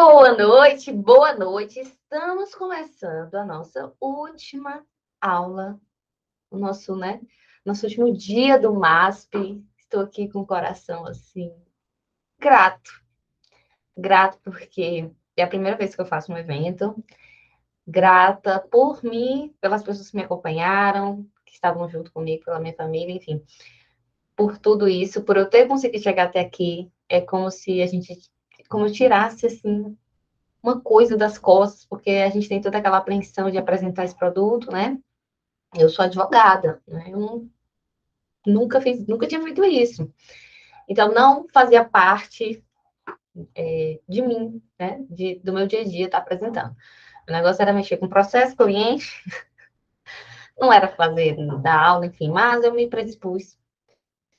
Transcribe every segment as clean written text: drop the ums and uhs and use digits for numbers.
Boa noite, boa noite. Estamos começando a nossa última aula, o nosso, né, nosso último dia do MASP. Estou aqui com o coração assim grato, grato porque é a primeira vez que eu faço um evento. Grata por mim, pelas pessoas que me acompanharam, que estavam junto comigo, pela minha família, enfim, por tudo isso, por eu ter conseguido chegar até aqui. É como se a gente, como eu tirasse assim uma coisa das costas, porque a gente tem toda aquela apreensão de apresentar esse produto, né? Eu sou advogada, né? Nunca tinha feito isso. Então, não fazia parte de mim, né? Do meu dia a dia estar apresentando. O negócio era mexer com processo, cliente, não era fazer da aula, enfim, mas eu me predispus.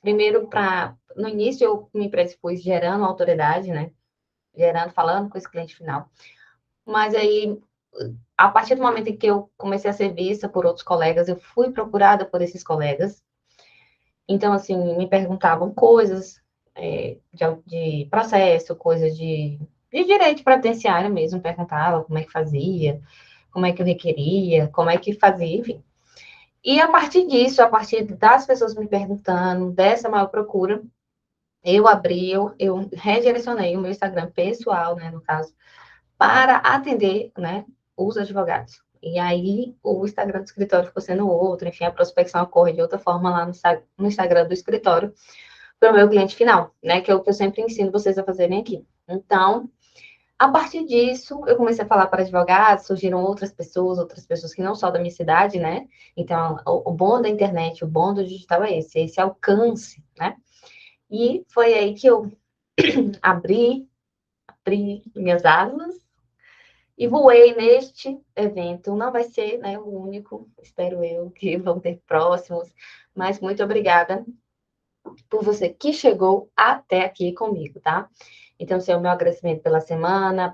Primeiro, no início, eu me predispus gerando autoridade, né? Gerando, falando com esse cliente final. Mas aí, a partir do momento em que eu comecei a ser vista por outros colegas, eu fui procurada por esses colegas. Então, assim, me perguntavam coisas de processo, coisas de direito previdenciário mesmo, perguntava como é que fazia, como é que eu requeria, como é que fazia, enfim. E a partir disso, a partir das pessoas me perguntando, dessa maior procura, eu redirecionei o meu Instagram pessoal, né, no caso, para atender, né, os advogados. E aí o Instagram do escritório ficou sendo outro, enfim, a prospecção ocorre de outra forma lá no Instagram do escritório para o meu cliente final, né, que é o que eu sempre ensino vocês a fazerem aqui. Então, a partir disso, eu comecei a falar para advogados, surgiram outras pessoas que não são da minha cidade, né? Então, o bom da internet, o bom do digital é esse alcance, né? E foi aí que eu abri minhas asas e voei neste evento. Não vai ser, né, o único, espero eu, que vão ter próximos, mas muito obrigada por você que chegou até aqui comigo, tá? Então, esse é o meu agradecimento pela semana,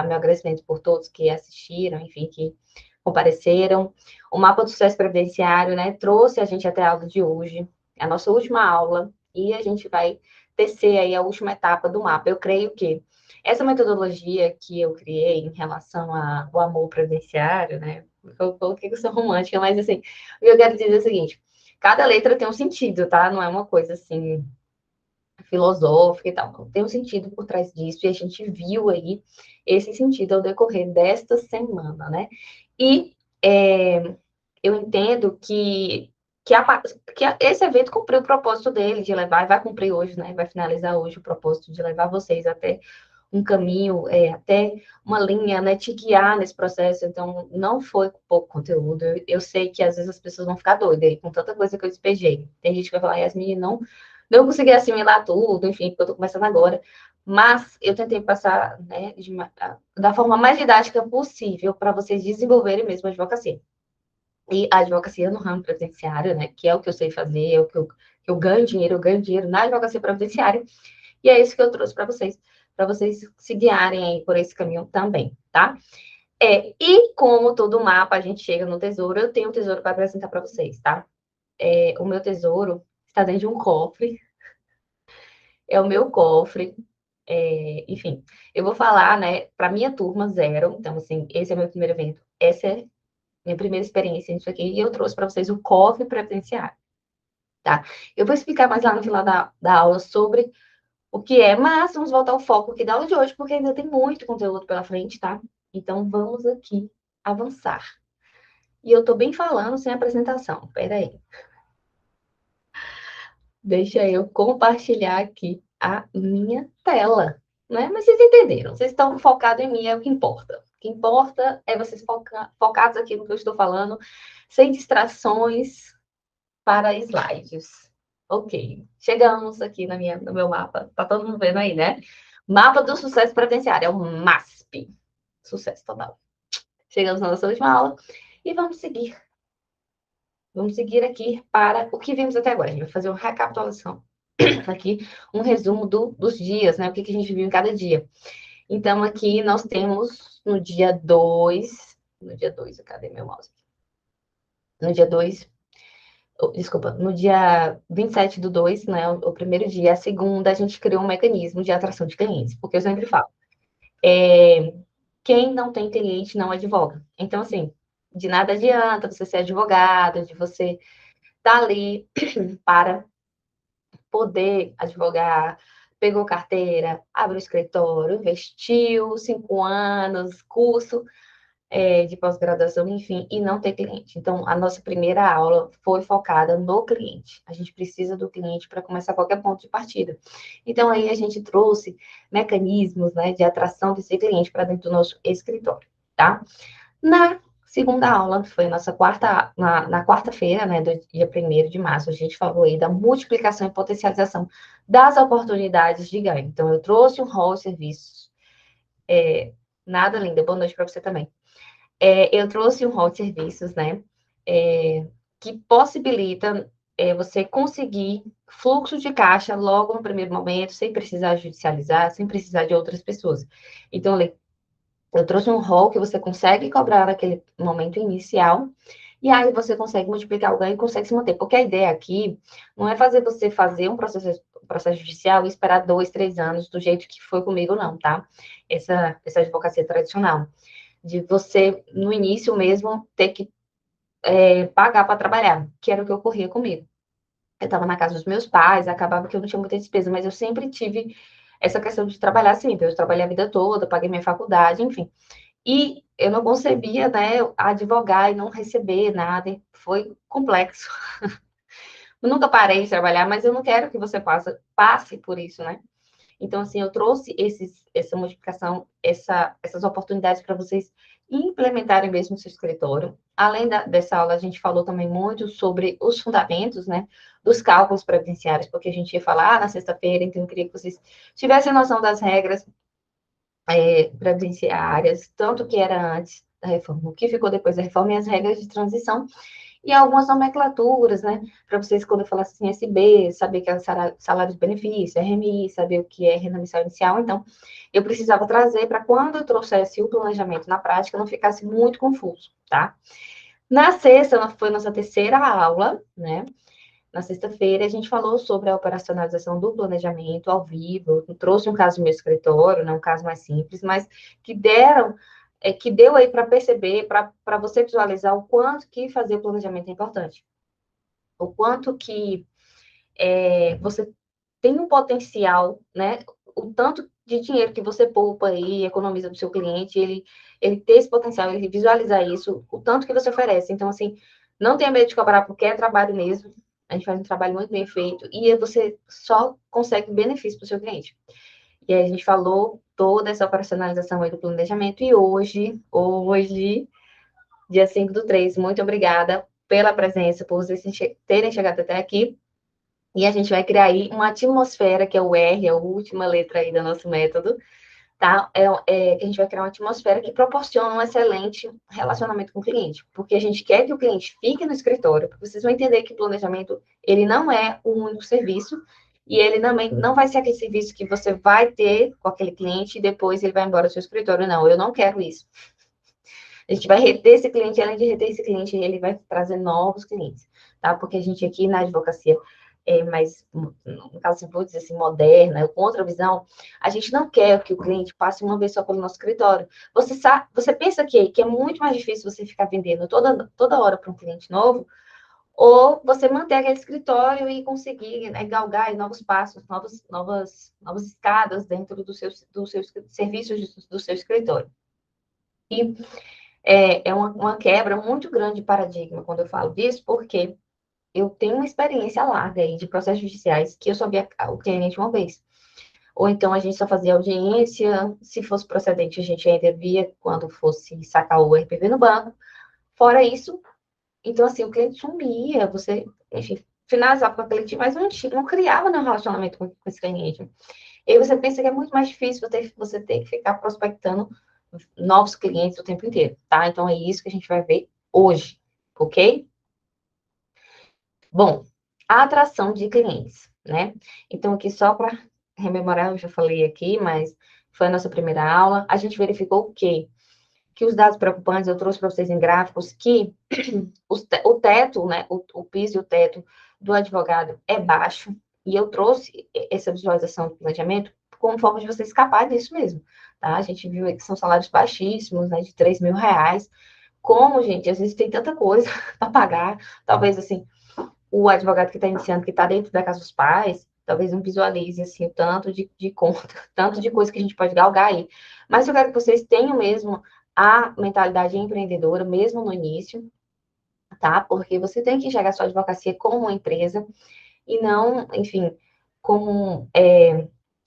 meu agradecimento por todos que assistiram, enfim, que compareceram. O Mapa do Sucesso Previdenciário, né, trouxe a gente até a aula de hoje, a nossa última aula, e a gente vai tecer aí a última etapa do mapa. Eu creio que essa metodologia que eu criei em relação ao amor previdenciário, né, eu coloquei que eu sou romântica, mas assim, o que eu quero dizer é o seguinte: cada letra tem um sentido, tá? Não é uma coisa assim filosófica e tal. Não, tem um sentido por trás disso e a gente viu aí esse sentido ao decorrer desta semana, né? E eu entendo que esse evento cumpriu o propósito dele de levar, vai cumprir hoje, né? Vai finalizar hoje o propósito de levar vocês até um caminho, até uma linha, né? Te guiar nesse processo. Então, não foi pouco conteúdo. Eu sei que às vezes as pessoas vão ficar doidas aí com tanta coisa que eu despejei. Tem gente que vai falar, Yasmin, não consegui assimilar tudo, enfim, porque eu tô começando agora. Mas eu tentei passar, né, da forma mais didática possível para vocês desenvolverem mesmo a advocacia. E a advocacia no ramo previdenciário, né, que é o que eu sei fazer, é o que eu eu ganho dinheiro na advocacia previdenciária, e é isso que eu trouxe para vocês se guiarem aí por esse caminho também, tá? E como todo mapa a gente chega no tesouro, eu tenho um tesouro para apresentar para vocês, tá? O meu tesouro está dentro de um cofre, é o meu cofre, enfim, eu vou falar, né, para minha turma zero, então, assim, esse é o meu primeiro evento, essa é minha primeira experiência nisso aqui, e eu trouxe para vocês o cofre previdenciário, tá? Eu vou explicar mais lá no final da aula sobre o que é, mas vamos voltar ao foco aqui da aula de hoje, porque ainda tem muito conteúdo pela frente, tá? Então, vamos aqui avançar. E eu tô bem falando sem apresentação, peraí. Deixa eu compartilhar aqui a minha tela, né? Mas vocês entenderam, vocês estão focados em mim, é o que importa. O que importa é vocês focados aqui no que eu estou falando, sem distrações para slides. Ok, chegamos aqui no meu mapa. Tá todo mundo vendo aí, né? Mapa do Sucesso Previdenciário, é o MASP. Sucesso total. Chegamos na nossa última aula e vamos seguir. Vamos seguir aqui para o que vimos até agora. A gente vai fazer uma recapitulação aqui, um resumo dos dias, né? O que a gente viu em cada dia. Então, aqui nós temos no dia 2, cadê meu mouse? No dia 2, desculpa, no dia 27/2, né, o primeiro dia, a segunda, a gente criou um mecanismo de atração de clientes, porque eu sempre falo, Quem não tem cliente não advoga. Então, assim, de nada adianta você ser advogado, de você estar ali para poder advogar, pegou carteira, abriu escritório, investiu 5 anos, curso de pós-graduação, enfim, e não ter cliente. Então, a nossa primeira aula foi focada no cliente. A gente precisa do cliente para começar qualquer ponto de partida. Então, aí a gente trouxe mecanismos, né, de atração desse cliente para dentro do nosso escritório, tá? Na segunda aula, que foi na quarta-feira, né, do dia 1º de março, a gente falou aí da multiplicação e potencialização das oportunidades de ganho. Então, eu trouxe um rol de serviços. Nada, linda, boa noite para você também. Eu trouxe um rol de serviços, né, que possibilita você conseguir fluxo de caixa logo no primeiro momento, sem precisar judicializar, sem precisar de outras pessoas. Então, eu trouxe um rol que você consegue cobrar naquele momento inicial, e aí você consegue multiplicar o ganho e consegue se manter. Porque a ideia aqui não é fazer você fazer um processo judicial e esperar 2, 3 anos do jeito que foi comigo, não, tá? Essa advocacia tradicional. De você, no início mesmo, ter que pagar para trabalhar, que era o que ocorria comigo. Eu estava na casa dos meus pais, acabava que eu não tinha muita despesa, mas eu sempre tive essa questão de trabalhar sempre. Eu trabalhei a vida toda, paguei minha faculdade, enfim. E eu não concebia, né, advogar e não receber nada. Foi complexo. Eu nunca parei de trabalhar, mas eu não quero que você passe por isso, né? Então, assim, eu trouxe essa modificação, essas oportunidades para vocês implementarem mesmo no seu escritório. Além dessa aula, a gente falou também muito sobre os fundamentos, né, dos cálculos previdenciários, porque a gente ia falar na sexta-feira, então eu queria que vocês tivessem noção das regras previdenciárias, tanto que era antes da reforma, o que ficou depois da reforma e as regras de transição, e algumas nomenclaturas, né? Para vocês, quando eu falasse assim, SB, saber que é salário de benefício, RMI, saber o que é renda mensal inicial. Então, eu precisava trazer para quando eu trouxesse o planejamento na prática, não ficasse muito confuso, tá? Na sexta, foi nossa terceira aula, né? Na sexta-feira, a gente falou sobre a operacionalização do planejamento ao vivo. Eu trouxe um caso do meu escritório, né, um caso mais simples, mas que deu aí para perceber, para você visualizar o quanto que fazer o planejamento é importante. O quanto que você tem um potencial, né? O tanto de dinheiro que você poupa aí, economiza do seu cliente, ele ter esse potencial, ele visualizar isso, o tanto que você oferece. Então, assim, não tenha medo de cobrar, porque é trabalho mesmo. A gente faz um trabalho muito bem feito e você só consegue benefício para o seu cliente. E aí a gente falou toda essa operacionalização aí do planejamento. E hoje, dia 5/3, muito obrigada pela presença, por vocês terem chegado até aqui. E a gente vai criar aí uma atmosfera, que é o R, é a última letra aí do nosso método, tá? A gente vai criar uma atmosfera que proporciona um excelente relacionamento com o cliente, porque a gente quer que o cliente fique no escritório, porque vocês vão entender que o planejamento, ele não é um único serviço, e ele também não vai ser aquele serviço que você vai ter com aquele cliente e depois ele vai embora do seu escritório. Não, eu não quero isso. A gente vai reter esse cliente, além de reter esse cliente, ele vai trazer novos clientes, tá? Porque a gente aqui na advocacia mais, no caso, vou dizer assim, moderna, com outra visão, a gente não quer que o cliente passe uma vez só pelo nosso escritório. Você pensa que é muito mais difícil você ficar vendendo toda hora para um cliente novo, ou você manter aquele escritório e conseguir, né, galgar novos passos, novas escadas dentro dos seus serviços do seu escritório. E é uma quebra muito grande de paradigma quando eu falo disso, porque eu tenho uma experiência larga aí de processos judiciais que eu só via o cliente uma vez. Ou então a gente só fazia audiência, se fosse procedente, a gente ainda via quando fosse sacar o RPV no banco. Fora isso, então assim, o cliente sumia, você, enfim, finalizava com o cliente, mas não criava nenhum relacionamento com esse cliente. E aí você pensa que é muito mais difícil você ter que ficar prospectando novos clientes o tempo inteiro, tá? Então é isso que a gente vai ver hoje, ok? Bom, a atração de clientes, né? Então, aqui só para rememorar, eu já falei aqui, mas foi a nossa primeira aula. A gente verificou o quê? Que os dados preocupantes, eu trouxe para vocês em gráficos, que o teto, né? O piso e o teto do advogado é baixo. E eu trouxe essa visualização do planejamento como forma de você escapar disso mesmo. tá? A gente viu aí que são salários baixíssimos, né, de R$ 3.000. Como, gente, às vezes tem tanta coisa para pagar, talvez, assim, o advogado que está iniciando, que está dentro da casa dos pais, talvez não visualize, assim, o tanto de conta, tanto de coisa que a gente pode galgar aí. Mas eu quero que vocês tenham mesmo a mentalidade empreendedora, mesmo no início, tá? Porque você tem que enxergar a sua advocacia como uma empresa e não, enfim, como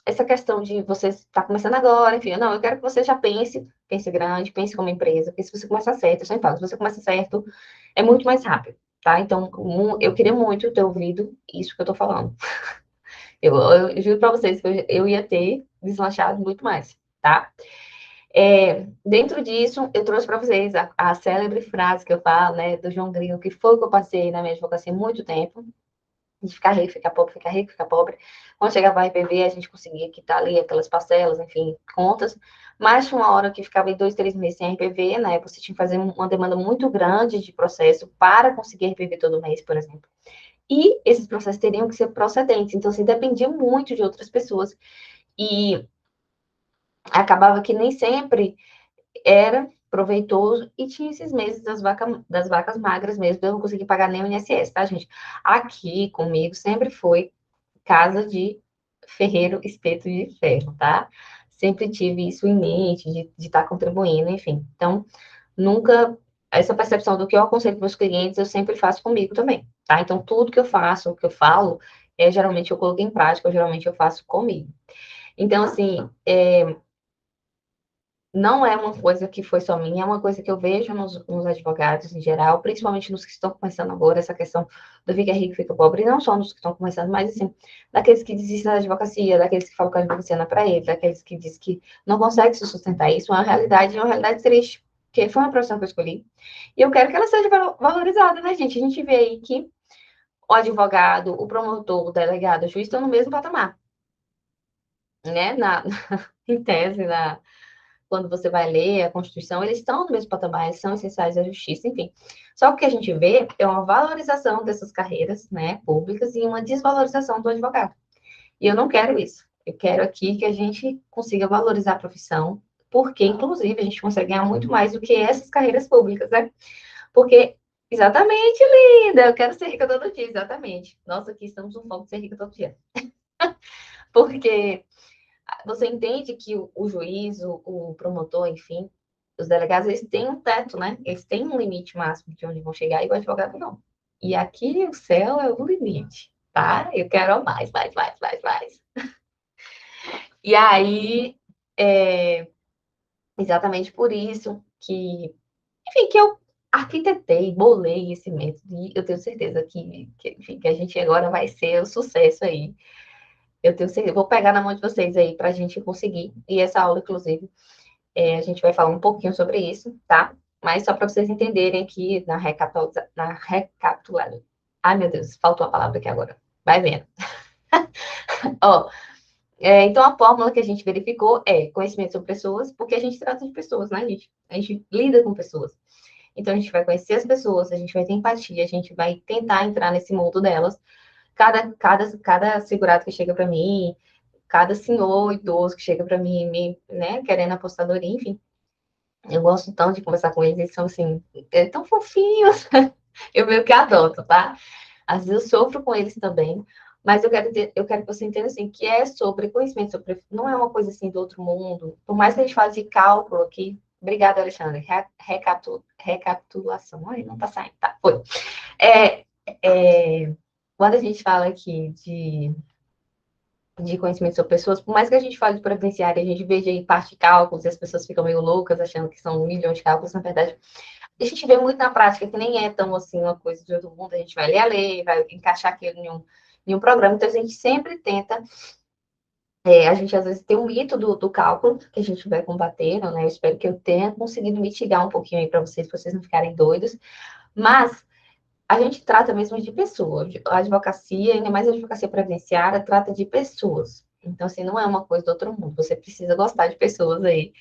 essa questão de você estar começando agora, enfim, não, eu quero que você já pense grande, pense como empresa, porque se você começar certo, eu sempre falo, se você começa certo, é muito mais rápido, tá? Então, eu queria muito ter ouvido isso que eu tô falando. Eu juro para vocês que eu ia ter deslanchado muito mais, tá? Dentro disso, eu trouxe para vocês a célebre frase que eu falo, né, do João Grilo, que foi o que eu passei na minha advocacia há muito tempo, de ficar rico, ficar pobre, ficar rico, ficar pobre. Quando chegava a RPV, a gente conseguia quitar ali aquelas parcelas, enfim, contas. Mas tinha uma hora que ficava em 2, 3 meses sem RPV, né? Você tinha que fazer uma demanda muito grande de processo para conseguir RPV todo mês, por exemplo. E esses processos teriam que ser procedentes, então, assim, dependia muito de outras pessoas. E acabava que nem sempre era proveitoso e tinha esses meses das vacas magras mesmo, eu não consegui pagar nem o INSS, tá, gente? Aqui comigo sempre foi casa de ferreiro, espeto de ferro, tá? Sempre tive isso em mente, de estar contribuindo, enfim. Então, nunca, essa percepção do que eu aconselho para meus clientes, eu sempre faço comigo também, tá? Então, tudo que eu faço, que eu falo, geralmente eu coloco em prática, geralmente eu faço comigo. Então, assim, não é uma coisa que foi só minha, é uma coisa que eu vejo nos advogados em geral, principalmente nos que estão começando agora, essa questão do fica rico, fica pobre, e não só nos que estão começando, mas assim, daqueles que desistem da advocacia, daqueles que falam que a advocacia não é para ele, daqueles que dizem que não consegue se sustentar. Isso é uma realidade triste, porque foi uma profissão que eu escolhi, e eu quero que ela seja valorizada, né, gente? A gente vê aí que o advogado, o promotor, o delegado, o juiz estão no mesmo patamar, né? Em tese, quando você vai ler a Constituição, eles estão no mesmo patamar, eles são essenciais à justiça, enfim. Só que o que a gente vê é uma valorização dessas carreiras, né, públicas e uma desvalorização do advogado. E eu não quero isso. Eu quero aqui que a gente consiga valorizar a profissão, porque, inclusive, a gente consegue ganhar muito mais do que essas carreiras públicas, né? Porque, exatamente, linda, eu quero ser rica todo dia, exatamente. Nossa, aqui estamos no foco de ser rica todo dia. Porque você entende que o juiz, o promotor, enfim, os delegados, eles têm um teto, né? Eles têm um limite máximo de onde vão chegar, e o advogado não. E aqui o céu é o limite, tá? Eu quero mais, mais, mais, mais, mais. E aí, exatamente por isso que, enfim, que eu arquitetei, bolei esse método, e eu tenho certeza enfim, que a gente agora vai ser o sucesso aí. Eu tenho certeza, vou pegar na mão de vocês aí para a gente conseguir. E essa aula, inclusive, a gente vai falar um pouquinho sobre isso, tá? Mas só para vocês entenderem aqui na recapitulada. Ai, meu Deus, faltou a palavra aqui agora. Vai vendo. Ó, então, a fórmula que a gente verificou é conhecimento sobre pessoas, porque a gente trata de pessoas, né, gente? A gente lida com pessoas. Então, a gente vai conhecer as pessoas, a gente vai ter empatia, a gente vai tentar entrar nesse mundo delas. Cada segurado que chega para mim, cada senhor idoso que chega para mim, né, querendo apostadoria, enfim. Eu gosto tanto de conversar com eles, eles são assim, tão fofinhos. Eu meio que adoto, tá? Às vezes eu sofro com eles também, mas eu quero que você entenda assim, que é sobre conhecimento, não é uma coisa assim do outro mundo. Por mais que a gente fale de cálculo aqui, obrigada, Alexandre. Recapitulação. Ai, não tá saindo, tá? Foi. É, quando a gente fala aqui de conhecimento sobre pessoas, por mais que a gente fale de previdenciária, a gente veja aí parte de cálculos e as pessoas ficam meio loucas achando que são milhões de cálculos, na verdade, a gente vê muito na prática que nem é tão assim uma coisa de outro mundo, a gente vai ler a lei, vai encaixar aquilo em um programa, então a gente sempre tenta, a gente às vezes tem um mito do cálculo que a gente vai combatendo, né? Eu espero que eu tenha conseguido mitigar um pouquinho aí para vocês não ficarem doidos, mas a gente trata mesmo de pessoas. A advocacia, ainda mais a advocacia previdenciária, trata de pessoas. Então, assim, não é uma coisa do outro mundo. Você precisa gostar de pessoas aí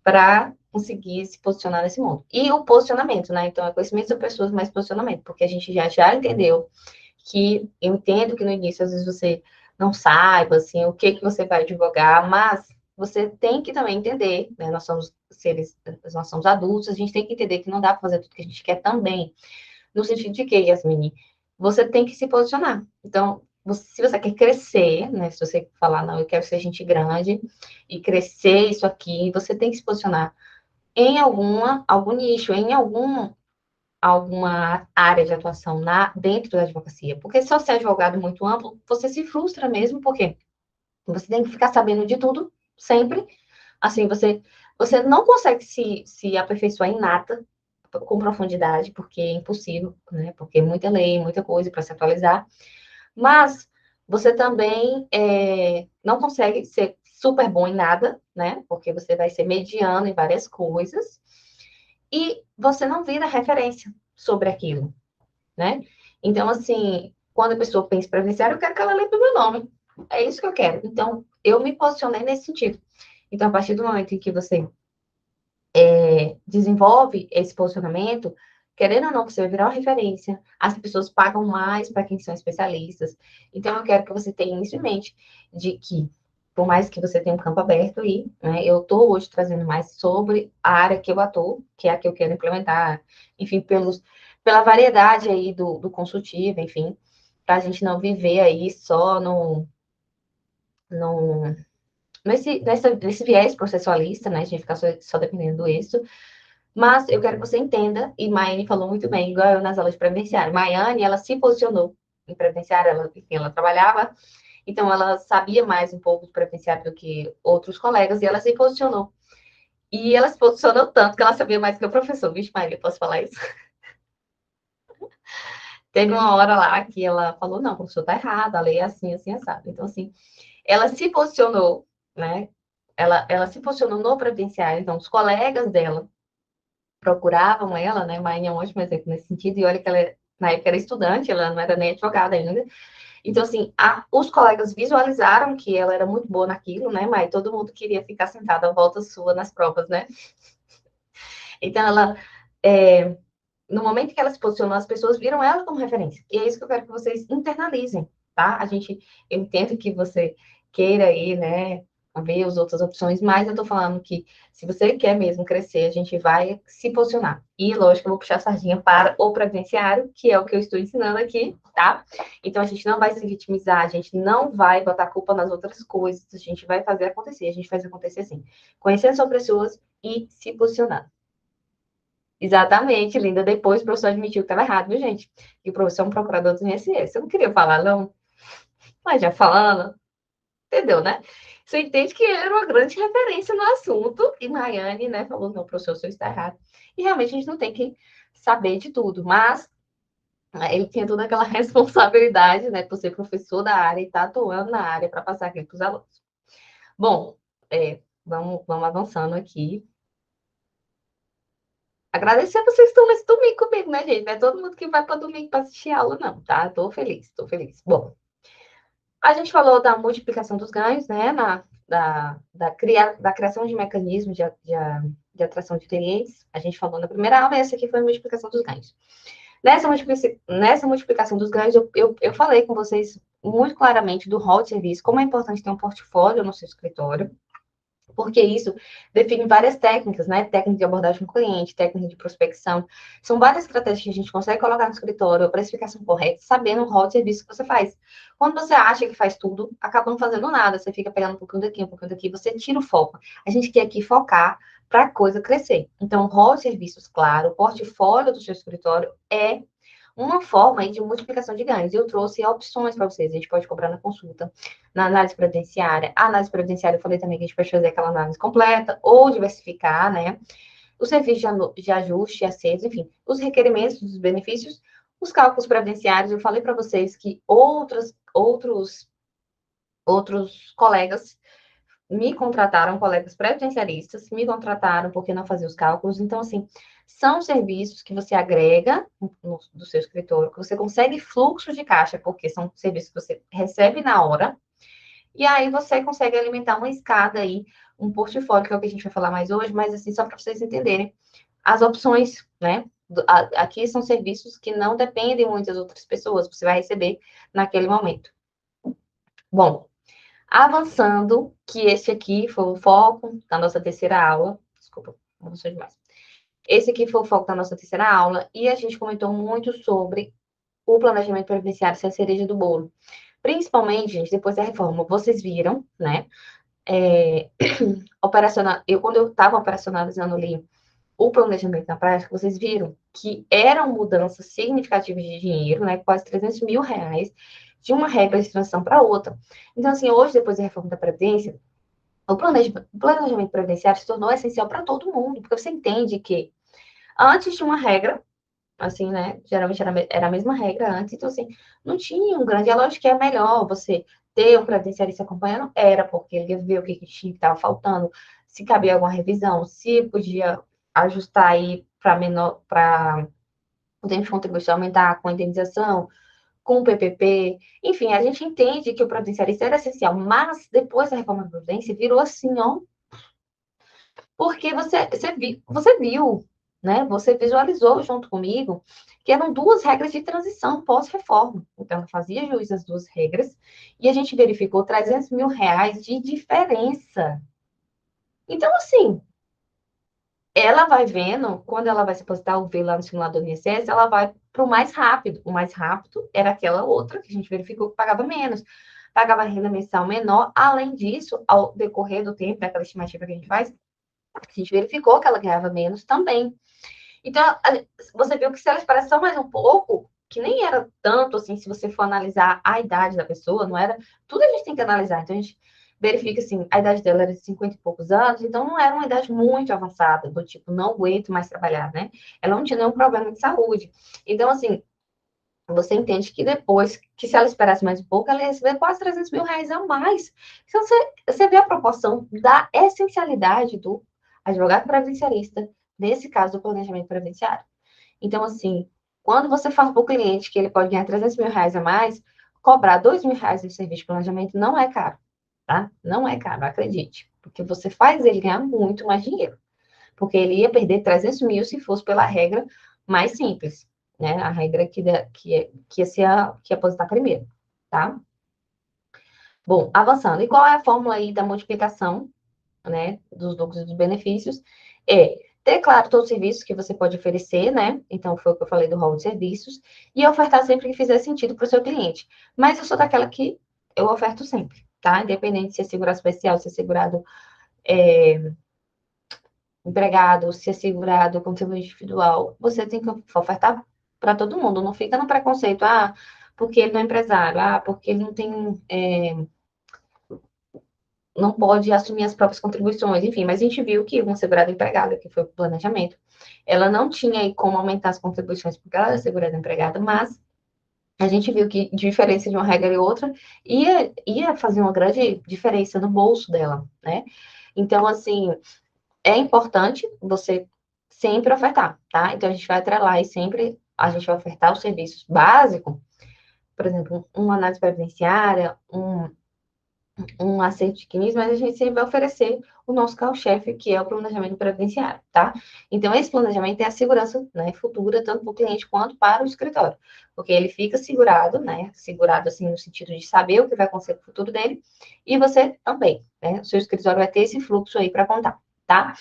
para conseguir se posicionar nesse mundo. E o posicionamento, né? Então, é conhecimento sobre pessoas, mais posicionamento, porque a gente já entendeu que eu entendo que no início, às vezes, você não saiba, assim, o que você vai advogar, mas você tem que também entender, né? Nós somos seres, nós somos adultos, a gente tem que entender que não dá para fazer tudo que a gente quer também. No sentido de que, Yasmini, você tem que se posicionar. Então, se você quer crescer, né? Se você falar, não, eu quero ser gente grande e crescer isso aqui, você tem que se posicionar em algum nicho, em alguma área de atuação dentro da advocacia. Porque só ser advogado muito amplo, você se frustra mesmo, porque você tem que ficar sabendo de tudo, sempre. Assim, você não consegue se aperfeiçoar em nada com profundidade, porque é impossível, né? Porque é muita lei, muita coisa para se atualizar. Mas você também não consegue ser super bom em nada, né? Porque você vai ser mediano em várias coisas. E você não vira referência sobre aquilo, né? Então, assim, quando a pessoa pensa em previdenciário, eu quero que ela lembre o meu nome. É isso que eu quero. Então, eu me posicionei nesse sentido. Então, a partir do momento em que você desenvolve esse posicionamento, querendo ou não, você vai virar uma referência. As pessoas pagam mais para quem são especialistas. Então, eu quero que você tenha isso em mente, de que, por mais que você tenha um campo aberto aí, né, eu estou hoje trazendo mais sobre a área que eu atuo, que é a que eu quero implementar, enfim, pela variedade aí do consultivo, enfim, para a gente não viver aí só no nesse viés processualista, né, a gente ficar só dependendo do êxito. Mas eu quero que você entenda, e Maiane falou muito bem, igual eu nas aulas de previdenciário. Maiane, ela se posicionou em previdenciário, ela trabalhava, então ela sabia mais um pouco de previdenciário do que outros colegas, e ela se posicionou. E ela se posicionou tanto que ela sabia mais que o professor. Vixe, Maria, posso falar isso? Teve uma hora lá que ela falou, não, o professor tá errado, a lei é assim, assim, assado. Então, assim, ela se posicionou, né? Ela se posicionou no previdenciário, então os colegas dela procuravam ela, né? Maine é um ótimo exemplo nesse sentido, e olha que ela, na época, era estudante, ela não era nem advogada ainda. Então, assim, os colegas visualizaram que ela era muito boa naquilo, né, Mai? Todo mundo queria ficar sentada à volta sua nas provas, né? Então, no momento que ela se posicionou, as pessoas viram ela como referência. E é isso que eu quero que vocês internalizem, tá? Eu entendo que você queira aí, né, ver as outras opções, mas eu tô falando que se você quer mesmo crescer, a gente vai se posicionar. E, lógico, eu vou puxar a sardinha para o previdenciário, que é o que eu estou ensinando aqui, tá? Então, a gente não vai se vitimizar, a gente não vai botar culpa nas outras coisas, a gente vai fazer acontecer, a gente faz acontecer assim, conhecendo as pessoas e se posicionando. Exatamente, Linda. Depois o professor admitiu que estava errado, viu, gente? E o professor é um procurador do INSS. Eu não queria falar, não, mas já falando, entendeu, né? Você entende que ele era uma grande referência no assunto, e Maiane, né, falou, não, professor, o senhor está errado. E realmente a gente não tem que saber de tudo, mas ele tinha toda aquela responsabilidade, né, por ser professor da área e estar atuando na área para passar aquilo para os alunos. Bom, vamos avançando aqui. Agradecer a vocês que estão nesse domingo comigo, né, gente? Não é todo mundo que vai para domingo para assistir aula, não, tá? Tô feliz, tô feliz. Bom, a gente falou da multiplicação dos ganhos, né? Da criação de mecanismos de atração de clientes. A gente falou na primeira aula, essa aqui foi a multiplicação dos ganhos. Nessa multiplicação dos ganhos, eu falei com vocês muito claramente do rol de serviço, como é importante ter um portfólio no seu escritório, porque isso define várias técnicas, né? Técnica de abordagem com o cliente, técnica de prospecção. São várias estratégias que a gente consegue colocar no escritório, a precificação correta, sabendo o rol de serviço que você faz. Quando você acha que faz tudo, acaba não fazendo nada. Você fica pegando um pouquinho daqui, você tira o foco. A gente quer aqui focar para a coisa crescer. Então, o rol de serviços, claro, o portfólio do seu escritório é uma forma aí de multiplicação de ganhos. Eu trouxe opções para vocês. A gente pode cobrar na consulta, na análise previdenciária. A análise previdenciária, eu falei também que a gente pode fazer aquela análise completa ou diversificar, né? O serviço de ajuste, aceitos, enfim, os requerimentos dos benefícios, os cálculos previdenciários. Eu falei para vocês que outros colegas me contrataram, colegas previdenciaristas, me contrataram porque não fazia os cálculos. Então, assim, são serviços que você agrega do seu escritório, que você consegue fluxo de caixa, porque são serviços que você recebe na hora, e aí você consegue alimentar uma escada aí, um portfólio, que é o que a gente vai falar mais hoje, mas assim, só para vocês entenderem as opções, né? Aqui são serviços que não dependem muito das outras pessoas, você vai receber naquele momento. Bom, Avançando, que esse aqui foi o foco da nossa terceira aula. Desculpa, não sei demais. Esse aqui foi o foco da nossa terceira aula, e a gente comentou muito sobre o planejamento previdenciário ser a cereja do bolo. Principalmente, gente, depois da reforma, vocês viram, né? Quando eu estava operacionalizando ali o planejamento na prática, vocês viram que eram mudanças significativas de dinheiro, né? Quase 300 mil reais, de uma regra de transição para outra. Então, assim, hoje, depois da reforma da Previdência, o planejamento previdenciário se tornou essencial para todo mundo, porque você entende que antes de uma regra, assim, né? Geralmente era a mesma regra antes, então, assim, não tinha um grande. É lógico que é melhor você ter um previdenciarista acompanhando, era, porque ele ia ver o que tinha que estava faltando, se cabia alguma revisão, se podia ajustar aí para menor, para o tempo de contribuição aumentar com a indenização, com o PPP, enfim, a gente entende que o previdenciarista era essencial, mas depois da reforma da Previdência virou assim, ó, porque você viu, né? Você visualizou junto comigo que eram duas regras de transição pós-reforma. Então, ela fazia jus às duas regras e a gente verificou 300 mil reais de diferença. Então, assim, ela vai vendo, quando ela vai se aposentar ou ver lá no simulador do INSS, ela vai para o mais rápido. O mais rápido era aquela outra que a gente verificou que pagava menos. Pagava renda mensal menor. Além disso, ao decorrer do tempo, daquela estimativa que a gente faz, a gente verificou que ela ganhava menos também. Então, você viu que se ela esperasse só mais um pouco, que nem era tanto assim, se você for analisar a idade da pessoa, não era. Tudo a gente tem que analisar. Então, a gente verifica assim, a idade dela era de 50 e poucos anos, então não era uma idade muito avançada, do tipo, não aguento mais trabalhar, né? Ela não tinha nenhum problema de saúde. Então, assim, você entende que depois, que se ela esperasse mais um pouco, ela ia receber quase 300 mil reais a mais. Então, você vê a proporção da essencialidade do advogado previdenciarista, nesse caso do planejamento previdenciário. Então, assim, quando você fala para o cliente que ele pode ganhar 300 mil reais a mais, cobrar 2 mil reais de serviço de planejamento não é caro, tá? Não é caro, acredite. Porque você faz ele ganhar muito mais dinheiro. Porque ele ia perder 300 mil se fosse pela regra mais simples, né? A regra que ia ser que ia aposentar primeiro, tá? Bom, avançando. E qual é a fórmula aí da multiplicação, né, dos lucros e dos benefícios? É ter claro todos os serviços que você pode oferecer, né? Então, foi o que eu falei do rol de serviços, e ofertar sempre que fizer sentido para o seu cliente. Mas eu sou daquela que eu oferto sempre, tá? Independente se é segurado especial, se é segurado empregado, se é segurado como seu individual, você tem que ofertar para todo mundo. Não fica no preconceito, porque ele não é empresário, porque ele não tem, não pode assumir as próprias contribuições, enfim. Mas a gente viu que uma segurada empregada, que foi o planejamento, ela não tinha aí como aumentar as contribuições porque ela era segurada empregada, mas a gente viu que diferença de uma regra e outra ia fazer uma grande diferença no bolso dela, né? Então, assim, é importante você sempre ofertar, tá? Então, a gente vai atrelar e sempre a gente vai ofertar os serviços básicos, por exemplo, uma análise previdenciária, um acerto de CNIS, mas a gente sempre vai oferecer o nosso carro-chefe, que é o planejamento previdenciário, tá? Então, esse planejamento é a segurança, né, futura, tanto para o cliente quanto para o escritório, porque ele fica segurado, né, segurado, assim, no sentido de saber o que vai acontecer com o futuro dele, e você também, né, o seu escritório vai ter esse fluxo aí para contar, tá?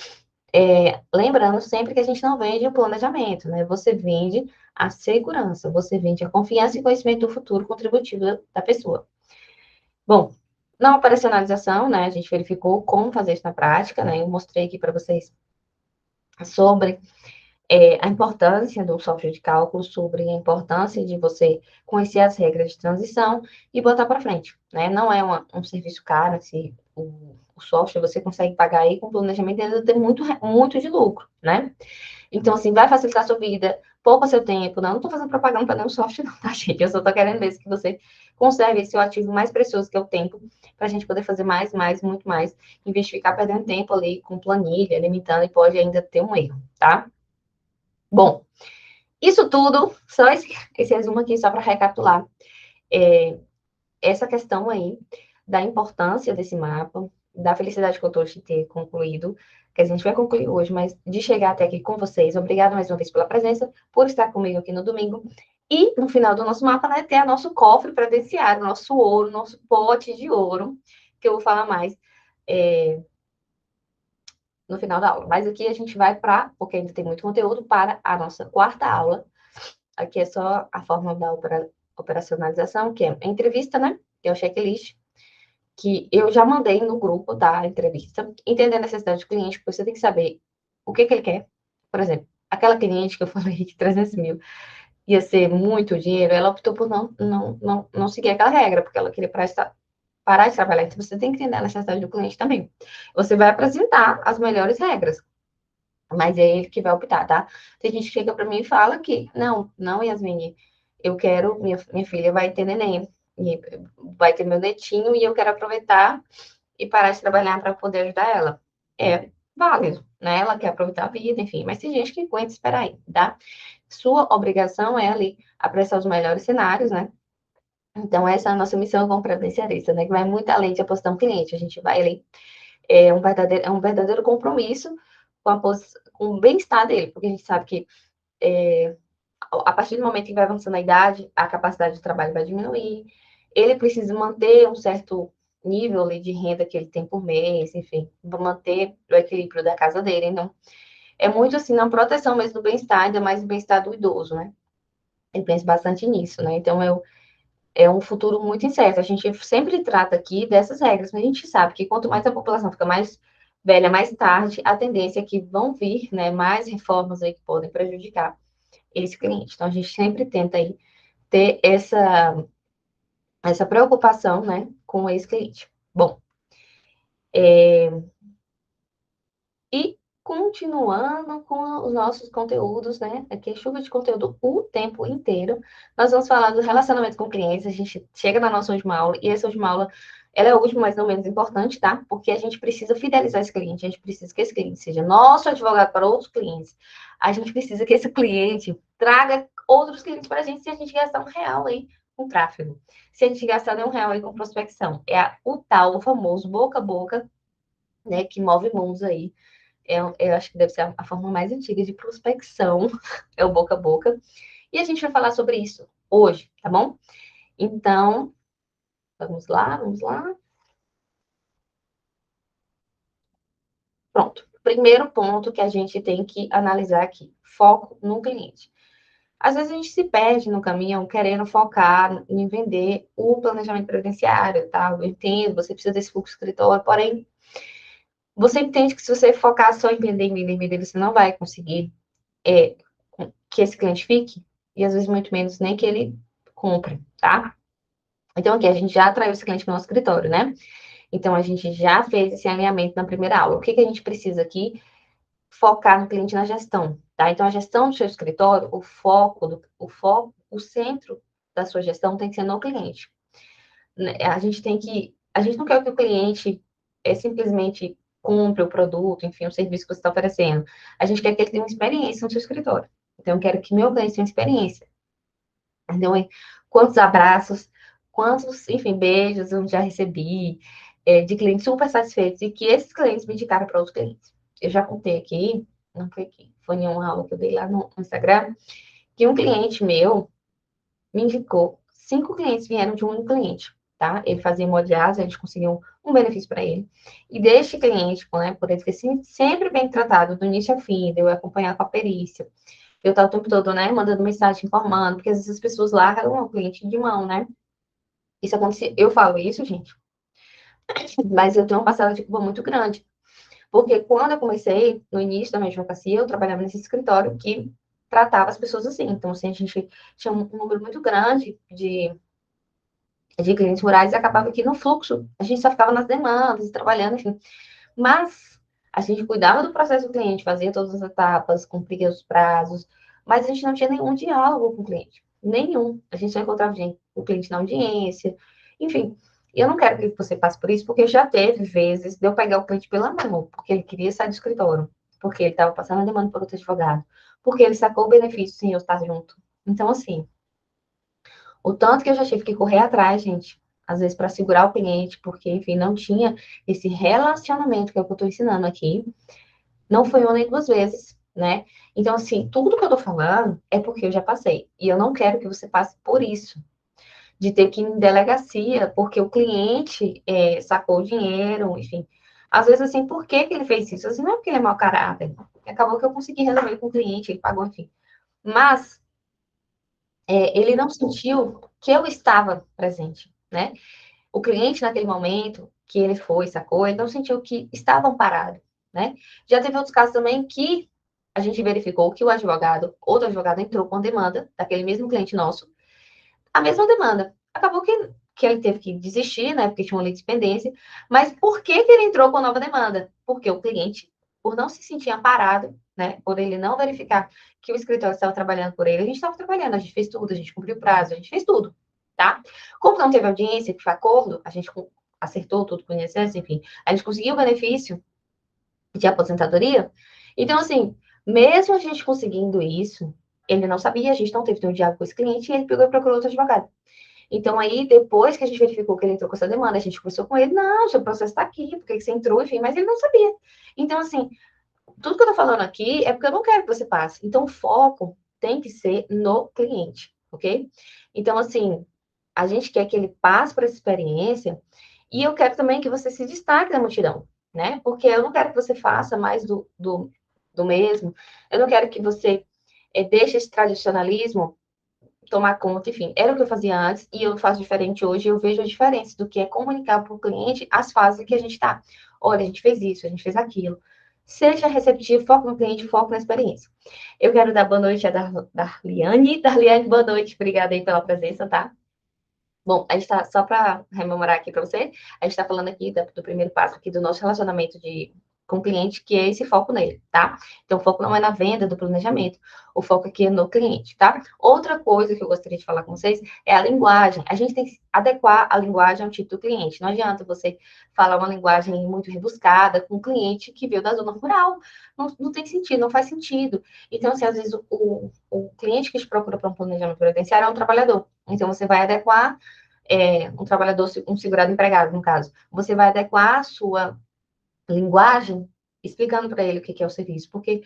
Lembrando sempre que a gente não vende o planejamento, né? Você vende a segurança, você vende a confiança e conhecimento do futuro contributivo da pessoa. Bom, na operacionalização, né, a gente verificou como fazer isso na prática, né? Eu mostrei aqui para vocês sobre a importância do software de cálculo, sobre a importância de você conhecer as regras de transição e botar para frente, né? Não é um serviço caro, se o software você consegue pagar aí com planejamento e ainda ter muito, muito de lucro, né? Então, assim, vai facilitar a sua vida, poupa seu tempo. Não estou fazendo propaganda para nenhum software, não, tá, gente? Eu só estou querendo mesmo que você conserve esse seu ativo mais precioso, que é o tempo, para a gente poder fazer mais, mais, muito mais, em vez de ficar perdendo tempo ali com planilha, limitando, e pode ainda ter um erro, tá? Bom, isso tudo, só esse resumo aqui, só para recapitular. Essa questão aí da importância desse mapa, da felicidade que eu estou de ter concluído, que a gente vai concluir hoje, mas de chegar até aqui com vocês. Obrigada mais uma vez pela presença, por estar comigo aqui no domingo. E no final do nosso mapa, né, ter nosso cofre previdenciário, nosso ouro, nosso pote de ouro, que eu vou falar mais é, no final da aula. Mas aqui a gente vai para, porque ainda tem muito conteúdo, para a nossa quarta aula. Aqui é só a forma da operacionalização, que é a entrevista, né? Que é o checklist, que eu já mandei no grupo da entrevista. Entender a necessidade do cliente, porque você tem que saber o que ele quer. Por exemplo, aquela cliente que eu falei que 300 mil ia ser muito dinheiro, ela optou por não seguir aquela regra, porque ela queria parar de trabalhar. Então, você tem que entender a necessidade do cliente também. Você vai apresentar as melhores regras, mas é ele que vai optar, tá? Tem gente que chega para mim e fala que, não, Yasmine, eu quero, minha filha vai ter neném, e vai ter meu netinho, e eu quero aproveitar e parar de trabalhar para poder ajudar ela. É válido, né? Ela quer aproveitar a vida, enfim, mas tem gente que aguenta esperar aí, tá? Sua obrigação é ali apressar os melhores cenários, né? Então, essa é a nossa missão como previdenciarista, né? Que vai muito além de apostar um cliente. A gente vai ali, é um verdadeiro compromisso com o bem-estar dele, porque a gente sabe que a partir do momento que vai avançando a idade, a capacidade de trabalho vai diminuir, ele precisa manter um certo nível ali, de renda que ele tem por mês, enfim, manter o equilíbrio da casa dele. Então, é muito assim, na proteção mesmo do bem-estar, ainda mais do bem-estar do idoso, né? Ele pensa bastante nisso, né? Então, é um futuro muito incerto. A gente sempre trata aqui dessas regras, mas a gente sabe que quanto mais a população fica mais velha, mais tarde, a tendência é que vão vir, né, mais reformas aí que podem prejudicar esse cliente. Então, a gente sempre tenta aí ter essa preocupação, né, com esse cliente. Bom, e continuando com os nossos conteúdos, né? Aqui é chuva de conteúdo o tempo inteiro. Nós vamos falar do relacionamento com clientes. A gente chega na nossa última aula, e essa última aula, ela é a última, mas não menos importante, tá? Porque a gente precisa fidelizar esse cliente, a gente precisa que esse cliente seja nosso advogado para outros clientes. A gente precisa que esse cliente traga outros clientes para a gente se a gente gastar R$ 1 aí com tráfego. Se a gente gastar R$ 1 aí com prospecção. O tal, o famoso boca a boca, né, que move mundos aí. Eu acho que deve ser a forma mais antiga de prospecção, é o boca a boca. E a gente vai falar sobre isso hoje, tá bom? Então, vamos lá, vamos lá. Pronto. Primeiro ponto que a gente tem que analisar aqui: foco no cliente. Às vezes a gente se perde no caminho querendo focar em vender o planejamento previdenciário, tá? Eu entendo, você precisa desse fluxo escritório, porém, você entende que se você focar só em vender, em vender, em vender, você não vai conseguir é, que esse cliente fique, e às vezes muito menos nem que ele compre, tá? Então, aqui a gente já atraiu esse cliente para o nosso escritório, né? Então, a gente já fez esse alinhamento na primeira aula. O que a gente precisa aqui? Focar no cliente na gestão, tá? Então, a gestão do seu escritório, o centro da sua gestão tem que ser no cliente. A gente não quer que o cliente simplesmente compre o produto, enfim, o serviço que você está oferecendo. A gente quer que ele tenha uma experiência no seu escritório. Então, eu quero que meu cliente tenha uma experiência. Então, quantos abraços, quantos, enfim, beijos eu já recebi de clientes super satisfeitos e que esses clientes me indicaram para outros clientes. Eu já contei aqui, não foi aqui, foi em uma aula que eu dei lá no Instagram, que um cliente meu me indicou, 5 clientes vieram de um único cliente, tá? Ele fazia hemodiálise, a gente conseguiu um benefício para ele. E deste cliente, né, por ele ter sido sempre bem tratado, do início ao fim, de eu acompanhar com a perícia, eu estava o tempo todo, né, mandando mensagem informando, porque às vezes as pessoas largam o cliente de mão, né? Isso acontece, eu falo isso, gente, mas eu tenho uma parcela de culpa muito grande. Porque quando eu comecei, no início da minha advocacia, eu trabalhava nesse escritório que tratava as pessoas assim. Então, assim, a gente tinha um número muito grande de clientes rurais e acabava que no fluxo a gente só ficava nas demandas, trabalhando, enfim. Mas a gente cuidava do processo do cliente, fazia todas as etapas, cumpria os prazos, mas a gente não tinha nenhum diálogo com o cliente. Nenhum. A gente só encontrava o cliente na audiência, enfim. Eu não quero que você passe por isso, porque já teve vezes de eu pegar o cliente pela mão, porque ele queria sair do escritório, porque ele estava passando a demanda por outro advogado, porque ele sacou o benefício sem eu estar junto. Então, assim, o tanto que eu já tive que correr atrás, gente, às vezes para segurar o cliente, porque, enfim, não tinha esse relacionamento que é o que eu estou ensinando aqui. Não foi uma nem duas vezes, né? Então, assim, tudo que eu tô falando é porque eu já passei. E eu não quero que você passe por isso. de ter que ir em delegacia, porque o cliente sacou o dinheiro, enfim. Às vezes, assim, por que que ele fez isso? Assim, não é porque ele é mau caráter. Acabou que eu consegui resolver com o cliente, ele pagou, enfim. Mas ele não sentiu que eu estava presente, né? O cliente, naquele momento que ele foi, sacou, ele não sentiu que estava amparado, né? Já teve outros casos também que a gente verificou que o advogado, outro advogado entrou com demanda daquele mesmo cliente nosso, a mesma demanda. Acabou que ele teve que desistir, né? Porque tinha uma lei de pendência. Mas por que que ele entrou com nova demanda? Porque o cliente, por não se sentir amparado, né? Por ele não verificar que o escritório estava trabalhando por ele, a gente estava trabalhando, a gente fez tudo, a gente cumpriu o prazo, a gente fez tudo, tá? Como não teve audiência, que foi acordo, a gente acertou tudo com o INSS, enfim, a gente conseguiu o benefício de aposentadoria. Então, assim, mesmo a gente conseguindo isso, ele não sabia, a gente não teve nenhum diálogo com esse cliente e ele pegou e procurou outro advogado. Então, aí, depois que a gente verificou que ele entrou com essa demanda, a gente conversou com ele, não, seu processo está aqui, por que você entrou, enfim, mas ele não sabia. Então, assim, tudo que eu tô falando aqui é porque eu não quero que você passe. Então, o foco tem que ser no cliente, ok? Então, assim, a gente quer que ele passe por essa experiência e eu quero também que você se destaque na multidão, né? Porque eu não quero que você faça mais do mesmo, eu não quero que você deixe esse tradicionalismo tomar conta, enfim, era o que eu fazia antes e eu faço diferente hoje. Eu vejo a diferença do que é comunicar para o cliente as fases que a gente está. Olha, a gente fez isso, a gente fez aquilo. Seja receptivo, foco no cliente, foco na experiência. Eu quero dar boa noite a Darliane. Darliane, boa noite. Obrigada aí pela presença, tá? Bom, a gente está, só para rememorar aqui para você, a gente está falando aqui do primeiro passo aqui do nosso relacionamento com o cliente, que é esse foco nele, tá? Então, o foco não é na venda, do planejamento, o foco aqui é no cliente, tá? Outra coisa que eu gostaria de falar com vocês é a linguagem. A gente tem que adequar a linguagem ao tipo do cliente. Não adianta você falar uma linguagem muito rebuscada com um cliente que veio da zona rural. Não tem sentido, não faz sentido. Então, assim, às vezes o cliente que te procura para um planejamento previdenciário é um trabalhador. Então, você vai adequar um trabalhador, um segurado empregado, no caso. Você vai adequar a sua linguagem explicando para ele o que é o serviço, porque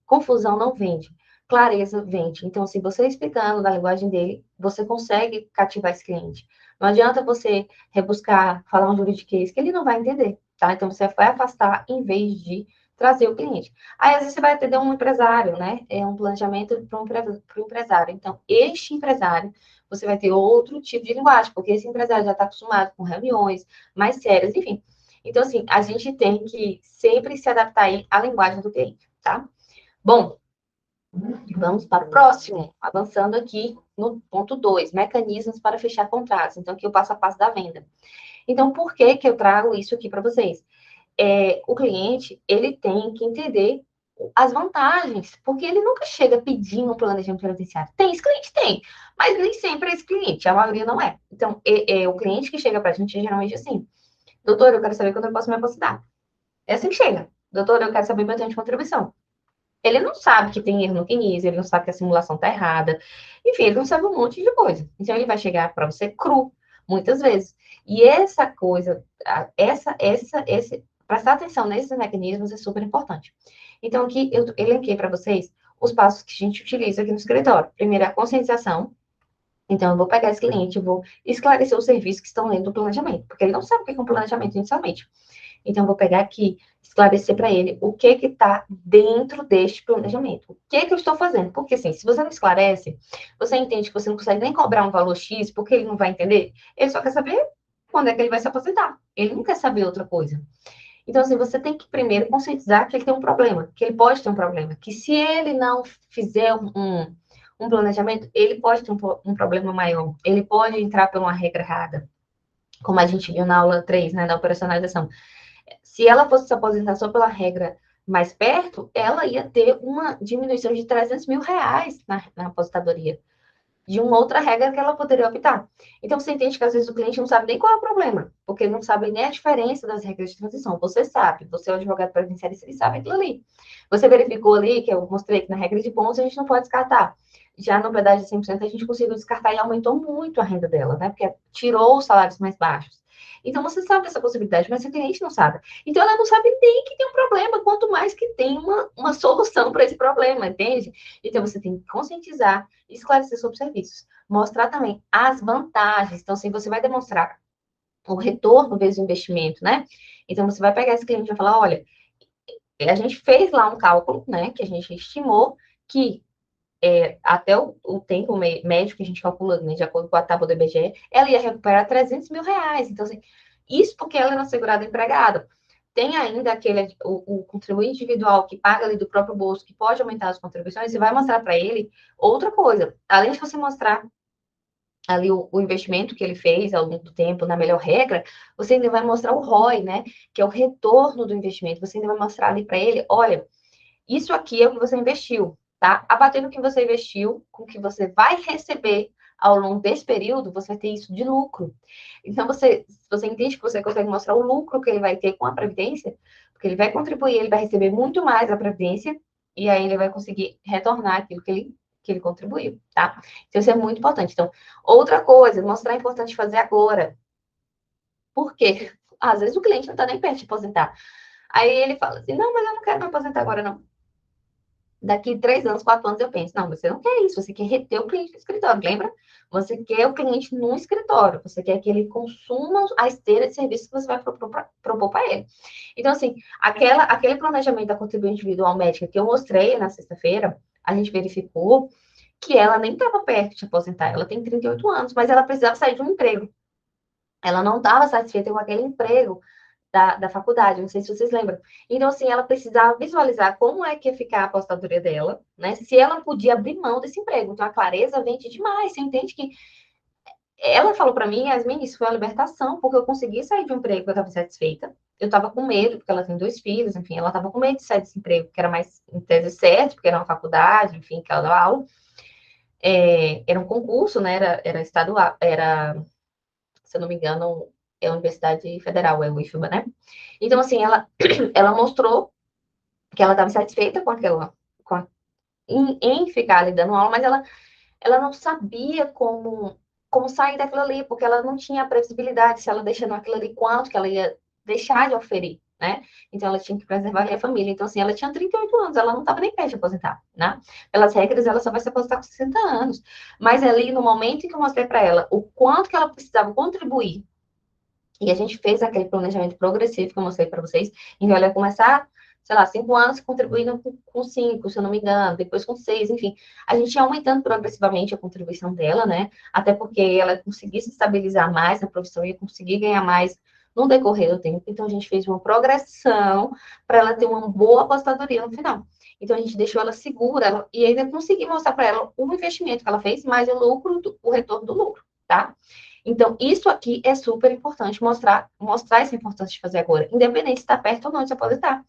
confusão não vende, clareza vende. Então, se você explicando na linguagem dele, você consegue cativar esse cliente. Não adianta você rebuscar, falar um juridiquês, que ele não vai entender, tá? Então, você vai afastar em vez de trazer o cliente. Aí, às vezes, você vai atender um empresário, né? É um planejamento para um empresário. Então, este empresário, você vai ter outro tipo de linguagem, porque esse empresário já está acostumado com reuniões mais sérias, enfim. Então, assim, a gente tem que sempre se adaptar aí à linguagem do cliente, tá? Bom, vamos para o próximo, avançando aqui no ponto 2, mecanismos para fechar contratos. Então, aqui eu passo a passo da venda. Então, por que que eu trago isso aqui para vocês? O cliente, ele tem que entender as vantagens, porque ele nunca chega pedindo um planejamento previdenciário. Tem esse cliente? Tem, mas nem sempre é esse cliente, a maioria não é. Então, o cliente que chega para a gente é geralmente assim, doutor, eu quero saber quando eu posso me aposentar. É assim que chega. Doutor, eu quero saber meu tempo de contribuição. Ele não sabe que tem erro no CNIS, ele não sabe que a simulação está errada. Enfim, ele não sabe um monte de coisa. Então, ele vai chegar para você cru, muitas vezes. E essa coisa, prestar atenção nesses mecanismos é super importante. Então, aqui eu elenquei para vocês os passos que a gente utiliza aqui no escritório. Primeiro, a conscientização. Então, eu vou pegar esse cliente, vou esclarecer os serviços que estão dentro do planejamento, porque ele não sabe o que é um planejamento inicialmente. Então, eu vou pegar aqui, esclarecer para ele o que está dentro deste planejamento. O que eu estou fazendo? Porque, assim, se você não esclarece, você entende que você não consegue nem cobrar um valor X, porque ele não vai entender, ele só quer saber quando é que ele vai se aposentar. Ele não quer saber outra coisa. Então, assim, você tem que primeiro conscientizar que ele tem um problema, que ele pode ter um problema, que se ele não fizer um planejamento, ele pode ter um problema maior, ele pode entrar por uma regra errada, como a gente viu na aula 3, né, da operacionalização. Se ela fosse se aposentar só pela regra mais perto, ela ia ter uma diminuição de 300 mil reais na aposentadoria, de uma outra regra que ela poderia optar. Então, você entende que às vezes o cliente não sabe nem qual é o problema, porque ele não sabe nem a diferença das regras de transição. Você sabe, você é o advogado previdenciarista, ele sabe aquilo ali. Você verificou ali, que eu mostrei que na regra de pontos a gente não pode descartar. Já no pedágio de 100% a gente conseguiu descartar e aumentou muito a renda dela, né? Porque tirou os salários mais baixos. Então, você sabe dessa possibilidade, mas o cliente não sabe. Então, ela não sabe nem que tem um problema, quanto mais que tem uma solução para esse problema, entende? Então, você tem que conscientizar e esclarecer sobre serviços. mostrar também as vantagens. Então, assim, você vai demonstrar o retorno vezes o investimento, né? Então, você vai pegar esse cliente e vai falar, olha, a gente fez lá um cálculo, né, que a gente estimou que até o tempo médio que a gente calcula, né, de acordo com a tábua do IBGE, ela ia recuperar 300 mil reais. Então, assim, isso porque ela era segurada empregada. Tem ainda o contribuinte individual que paga ali do próprio bolso, que pode aumentar as contribuições, e vai mostrar para ele outra coisa. Além de você mostrar ali o investimento que ele fez ao longo do tempo, na melhor regra, você ainda vai mostrar o ROI, né? Que é o retorno do investimento. Você ainda vai mostrar ali para ele, olha, isso aqui é o que você investiu, tá? Abatendo o que você investiu, com o que você vai receber ao longo desse período, você vai ter isso de lucro. Então, você entende que você consegue mostrar o lucro que ele vai ter com a Previdência, porque ele vai contribuir, ele vai receber muito mais a Previdência, e aí ele vai conseguir retornar aquilo que ele contribuiu, tá? Então, isso é muito importante. Então, outra coisa, mostrar é importante fazer agora. Por quê? Às vezes o cliente não está nem perto de aposentar. Aí ele fala assim, não, mas eu não quero me aposentar agora, não. Daqui 3 anos, 4 anos, eu penso, não, você não quer isso, você quer reter o cliente no escritório, lembra? Você quer o cliente no escritório, você quer que ele consuma a esteira de serviço que você vai propor para ele. Então, assim, aquele planejamento da contribuinte individual médica que eu mostrei na sexta-feira, a gente verificou que ela nem estava perto de aposentar, ela tem 38 anos, mas ela precisava sair de um emprego. Ela não estava satisfeita com aquele emprego da faculdade, não sei se vocês lembram. Então, assim, ela precisava visualizar como é que ia ficar a apostadoria dela, né? Se ela podia abrir mão desse emprego. Então, a clareza vende demais. Você entende que ela falou para mim, Yasmin, isso foi uma libertação, porque eu consegui sair de um emprego que eu estava insatisfeita. Eu estava com medo, porque ela tem 2 filhos, enfim, ela estava com medo de sair desse emprego, que era mais, em tese, certo, porque era uma faculdade, enfim, que ela dava aula. Era um concurso, né? Era estadual, se eu não me engano, é a Universidade Federal, é o IFBA, né? Então, assim, ela mostrou que ela estava satisfeita com aquela, em ficar ali dando aula, mas ela não sabia como sair daquilo ali, porque ela não tinha a previsibilidade, se ela deixando aquilo ali, quanto que ela ia deixar de oferir, né? Então, ela tinha que preservar ali a família. Então, assim, ela tinha 38 anos, ela não estava nem perto de aposentar, né? Pelas regras, ela só vai se aposentar com 60 anos. Mas ali, no momento em que eu mostrei para ela o quanto que ela precisava contribuir, e a gente fez aquele planejamento progressivo que eu mostrei para vocês, então ela ia começar, sei lá, 5 anos contribuindo com 5, se eu não me engano, depois com 6, enfim. A gente ia aumentando progressivamente a contribuição dela, né? Até porque ela conseguisse estabilizar mais na profissão, ia conseguir ganhar mais no decorrer do tempo. Então a gente fez uma progressão para ela ter uma boa apostadoria no final. Então a gente deixou ela segura e ainda consegui mostrar para ela o investimento que ela fez, mais o lucro, o retorno do lucro, tá? Então, isso aqui é super importante mostrar essa importância de fazer agora, independente se está perto ou não de se aposentar.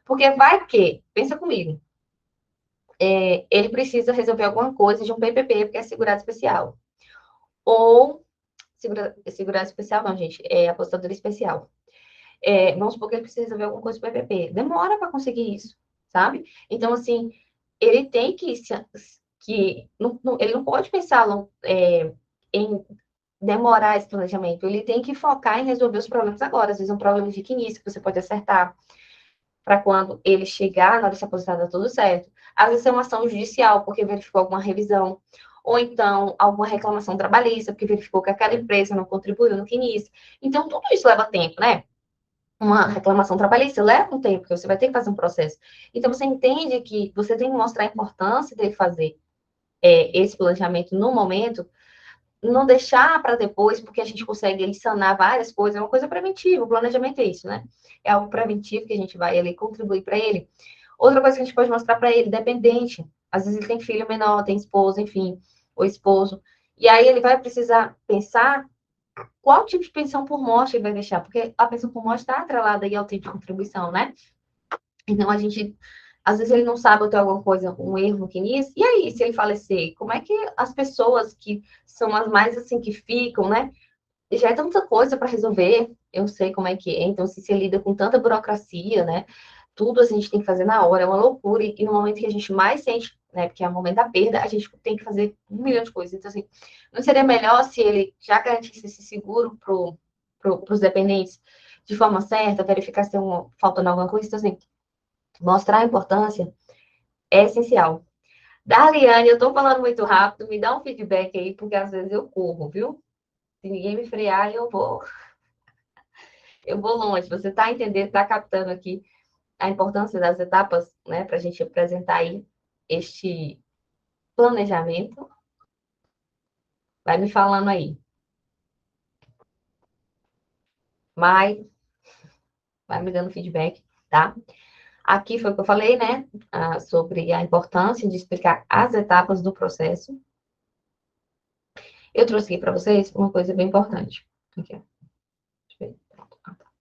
Porque vai que, pensa comigo, ele precisa resolver alguma coisa de um PPP, porque é segurado especial. Ou, segurado especial não, gente, é aposentador especial. Vamos supor que ele precisa resolver alguma coisa do PPP. Demora para conseguir isso, sabe? Então, assim, ele tem ele não pode pensar em demorar esse planejamento. Ele tem que focar em resolver os problemas agora. Às vezes, um problema de início que você pode acertar para quando ele chegar na hora de se aposentar, tá tudo certo. Às vezes, é uma ação judicial, porque verificou alguma revisão. Ou então, alguma reclamação trabalhista, porque verificou que aquela empresa não contribuiu no início. Então, tudo isso leva tempo, né? Uma reclamação trabalhista leva um tempo, porque você vai ter que fazer um processo. Então, você entende que você tem que mostrar a importância dele fazer esse planejamento no momento, não deixar para depois, porque a gente consegue sanar várias coisas, é uma coisa preventiva, o planejamento é isso, né? É algo preventivo que a gente vai ali contribuir para ele. Outra coisa que a gente pode mostrar para ele, dependente. Às vezes ele tem filho menor, tem esposa, enfim, ou esposo. E aí ele vai precisar pensar qual tipo de pensão por morte ele vai deixar, porque a pensão por morte está atrelada aí ao tipo de contribuição, né? Então a gente às vezes ele não sabe ou tem alguma coisa, um erro no início. E aí, se ele falecer, como é que as pessoas que são as mais assim que ficam, né? Já é tanta coisa para resolver, eu sei como é que é. Então, se você lida com tanta burocracia, né? Tudo a gente tem que fazer na hora, é uma loucura. E no momento que a gente mais sente, né? Porque é o momento da perda, a gente tem que fazer 1 milhão de coisas. Então, assim, não seria melhor se ele já garantisse esse seguro para os dependentes de forma certa, verificar se tem faltando alguma coisa? Então, assim, mostrar a importância é essencial. Daliane, eu tô falando muito rápido, me dá um feedback aí, porque às vezes eu corro, viu? Se ninguém me frear, eu vou longe. Você tá entendendo, tá captando aqui a importância das etapas, né, para a gente apresentar aí este planejamento? Vai me falando aí. Vai, vai me dando feedback, tá? Aqui foi o que eu falei, né? Sobre a importância de explicar as etapas do processo. Eu trouxe aqui para vocês uma coisa bem importante. Aqui, ó. Deixa eu ver.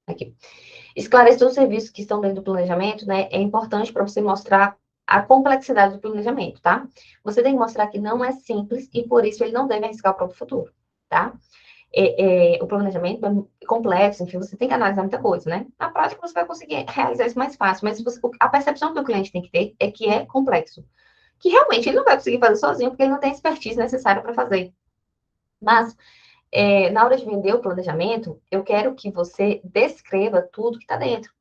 Aqui. Esclarecer os serviços que estão dentro do planejamento, né? É importante para você mostrar a complexidade do planejamento, tá? Você tem que mostrar que não é simples e por isso ele não deve arriscar o próprio futuro, tá? O planejamento é complexo, enfim, você tem que analisar muita coisa, né? Na prática, você vai conseguir realizar isso mais fácil, mas a percepção que o cliente tem que ter é que é complexo. Que realmente ele não vai conseguir fazer sozinho, porque ele não tem a expertise necessária para fazer. Mas, na hora de vender o planejamento, eu quero que você descreva tudo que está dentro,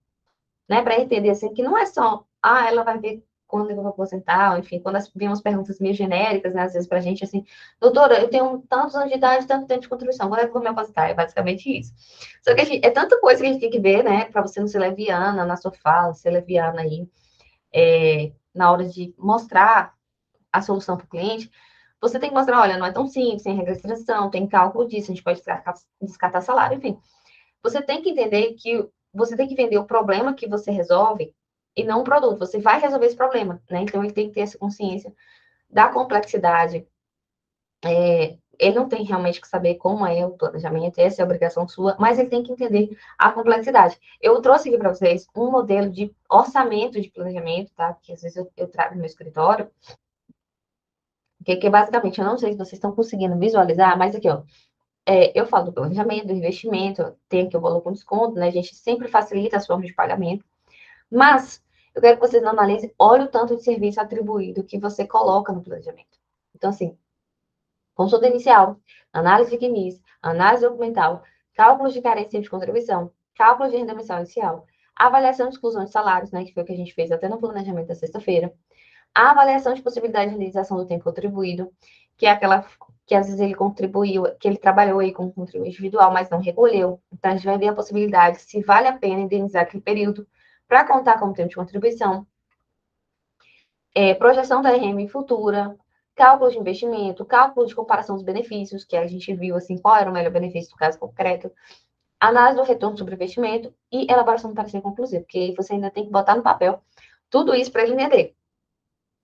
né? Para entender, assim, que não é só, ela vai ver quando eu vou aposentar, enfim, quando vem umas perguntas meio genéricas, né, às vezes pra gente, assim, doutora, eu tenho tantos anos de idade, tanto tempo de contribuição, quando é que eu vou me aposentar? É basicamente isso. Só que é tanta coisa que a gente tem que ver, né, para você não ser leviana na sua fala, ser leviana aí, na hora de mostrar a solução para o cliente, você tem que mostrar, olha, não é tão simples, tem regra de extração, tem cálculo disso, a gente pode descartar salário, enfim. Você tem que entender que você tem que vender o problema que você resolve e não o produto. Você vai resolver esse problema, né? Então, ele tem que ter essa consciência da complexidade. Ele não tem realmente que saber como é o planejamento, essa é a obrigação sua, mas ele tem que entender a complexidade. Eu trouxe aqui para vocês um modelo de orçamento de planejamento, tá? Que às vezes eu trago no meu escritório, que basicamente, eu não sei se vocês estão conseguindo visualizar, mas aqui, ó, eu falo do planejamento, do investimento, tem aqui o valor com desconto, né? A gente sempre facilita as formas de pagamento. Mas eu quero que vocês analisem, olha o tanto de serviço atribuído que você coloca no planejamento. Então, assim, consulta inicial, análise de CNIS, análise documental, cálculos de carência de contribuição, cálculo de renda mensal inicial, avaliação de exclusão de salários, né, que foi o que a gente fez até no planejamento da sexta-feira, a avaliação de possibilidade de realização do tempo contribuído, que é aquela que às vezes ele contribuiu, que ele trabalhou aí com contribuinte individual, mas não recolheu. Então, a gente vai ver a possibilidade se vale a pena indenizar aquele período para contar como tempo de contribuição, projeção da RM futura, cálculo de investimento, cálculo de comparação dos benefícios, que a gente viu assim qual era o melhor benefício do caso concreto, análise do retorno sobre investimento e elaboração do parecer conclusivo, porque você ainda tem que botar no papel tudo isso para ele entender.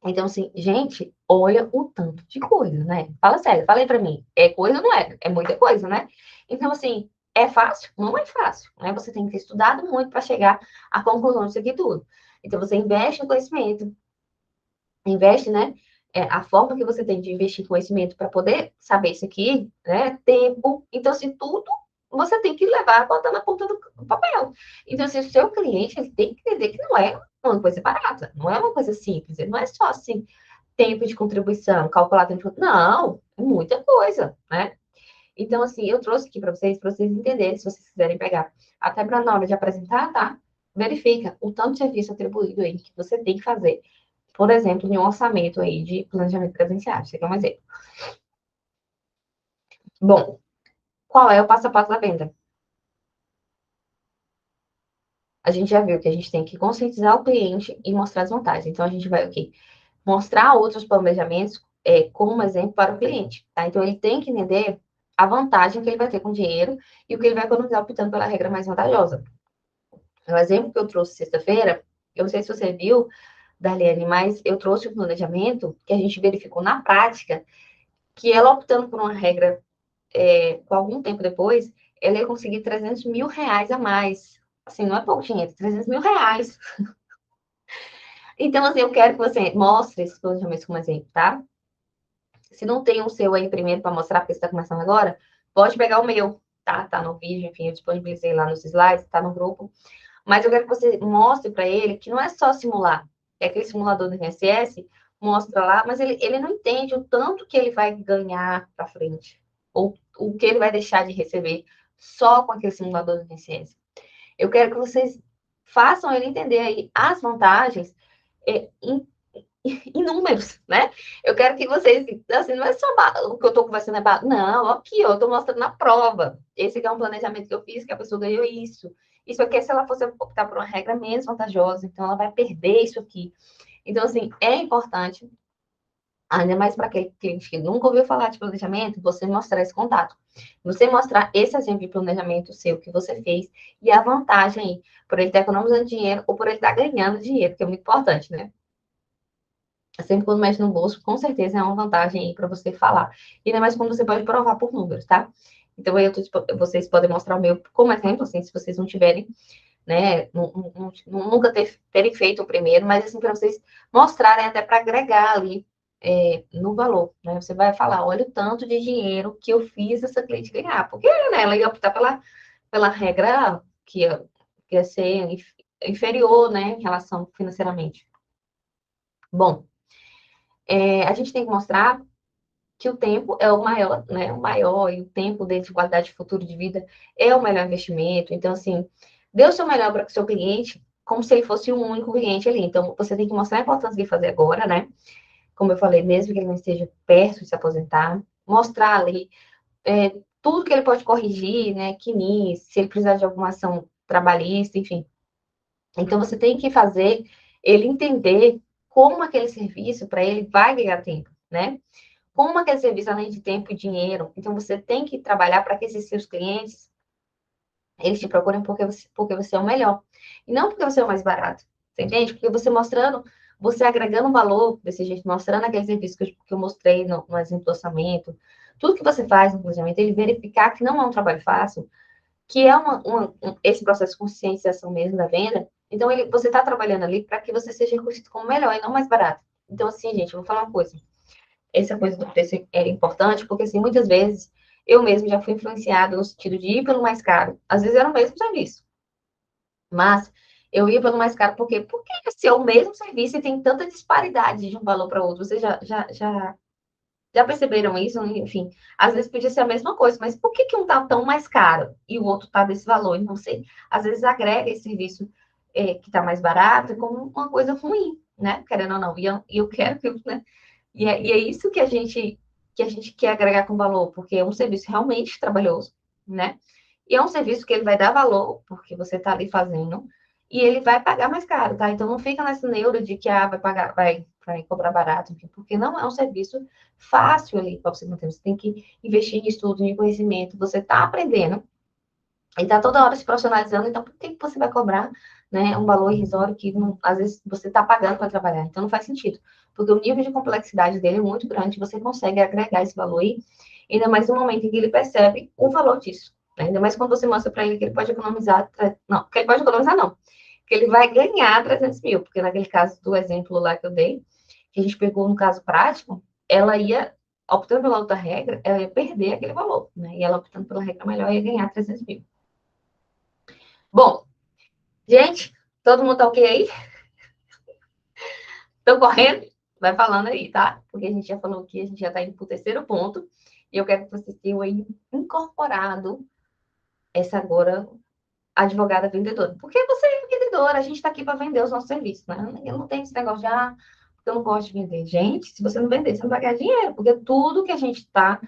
Então, assim, gente, olha o tanto de coisa, né? Fala sério, fala aí pra mim. É coisa ou não é? É muita coisa, né? Então, assim, é fácil? Não é fácil, né? Você tem que ter estudado muito para chegar à conclusão disso aqui tudo. Então, você investe em conhecimento, investe, né? A forma que você tem de investir em conhecimento para poder saber isso aqui, né? Tempo. Então, se tudo você tem que levar, botar na ponta do papel. Então, se o seu cliente ele tem que entender que não é uma coisa barata, não é uma coisa simples, não é só assim, tempo de contribuição, calcular tempo de contribuição. Não, é muita coisa, né? Então, assim, eu trouxe aqui para vocês entenderem, se vocês quiserem pegar. Até para na hora de apresentar, tá? Verifica o tanto de serviço atribuído aí que você tem que fazer por exemplo, em um orçamento aí de planejamento presencial. Isso aqui é um exemplo. Bom, qual é o passo a passo da venda? A gente já viu que a gente tem que conscientizar o cliente e mostrar as vantagens. Então, a gente vai aqui mostrar outros planejamentos como exemplo para o cliente. Tá? Então, ele tem que entender a vantagem que ele vai ter com o dinheiro e o que ele vai economizar optando pela regra mais vantajosa. O exemplo que eu trouxe sexta-feira, eu não sei se você viu, Darlene, mas eu trouxe um planejamento que a gente verificou na prática que ela optando por uma regra com algum tempo depois, ela ia conseguir 300 mil reais a mais. Assim, não é pouco dinheiro, 300 mil reais. Então, assim, eu quero que você mostre esses planejamentos como exemplo, tá? Se não tem o seu aí primeiro para mostrar, porque você está começando agora, pode pegar o meu, tá? Tá no vídeo, enfim, eu disponibilizei lá nos slides, tá no grupo. Mas eu quero que você mostre para ele que não é só simular. É aquele simulador do INSS, mostra lá, mas ele não entende o tanto que ele vai ganhar para frente. Ou o que ele vai deixar de receber só com aquele simulador do INSS. Eu quero que vocês façam ele entender aí as vantagens, indo números, né? Eu quero que vocês, assim, não é só o que eu estou conversando, não, aqui, ó, eu estou mostrando na prova. Esse aqui é um planejamento que eu fiz, que a pessoa ganhou isso. Isso aqui é se ela fosse optar por uma regra menos vantajosa, então ela vai perder isso aqui. Então, assim, é importante, ainda mais para aquele cliente que nunca ouviu falar de planejamento, você mostrar esse contato. Você mostrar esse exemplo de planejamento seu que você fez e a vantagem aí, por ele estar economizando dinheiro ou por ele estar ganhando dinheiro, que é muito importante, né? Sempre quando mexe no bolso, com certeza é uma vantagem aí para você falar. E ainda mais quando você pode provar por números, tá? Então, aí vocês podem mostrar o meu como exemplo, assim, se vocês não tiverem, né, nunca terem feito o primeiro, mas assim, para vocês mostrarem até para agregar ali no valor, né? Você vai falar, olha o tanto de dinheiro que eu fiz essa cliente ganhar, porque, né, ela ia optar pela regra que ia ser inferior, né, em relação financeiramente. Bom, a gente tem que mostrar que o tempo é o maior, né? O maior, e o tempo dele de qualidade de futuro de vida é o melhor investimento. Então, assim, dê o seu melhor para o seu cliente, como se ele fosse um único cliente ali. Então, você tem que mostrar a importância de fazer agora, né? Como eu falei, mesmo que ele não esteja perto de se aposentar, mostrar ali tudo que ele pode corrigir, né? Que se ele precisar de alguma ação trabalhista, enfim. Então, você tem que fazer ele entender como aquele serviço para ele vai ganhar tempo, né? Como aquele serviço, além de tempo e dinheiro, então você tem que trabalhar para que esses seus clientes, eles te procurem porque você é o melhor. E não porque você é o mais barato. Você entende? Porque você mostrando, você agregando valor desse jeito, mostrando aquele serviço que eu mostrei no exemplo do orçamento, tudo que você faz no planejamento, ele verificar que não é um trabalho fácil, que é esse processo de conscientização mesmo da venda. Então, você está trabalhando ali para que você seja reconhecido como melhor e não mais barato. Então, assim, gente, eu vou falar uma coisa. Essa coisa do preço é importante, porque, assim, muitas vezes eu mesmo já fui influenciada no sentido de ir pelo mais caro. Às vezes era o mesmo serviço, mas eu ia pelo mais caro porque se é o mesmo serviço e tem tanta disparidade de um valor para outro. Vocês já perceberam isso? Enfim, às vezes podia ser a mesma coisa, mas por que um tá tão mais caro e o outro tá desse valor? Então, você, às vezes, agrega esse serviço que tá mais barato como uma coisa ruim, né? Querendo ou não. E eu quero que, né? E é isso que a gente quer agregar com valor, porque é um serviço realmente trabalhoso, né? E é um serviço que ele vai dar valor, porque você está ali fazendo, e ele vai pagar mais caro, tá? Então não fica nessa neura de que vai pagar, vai cobrar barato, enfim, porque não é um serviço fácil ali para você manter. Você tem que investir em estudo, em conhecimento, você está aprendendo e está toda hora se profissionalizando, então por que você vai cobrar, né, um valor irrisório que às vezes você está pagando para trabalhar? Então não faz sentido, porque o nível de complexidade dele é muito grande, você consegue agregar esse valor aí, ainda mais no momento em que ele percebe o valor disso. Né? Ainda mais quando você mostra para ele que ele pode economizar, não, que ele pode economizar não, que ele vai ganhar 300 mil, porque naquele caso do exemplo lá que eu dei, que a gente pegou no caso prático, ela ia optando pela outra regra, ela ia perder aquele valor, né? E ela optando pela regra melhor ia ganhar 300 mil. Bom, gente, todo mundo tá ok aí? Estão correndo? Vai falando aí, tá? Porque a gente já falou que a gente já tá indo pro terceiro ponto. E eu quero que vocês tenham aí incorporado essa agora advogada vendedora. Porque você é vendedora, a gente tá aqui para vender os nossos serviços, né? Eu não tenho esse negócio de, porque eu não gosto de vender. Gente, se você não vender, você não vai ganhar dinheiro. Porque tudo que a gente tá,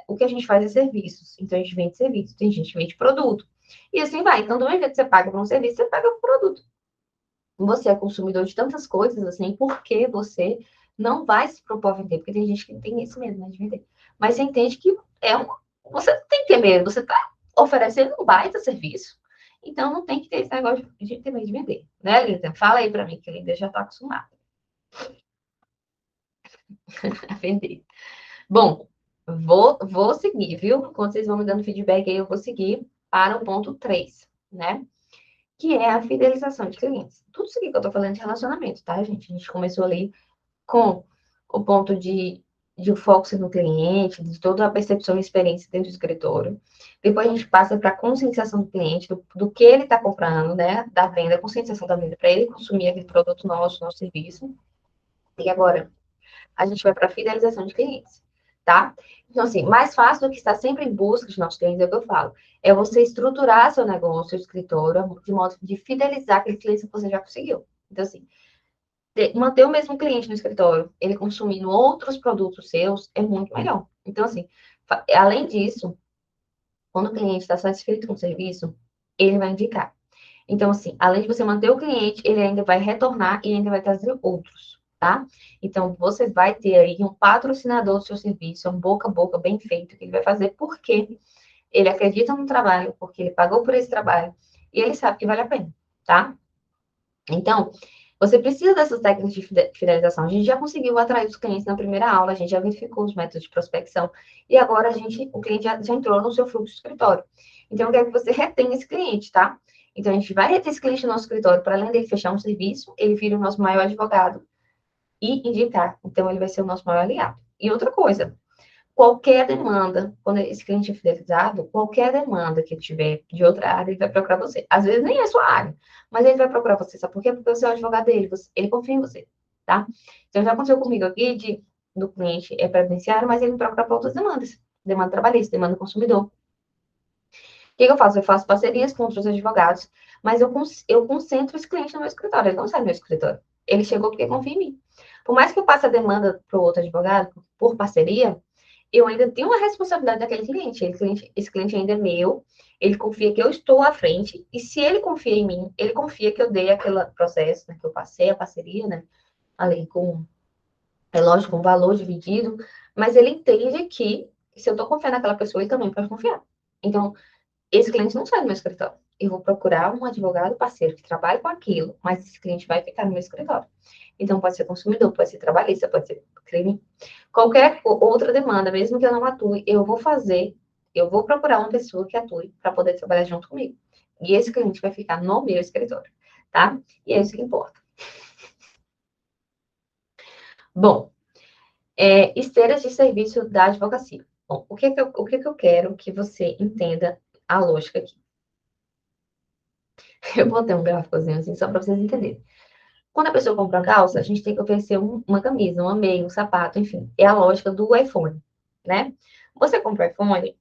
o que a gente faz é serviços. Então, a gente vende serviços, tem gente que vende produto. E assim vai. Então, do mesmo jeito que você paga por um serviço, você paga por um produto. Você é consumidor de tantas coisas, assim, por que você não vai se propor a vender? Porque tem gente que tem isso mesmo, né, de vender. Mas você entende que você não tem que ter medo, você está oferecendo um baita serviço, então não tem que ter esse negócio de ter medo de vender, né, Linda? Fala aí para mim, que a Linda já está acostumada a vender. Bom, vou seguir, viu? Quando vocês vão me dando feedback aí, eu vou seguir para o ponto 3, né? Que é a fidelização de clientes. Tudo isso aqui que eu tô falando de relacionamento, tá, gente? A gente começou ali com o ponto de o foco ser no cliente, de toda a percepção e experiência dentro do escritório. Depois a gente passa para a conscientização do cliente, do que ele está comprando, né? Da venda, a conscientização da venda, para ele consumir aquele produto nosso serviço. E agora, a gente vai para a fidelização de clientes, tá? Então, assim, mais fácil do que estar sempre em busca de novos clientes, é o que eu falo. É você estruturar seu negócio, seu escritório, de modo de fidelizar aquele cliente que você já conseguiu. Então, assim, manter o mesmo cliente no escritório, ele consumindo outros produtos seus, é muito melhor. Então, assim, além disso, quando o cliente está satisfeito com o serviço, ele vai indicar. Então, assim, além de você manter o cliente, ele ainda vai retornar e ainda vai trazer outros, tá? Então, você vai ter aí um patrocinador do seu serviço, um boca a boca bem feito, que ele vai fazer porque ele acredita no trabalho, porque ele pagou por esse trabalho e ele sabe que vale a pena, tá? Então, você precisa dessas técnicas de fidelização. A gente já conseguiu atrair os clientes na primeira aula, a gente já verificou os métodos de prospecção e agora o cliente já entrou no seu fluxo de escritório. Então, eu quero que você retenha esse cliente, tá? Então, a gente vai reter esse cliente no nosso escritório, para além dele fechar um serviço, ele vira o nosso maior advogado e indicar. Então, ele vai ser o nosso maior aliado. E outra coisa, qualquer demanda, quando esse cliente é fidelizado, qualquer demanda que tiver de outra área, ele vai procurar você. Às vezes nem é sua área, mas ele vai procurar você. Sabe por quê? Porque você é o advogado dele, ele confia em você, tá? Então, já aconteceu comigo aqui do cliente é previdenciário, mas ele me procura para outras demandas. Demanda trabalhista, demanda consumidor. O que eu faço? Eu faço parcerias com outros advogados, mas eu concentro esse cliente no meu escritório. Ele não sai do meu escritório. Ele chegou porque confia em mim. Por mais que eu passe a demanda para o outro advogado, por parceria, eu ainda tenho uma responsabilidade daquele cliente. Esse cliente ainda é meu, ele confia que eu estou à frente, e se ele confia em mim, ele confia que eu dei aquele processo, né, que eu passei a parceria, né, ali com, é lógico, com valor dividido, mas ele entende que se eu estou confiando naquela pessoa, ele também pode confiar. Então, esse cliente não sai do meu escritório. Eu vou procurar um advogado parceiro que trabalhe com aquilo, mas esse cliente vai ficar no meu escritório. Então, pode ser consumidor, pode ser trabalhista, pode ser crime. Qualquer outra demanda, mesmo que eu não atue, eu vou procurar uma pessoa que atue para poder trabalhar junto comigo. E esse cliente vai ficar no meu escritório, tá? E é isso que importa. Bom, esteiras de serviço da advocacia. Bom, o que que eu quero que você entenda a lógica aqui? Eu botei um gráficozinho assim, só para vocês entenderem. Quando a pessoa compra uma calça, a gente tem que oferecer uma camisa, uma meia, um sapato, enfim. É a lógica do iPhone, né? Você compra o iPhone,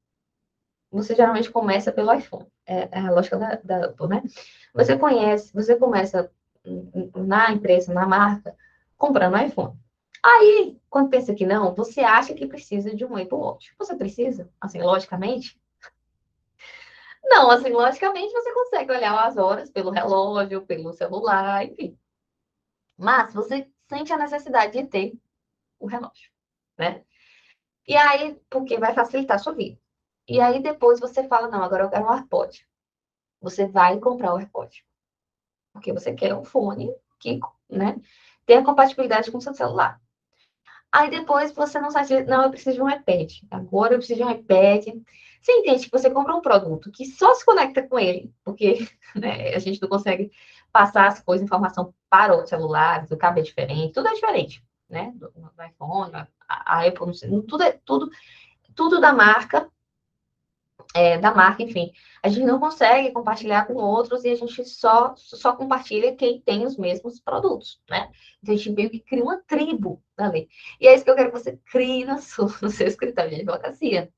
você geralmente começa pelo iPhone. É a lógica da Apple, né? Você começa na empresa, na marca, comprando iPhone. Aí, quando pensa que não, você acha que precisa de um Apple Watch. Você precisa? Assim, logicamente? Não, assim, logicamente você consegue olhar as horas pelo relógio, pelo celular, enfim. Mas você sente a necessidade de ter o relógio, né? E aí, porque vai facilitar a sua vida. E aí depois você fala, não, agora eu quero um AirPod. Você vai comprar o AirPod. Porque você quer um fone que, né, tenha compatibilidade com o seu celular. Aí depois você não sabe, não, eu preciso de um iPad. Agora eu preciso de um iPad. Você entende que você compra um produto que só se conecta com ele, porque né, a gente não consegue passar as coisas, informação para outros celulares, o cabo é diferente, tudo é diferente, né? Do iPhone, a Apple, não sei, tudo da marca, enfim. A gente não consegue compartilhar com outros e a gente só compartilha quem tem os mesmos produtos, né? Então a gente meio que cria uma tribo ali. E é isso que eu quero que você crie no seu escritório de advocacia.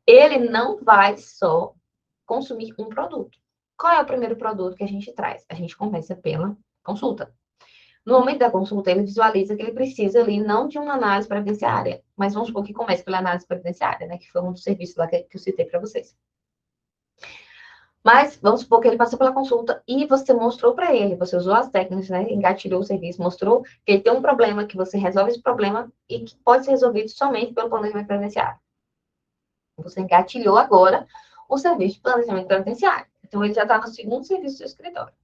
Ele não vai só consumir um produto. Qual é o primeiro produto que a gente traz? A gente começa pela consulta. No momento da consulta, ele visualiza que ele precisa ali não de uma análise previdenciária, mas vamos supor que comece pela análise previdenciária, né? Que foi um dos serviços lá que eu citei para vocês. Mas vamos supor que ele passou pela consulta e você mostrou para ele, você usou as técnicas, né? Engatilhou o serviço, mostrou que ele tem um problema, que você resolve esse problema e que pode ser resolvido somente pelo planejamento previdenciário. Você engatilhou agora o serviço de planejamento previdenciário. Então, ele já está no segundo serviço do seu escritório.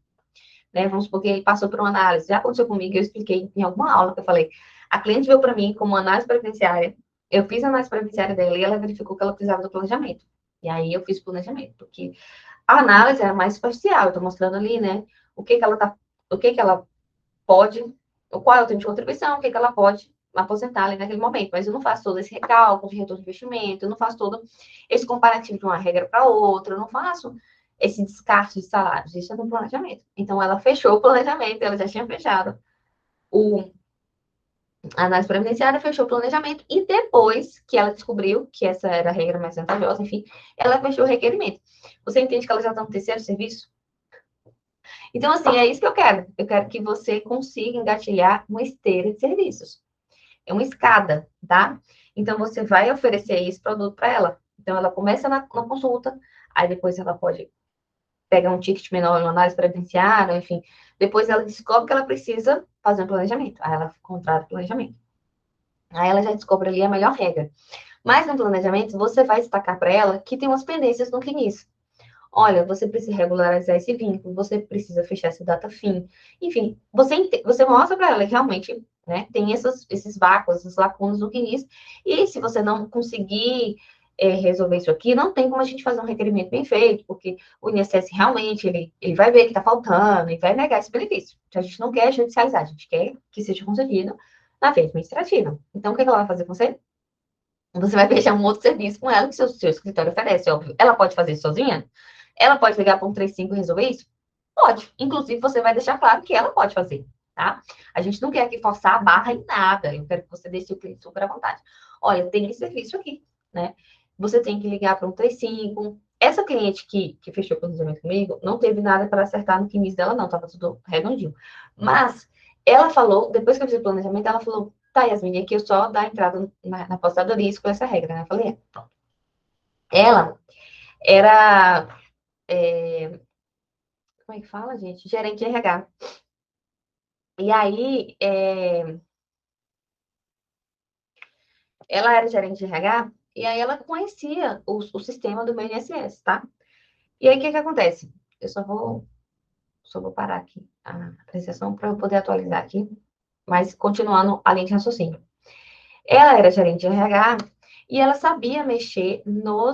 Né? Vamos supor que ele passou por uma análise. Já aconteceu comigo, eu expliquei em alguma aula que eu falei. A cliente veio para mim como análise previdenciária. Eu fiz a análise previdenciária dela e ela verificou que ela precisava do planejamento. E aí eu fiz o planejamento, porque a análise é mais superficial, eu estou mostrando ali, né, o que que ela pode, qual é o tempo de contribuição, o que que ela pode aposentar ali naquele momento, mas eu não faço todo esse recálculo de retorno de investimento, eu não faço todo esse comparativo de uma regra para outra, eu não faço esse descarte de salários, isso é no planejamento. Então, ela fechou o planejamento, ela já tinha fechado o a análise previdenciária, fechou o planejamento e depois que ela descobriu que essa era a regra mais vantajosa, enfim, ela fechou o requerimento. Você entende que ela já está no terceiro serviço? Então, assim, é isso que eu quero. Eu quero que você consiga engatilhar uma esteira de serviços. É uma escada, tá? Então, você vai oferecer esse produto para ela. Então, ela começa na consulta, aí depois ela pode pegar um ticket menor, uma análise previdenciária, enfim. Depois ela descobre que ela precisa fazer um planejamento. Aí ela contrata o planejamento. Aí ela já descobre ali a melhor regra. Mas no planejamento, você vai destacar para ela que tem umas pendências no início. Olha, você precisa regularizar esse vínculo, você precisa fechar essa data fim. Enfim, você mostra para ela que realmente, né, tem esses vácuos, essas lacunas no início. E se você não conseguir resolver isso aqui, não tem como a gente fazer um requerimento bem feito, porque o INSS realmente, ele vai ver que está faltando e vai negar esse benefício. Então, a gente não quer judicializar, a gente quer que seja concedido na via administrativa. Então, o que ela vai fazer com você? Você vai fechar um outro serviço com ela que seu escritório oferece, óbvio. Ela pode fazer isso sozinha? Ela pode ligar para um 35 e resolver isso? Pode. Inclusive, você vai deixar claro que ela pode fazer, tá? A gente não quer aqui forçar a barra em nada. Eu quero que você deixe o cliente super à vontade. Olha, tem esse serviço aqui, né? Você tem que ligar para um 35. Essa cliente que fechou o planejamento comigo, não teve nada para acertar no quimis dela, não. Estava tudo redondinho. Mas ela falou, depois que eu fiz o planejamento, ela falou, tá, Yasmin, aqui eu só dar entrada na apostadoria com essa regra, né? Eu falei, é, pronto. Ela era, como é que fala, gente? Gerente de RH. E aí, ela era gerente de RH, e aí ela conhecia o sistema do meu INSS, tá? E aí, o que que acontece? Eu só vou parar aqui a apresentação para eu poder atualizar aqui, mas continuando a linha de raciocínio. Ela era gerente de RH e ela sabia mexer no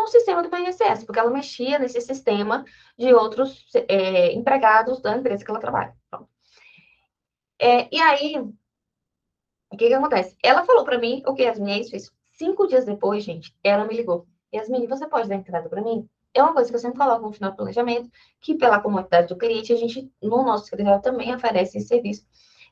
sistema do INSS, porque ela mexia nesse sistema de outros empregados da empresa que ela trabalha. E aí, o que que acontece? Ela falou para mim, o que, Yasmin, é isso. 5 dias depois, gente, ela me ligou. Yasmin, você pode dar entrada para mim? É uma coisa que eu sempre coloco no final do planejamento, que pela comodidade do cliente, a gente, no nosso escritório, também oferece esse serviço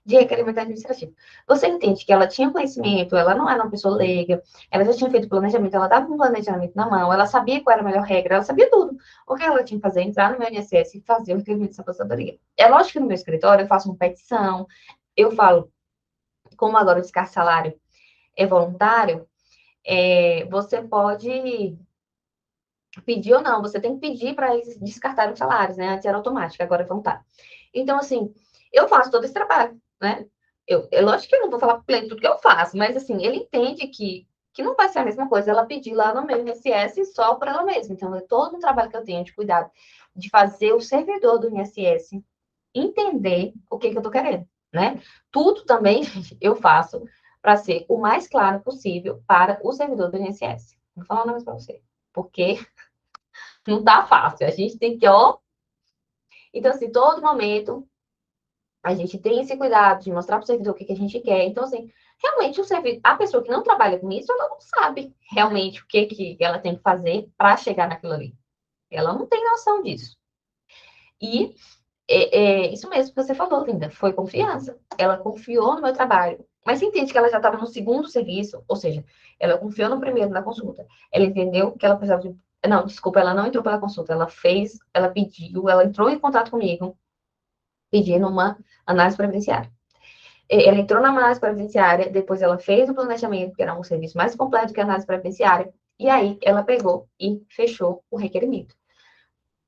de requerimento administrativo. Você entende que ela tinha conhecimento, ela não era uma pessoa leiga, ela já tinha feito planejamento, ela estava com um planejamento na mão, ela sabia qual era a melhor regra, ela sabia tudo. O que ela tinha que fazer? Entrar no meu INSS e fazer o requerimento dessa aposentadoria. É lógico que no meu escritório eu faço uma petição, eu falo, como agora o descarte-salário é voluntário, você pode pedir ou não, você tem que pedir para eles descartarem os salários, né? Antes era automático, agora é voluntário. Então, assim, eu faço todo esse trabalho, né? Lógico que eu não vou falar para ele tudo que eu faço, mas, assim, ele entende que não vai ser a mesma coisa ela pedir lá no meu INSS só por ela mesma. Então, é todo um trabalho que eu tenho de cuidado de fazer o servidor do INSS entender o que eu estou querendo, né? Tudo também, gente, eu faço para ser o mais claro possível para o servidor do INSS. Vou falar um negócio para você, porque não tá fácil. A gente tem que, ó. Então, assim, todo momento a gente tem esse cuidado de mostrar para o servidor o que, que a gente quer. Então, assim, realmente o servidor, a pessoa que não trabalha com isso, ela não sabe realmente o que, que ela tem que fazer para chegar naquilo ali. Ela não tem noção disso. E isso mesmo que você falou, Linda, foi confiança. Ela confiou no meu trabalho. Mas você entende que ela já estava no segundo serviço, ou seja, ela confiou no primeiro na consulta. Ela entendeu que ela precisava de. Não, desculpa, ela não entrou pela consulta. Ela fez, ela pediu, ela entrou em contato comigo, pedindo uma análise previdenciária. Ela entrou na análise previdenciária, depois ela fez o planejamento, que era um serviço mais completo que a análise previdenciária, e aí ela pegou e fechou o requerimento.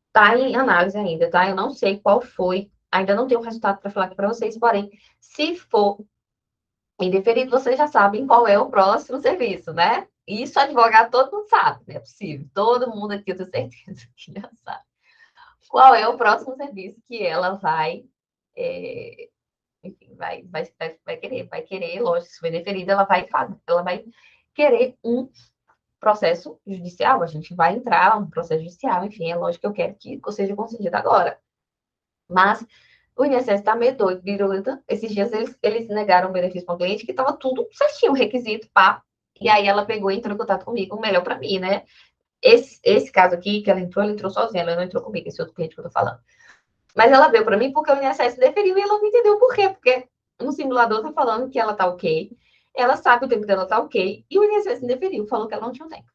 Está em análise ainda, tá? Eu não sei qual foi, ainda não tenho o resultado para falar aqui para vocês, porém, se for indeferido, vocês já sabem qual é o próximo serviço, né? Isso advogado todo mundo sabe, não é possível. Todo mundo aqui, eu tenho certeza que já sabe. Qual é o próximo serviço que ela vai, é, enfim, vai querer, lógico, se for indeferida, ela vai querer um processo judicial, a gente vai entrar um processo judicial, enfim, é lógico que eu quero que seja concedido agora. Mas o INSS está meio doido, biruleta. Esses dias eles negaram o benefício para o cliente, que estava tudo certinho, o requisito, pá. E aí ela pegou e entrou em contato comigo, o melhor para mim, né? Esse caso aqui, que ela entrou sozinha, ela não entrou comigo, esse outro cliente que eu tô falando. Mas ela veio para mim porque o INSS deferiu e ela não entendeu por quê, porque no simulador tá falando que ela tá ok, ela sabe o tempo dela tá ok, e o INSS deferiu, falou que ela não tinha tempo.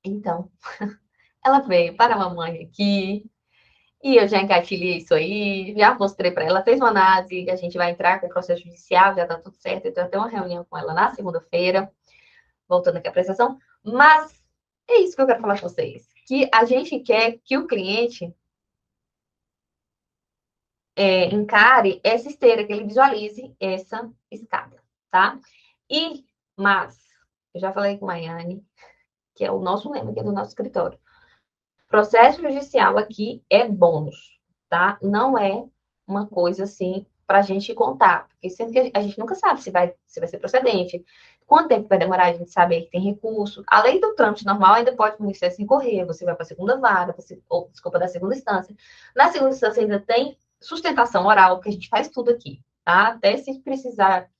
Então, Ela veio para a mamãe aqui, e eu já engatilhei isso aí, já mostrei para ela, fez uma análise, a gente vai entrar com o processo judicial, já tá tudo certo, então eu tenho uma reunião com ela na segunda-feira, voltando aqui à prestação, mas é isso que eu quero falar com vocês, que a gente quer que o cliente encare essa esteira, que ele visualize essa escada, tá? Mas, eu já falei com a Maiane, que é o nosso lema aqui do nosso escritório. Processo judicial aqui é bônus, tá? Não é uma coisa assim para a gente contar, porque sempre que a gente nunca sabe se vai ser procedente, quanto tempo vai demorar a gente saber que tem recurso. Além do trâmite normal, ainda pode o Ministério se incorrer, você vai para a segunda vara, ou, desculpa, da segunda instância. Na segunda instância ainda tem sustentação oral, que a gente faz tudo aqui, tá? Até se precisar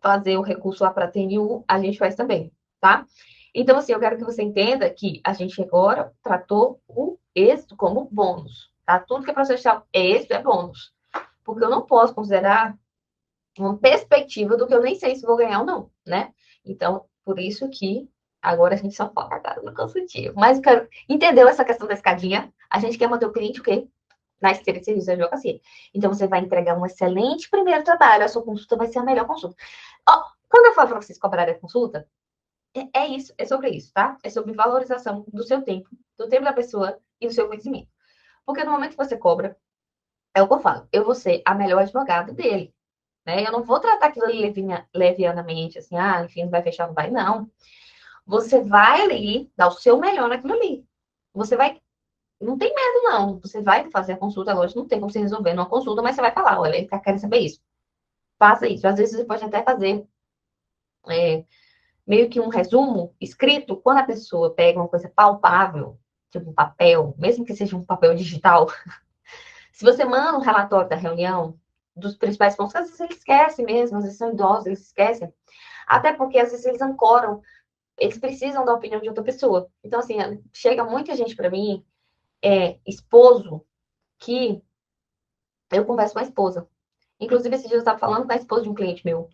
fazer o recurso lá para a TNU, a gente faz também, tá? Então, assim, eu quero que você entenda que a gente agora tratou o êxito como bônus, tá? Tudo que é processo é êxito, é bônus. Porque eu não posso considerar uma perspectiva do que eu nem sei se vou ganhar ou não, né? Então, por isso que agora a gente só foca a cara no consultivo. Mas eu quero... Entendeu essa questão da escadinha? A gente quer manter o cliente o quê? Na esteira de serviço da advocacia. Então, você vai entregar um excelente primeiro trabalho, a sua consulta vai ser a melhor consulta. Ó, quando eu falo para vocês cobrarem a consulta, é isso, é sobre isso, tá? É sobre valorização do seu tempo, do tempo da pessoa e do seu conhecimento. Porque no momento que você cobra, é o que eu falo, eu vou ser a melhor advogada dele, né? Eu não vou tratar aquilo ali levianamente, assim, enfim, não vai fechar, não vai, não. Você vai ali dar o seu melhor naquilo ali. Você vai, não tem medo, não. Você vai fazer a consulta, lógico, não tem como você resolver numa consulta, mas você vai falar, olha, ele tá querendo saber isso. Faça isso. Às vezes você pode até fazer meio que um resumo escrito, quando a pessoa pega uma coisa palpável, tipo um papel, mesmo que seja um papel digital, se você manda um relatório da reunião, dos principais pontos, às vezes eles esquecem mesmo, às vezes são idosos, eles esquecem, até porque às vezes eles ancoram, eles precisam da opinião de outra pessoa. Então, assim, chega muita gente para mim, esposo, que eu converso com a esposa. Inclusive, esse dia eu estava falando com a esposa de um cliente meu,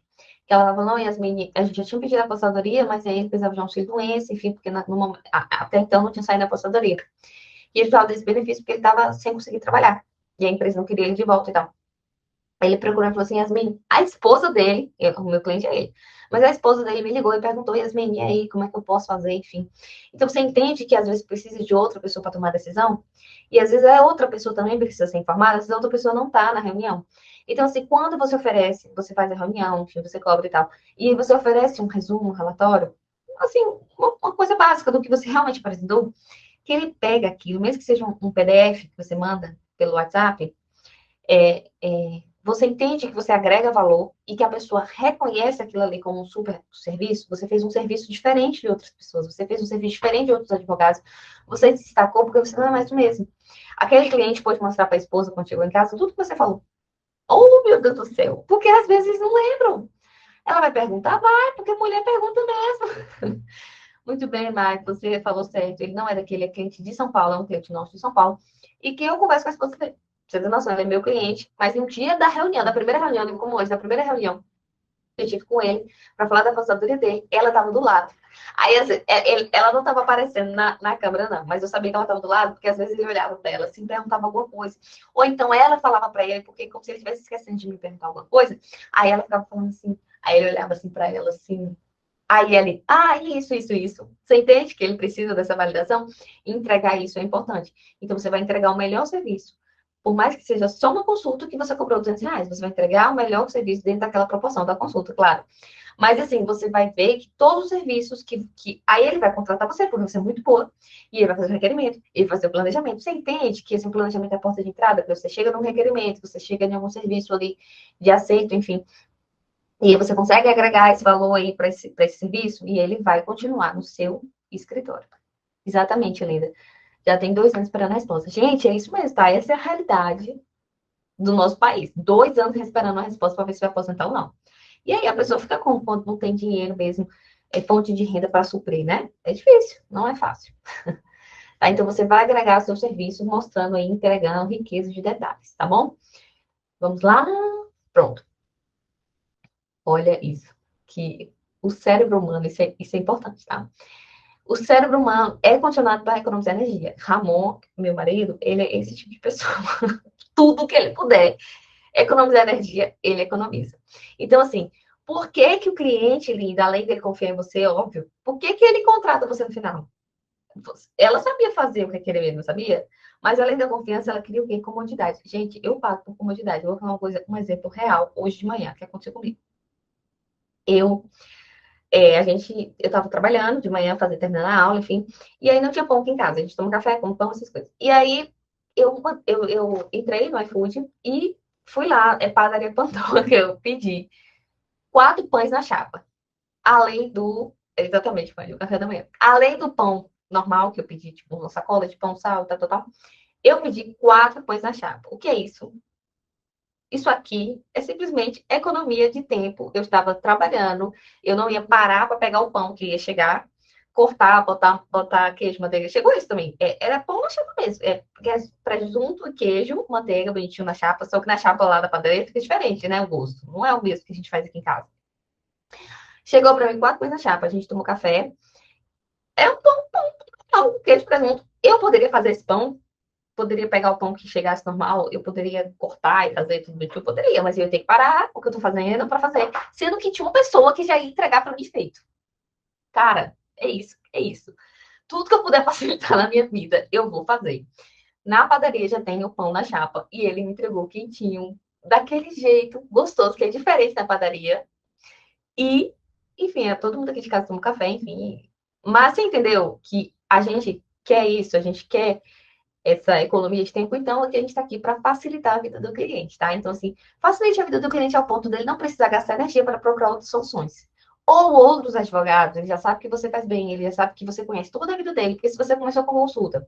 que ela falou, não, Yasmin, a gente já tinha pedido a aposentadoria, mas aí ele precisava de um auxílio-doença, enfim, porque até então não tinha saído da aposentadoria. E ele precisava desse benefício porque ele estava sem conseguir trabalhar. E a empresa não queria ele de volta e tal. Aí ele procurou e falou assim, Yasmin, a esposa dele, o meu cliente é ele, mas a esposa dele me ligou e perguntou, Yasmin, e aí, como é que eu posso fazer, enfim. Então você entende que às vezes precisa de outra pessoa para tomar decisão, e às vezes a outra pessoa também precisa ser informada, às vezes a outra pessoa não está na reunião. Então, assim, quando você oferece, você faz a reunião, enfim, você cobra e tal, e você oferece um resumo, um relatório, assim, uma coisa básica do que você realmente apresentou, que ele pega aquilo, mesmo que seja um PDF que você manda pelo WhatsApp, você entende que você agrega valor e que a pessoa reconhece aquilo ali como um super serviço, você fez um serviço diferente de outras pessoas, você fez um serviço diferente de outros advogados, você se destacou porque você não é mais o mesmo. Aquele cliente pode mostrar para a esposa quando chegou em casa tudo que você falou. Oh, meu Deus do céu! Porque às vezes não lembram. Ela vai perguntar? Vai, porque mulher pergunta mesmo. Muito bem, Mike, você falou certo. Ele não é daquele, é cliente de São Paulo, é um cliente nosso de São Paulo. E que eu converso com a esposa dele. Você tem noção, ele é meu cliente. Mas no dia da reunião, da primeira reunião, como hoje, da primeira reunião que eu tive com ele, para falar da aposentadoria dele, ela estava do lado. Aí, assim, ela não estava aparecendo na câmera, não, mas eu sabia que ela estava do lado, porque às vezes ele olhava para ela, assim, perguntava alguma coisa. Ou então ela falava para ele, porque como se ele estivesse esquecendo de me perguntar alguma coisa, aí ela ficava falando assim, aí ele olhava assim para ela, assim, aí ele, isso. Você entende que ele precisa dessa validação? Entregar isso é importante. Então, você vai entregar o melhor serviço. Por mais que seja só uma consulta que você cobrou R$ 200, você vai entregar o melhor serviço dentro daquela proporção da consulta, claro. Mas, assim, você vai ver que todos os serviços aí ele vai contratar você, porque você é muito boa, e ele vai fazer o requerimento, ele vai fazer o planejamento. Você entende que esse planejamento é a porta de entrada, que você chega num requerimento, você chega em algum serviço ali de aceito, enfim, e você consegue agregar esse valor aí para esse serviço e ele vai continuar no seu escritório. Exatamente, Linda. Já tem 2 anos esperando a resposta. Gente, é isso mesmo, tá? Essa é a realidade do nosso país. 2 anos esperando a resposta para ver se vai aposentar ou não. E aí a pessoa fica como quando não tem dinheiro mesmo, fonte de renda para suprir, né? É difícil, não é fácil. Tá? Então você vai agregar seu serviço mostrando aí, entregando riqueza de detalhes, tá bom? Vamos lá? Pronto. Olha isso. Que o cérebro humano, isso é importante, tá? O cérebro humano é condicionado para economizar energia. Ramon, meu marido, ele é esse tipo de pessoa. Tudo que ele puder economizar energia, ele economiza. Então, assim, por que que o cliente, linda, além dele confiar em você, óbvio, por que que ele contrata você no final? Ela sabia fazer o que queria mesmo, sabia? Mas além da confiança, ela queria o quê? Comodidade. Gente, eu pago por comodidade. Eu vou falar uma coisa, um exemplo real, hoje de manhã, que aconteceu comigo. Eu, eu tava trabalhando de manhã, terminando a aula, enfim, e aí não tinha pão aqui em casa. A gente toma café, come pão, essas coisas. E aí eu entrei no iFood e fui lá, padaria Pantone, que eu pedi 4 pães na chapa. Além do. Exatamente, foi o café da manhã. Além do pão normal, que eu pedi, tipo, uma sacola de pão, sal, tal, tal, tal. Eu pedi 4 pães na chapa. O que é isso? Isso aqui é simplesmente economia de tempo. Eu estava trabalhando, eu não ia parar para pegar o pão que ia chegar, cortar, botar queijo, manteiga. Chegou isso também. Era pão na chapa mesmo. Presunto, queijo, manteiga, bonitinho na chapa, só que na chapa lá da padaria fica diferente, né? O gosto. Não é o mesmo que a gente faz aqui em casa. Chegou para mim 4 pães na chapa, a gente tomou café. É um pão, queijo, presunto. Eu poderia fazer esse pão, poderia pegar o pão que chegasse normal, eu poderia cortar e fazer tudo bonitinho, eu poderia, mas eu ia ter que parar o que eu tô fazendo para fazer, sendo que tinha uma pessoa que já ia entregar para mim feito. Cara, é isso, é isso. Tudo que eu puder facilitar na minha vida, eu vou fazer. Na padaria já tem o pão na chapa e ele me entregou quentinho, daquele jeito gostoso, que é diferente da padaria. E, enfim, todo mundo aqui de casa toma café, enfim. Mas você entendeu que a gente quer isso, a gente quer essa economia de tempo, então aqui a gente está aqui para facilitar a vida do cliente, tá? Então, assim, facilite a vida do cliente ao ponto dele não precisar gastar energia para procurar outras soluções. Ou outros advogados, ele já sabe que você faz bem, ele já sabe que você conhece toda a vida dele, porque se você começou com consulta,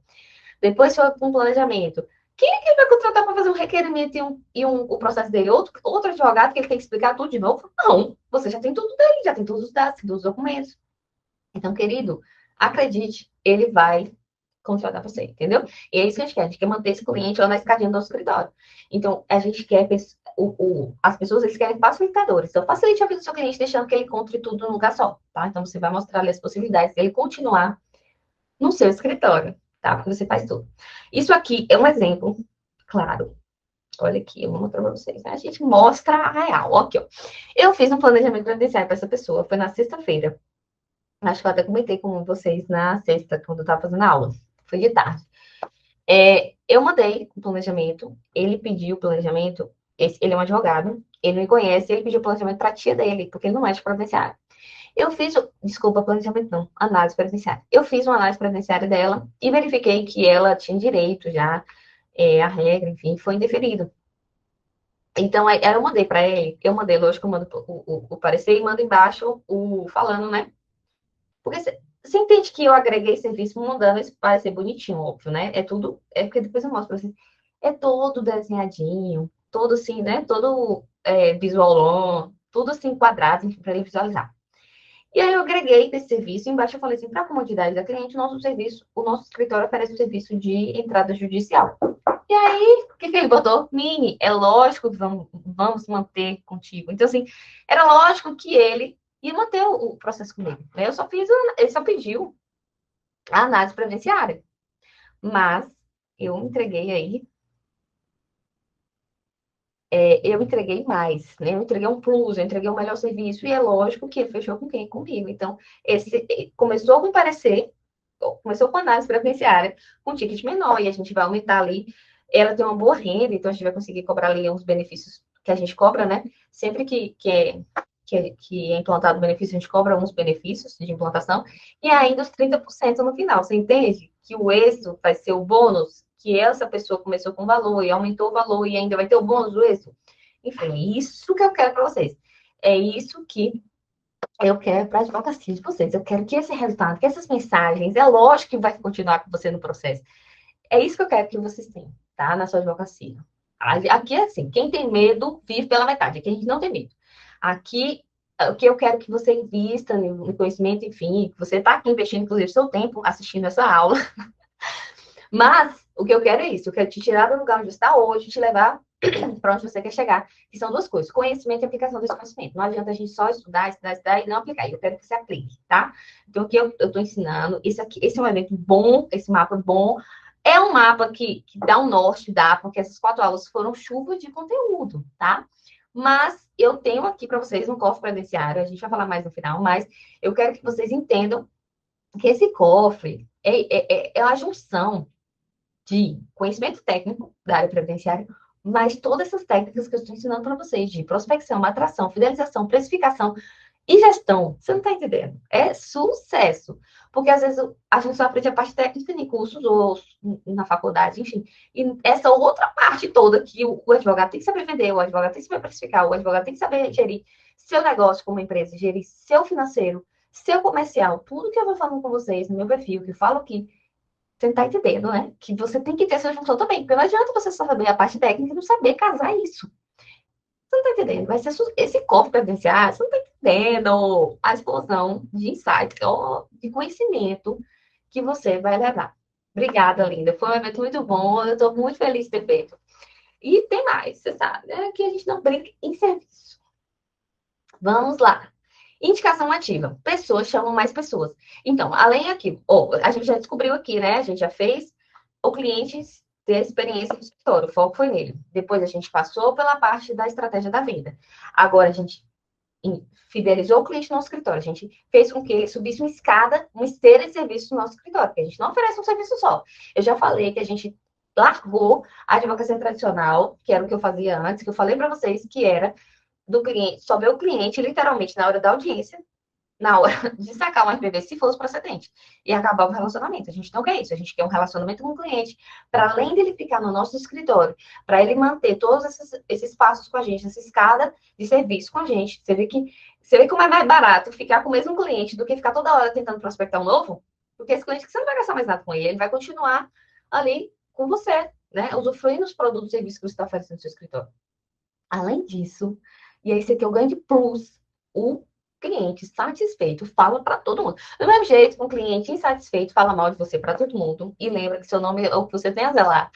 depois foi com planejamento, quem é que ele vai contratar para fazer um requerimento o processo dele? Outro advogado que ele tem que explicar tudo de novo? Não, você já tem tudo dele, já tem todos os dados, todos os documentos. Então, querido, acredite, ele vai contratar você, entendeu? E é isso que a gente quer manter esse cliente lá na escadinha do nosso escritório. Então, a gente quer, as pessoas, eles querem facilitadores. Então, facilite a vida do seu cliente, deixando que ele encontre tudo num lugar só, tá? Então, você vai mostrar ali as possibilidades dele continuar no seu escritório, tá? Porque você faz tudo. Isso aqui é um exemplo, claro. Olha aqui, eu vou mostrar para vocês. Né? A gente mostra a real. Aqui, ó. Eu fiz um planejamento credencial para essa pessoa, foi na sexta-feira. Acho que eu até comentei com vocês na sexta, quando eu estava fazendo a aula. Foi de tarde. Eu mandei o planejamento, ele pediu o planejamento, ele é um advogado, ele me conhece, ele pediu o planejamento para a tia dele, porque ele não é de previdenciário. Eu fiz, desculpa, planejamento não, análise previdenciária. Eu fiz uma análise previdenciária dela e verifiquei que ela tinha direito já, a regra, enfim, foi indeferido. Então, aí, eu mandei para ele, lógico, eu mando o parecer e mando embaixo o falando, né? Porque você entende que eu agreguei serviço mandando isso para ser bonitinho, óbvio, né? É tudo, porque depois eu mostro para vocês. É todo desenhadinho, todo assim, né? Todo visualão, tudo assim quadrado, para ele visualizar. E aí eu agreguei desse serviço, embaixo eu falei assim, para a comodidade da cliente, o nosso escritório oferece o serviço de entrada judicial. E aí, o que ele botou? Mini, é lógico que vamos manter contigo. Então, assim, era lógico que ele ia manter o processo comigo. Ele só pediu a análise previdenciária. Mas eu entreguei aí, eu entreguei mais, né? Eu entreguei um plus, eu entreguei um melhor serviço, e é lógico que ele fechou com quem? Comigo. Então, começou com parecer, começou com análise previdenciária, com ticket menor, e a gente vai aumentar ali. Ela tem uma boa renda, então a gente vai conseguir cobrar ali uns benefícios que a gente cobra, né? Sempre que é implantado o benefício, a gente cobra uns benefícios de implantação, e ainda os 30% no final. Você entende que o êxito vai ser o bônus, que essa pessoa começou com valor e aumentou o valor e ainda vai ter o bônus do êxito? Enfim, é isso que eu quero para vocês. É isso que eu quero para a advocacia de vocês. Eu quero que esse resultado, que essas mensagens, é lógico que vai continuar com você no processo. É isso que eu quero que vocês tenham, tá? Na sua advocacia. Aqui é assim, quem tem medo, vive pela metade. Aqui a gente não tem medo. Aqui, o que eu quero que você invista no conhecimento, enfim, que você está aqui investindo, inclusive, seu tempo assistindo essa aula. Mas, o que eu quero é isso. Eu quero te tirar do lugar onde você está hoje, te levar para onde você quer chegar, que são duas coisas, conhecimento e aplicação desse conhecimento. Não adianta a gente só estudar e não aplicar. Eu quero que você aplique, tá? Então, o que eu estou ensinando, esse é um evento bom, esse mapa bom, é um mapa que dá um norte, dá, porque essas 4 aulas foram chuva de conteúdo, tá? Mas eu tenho aqui para vocês um cofre credenciário, a gente vai falar mais no final, mas eu quero que vocês entendam que esse cofre é a junção de conhecimento técnico da área previdenciária, mas todas essas técnicas que eu estou ensinando para vocês, de prospecção, atração, fidelização, precificação e gestão, você não está entendendo? É sucesso. Porque às vezes a gente só aprende a parte técnica em cursos ou na faculdade, enfim. E essa outra parte toda que o advogado tem que saber vender, o advogado tem que saber precificar, o advogado tem que saber gerir seu negócio como empresa, gerir seu financeiro, seu comercial, tudo que eu vou falando com vocês no meu perfil, que eu falo aqui, você tá entendendo, né? Que você tem que ter essa junção também. Porque não adianta você só saber a parte técnica e não saber casar isso. Você não tá entendendo? Vai ser esse corpo previdenciário, você não tá entendendo a explosão de insights ou de conhecimento que você vai levar. Obrigada, linda. Foi um evento muito bom. Eu estou muito feliz de ter feito. E tem mais, você sabe, né? Que a gente não brinca em serviço. Vamos lá. Indicação ativa. Pessoas chamam mais pessoas. Então, além aqui, a gente já descobriu aqui, né? A gente já fez o cliente ter experiência no escritório, o foco foi nele. Depois a gente passou pela parte da estratégia da venda. Agora a gente fidelizou o cliente no nosso escritório. A gente fez com que ele subisse uma esteira de serviço no nosso escritório, porque a gente não oferece um serviço só. Eu já falei que a gente largou a advocacia tradicional, que era o que eu fazia antes, que eu falei para vocês que era do cliente, só ver o cliente literalmente na hora da audiência, na hora de sacar um RPV, se fosse procedente, e acabar o relacionamento. A gente não quer isso, a gente quer um relacionamento com o cliente, para além dele ficar no nosso escritório, para ele manter todos esses passos com a gente, essa escada de serviço com a gente. Você vê como é mais barato ficar com o mesmo cliente do que ficar toda hora tentando prospectar um novo, porque esse cliente que você não vai gastar mais nada com ele vai continuar ali com você, né? Usufruindo os produtos e serviços que você está fazendo no seu escritório. Além disso, e aí você tem o grande plus, o cliente satisfeito fala para todo mundo. Do mesmo jeito, um cliente insatisfeito fala mal de você para todo mundo e lembra que seu nome é o que você tem a zelar.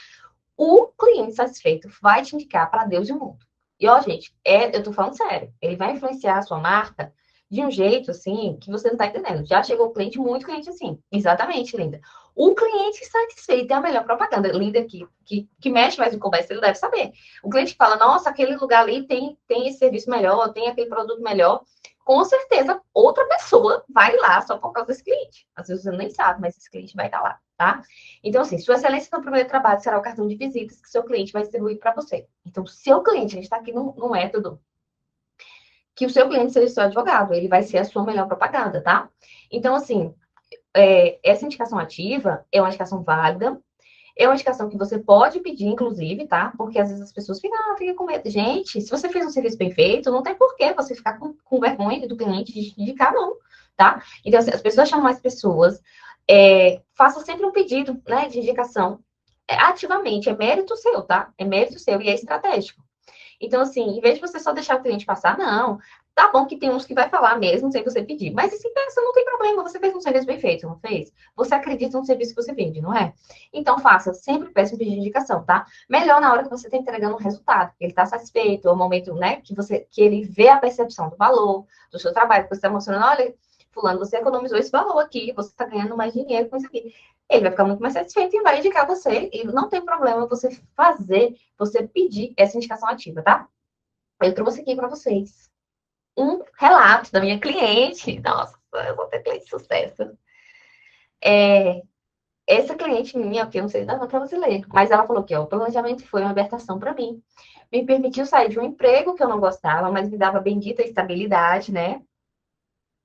O cliente satisfeito vai te indicar para Deus e o mundo. E ó, gente, eu tô falando sério, ele vai influenciar a sua marca de um jeito assim que você não tá entendendo. Já chegou cliente, muito cliente assim. Exatamente, linda. O cliente satisfeito é a melhor propaganda. Linda que mexe mais no comércio, ele deve saber. O cliente fala, nossa, aquele lugar ali tem esse serviço melhor, tem aquele produto melhor. Com certeza, outra pessoa vai lá só por causa desse cliente. Às vezes você nem sabe, mas esse cliente vai estar lá, tá? Então, assim, sua excelência no primeiro trabalho será o cartão de visitas que seu cliente vai distribuir para você. Então, seu cliente, a gente está aqui no método que o seu cliente seja seu advogado, ele vai ser a sua melhor propaganda, tá? Então, assim, essa indicação ativa é uma indicação válida, é uma indicação que você pode pedir, inclusive, tá? Porque às vezes as pessoas ficam com medo. Gente, se você fez um serviço bem feito, não tem por que você ficar com vergonha do cliente de indicar, não, tá? Então, assim, as pessoas chamam mais pessoas, faça sempre um pedido, né, de indicação ativamente, é mérito seu, tá? É mérito seu e é estratégico. Então, assim, em vez de você só deixar o cliente passar, não. Tá bom que tem uns que vai falar mesmo sem você pedir. Mas se pensa, não tem problema. Você fez um serviço bem feito, não fez? Você acredita no serviço que você vende, não é? Então, faça. Sempre peça um pedido de indicação, tá? Melhor na hora que você está entregando um resultado. Ele está satisfeito. É o momento, né, que ele vê a percepção do valor do seu trabalho. Que você está mostrando, olha, fulano, você economizou esse valor aqui. Você está ganhando mais dinheiro com isso aqui. Ele vai ficar muito mais satisfeito e vai indicar você. E não tem problema você pedir essa indicação ativa, tá? Eu trouxe aqui para vocês um relato da minha cliente. Nossa, eu vou ter cliente de sucesso. Essa cliente minha, que eu não sei dar para você ler, mas ela falou que ó, o planejamento foi uma libertação para mim. Me permitiu sair de um emprego que eu não gostava, mas me dava bendita estabilidade, né?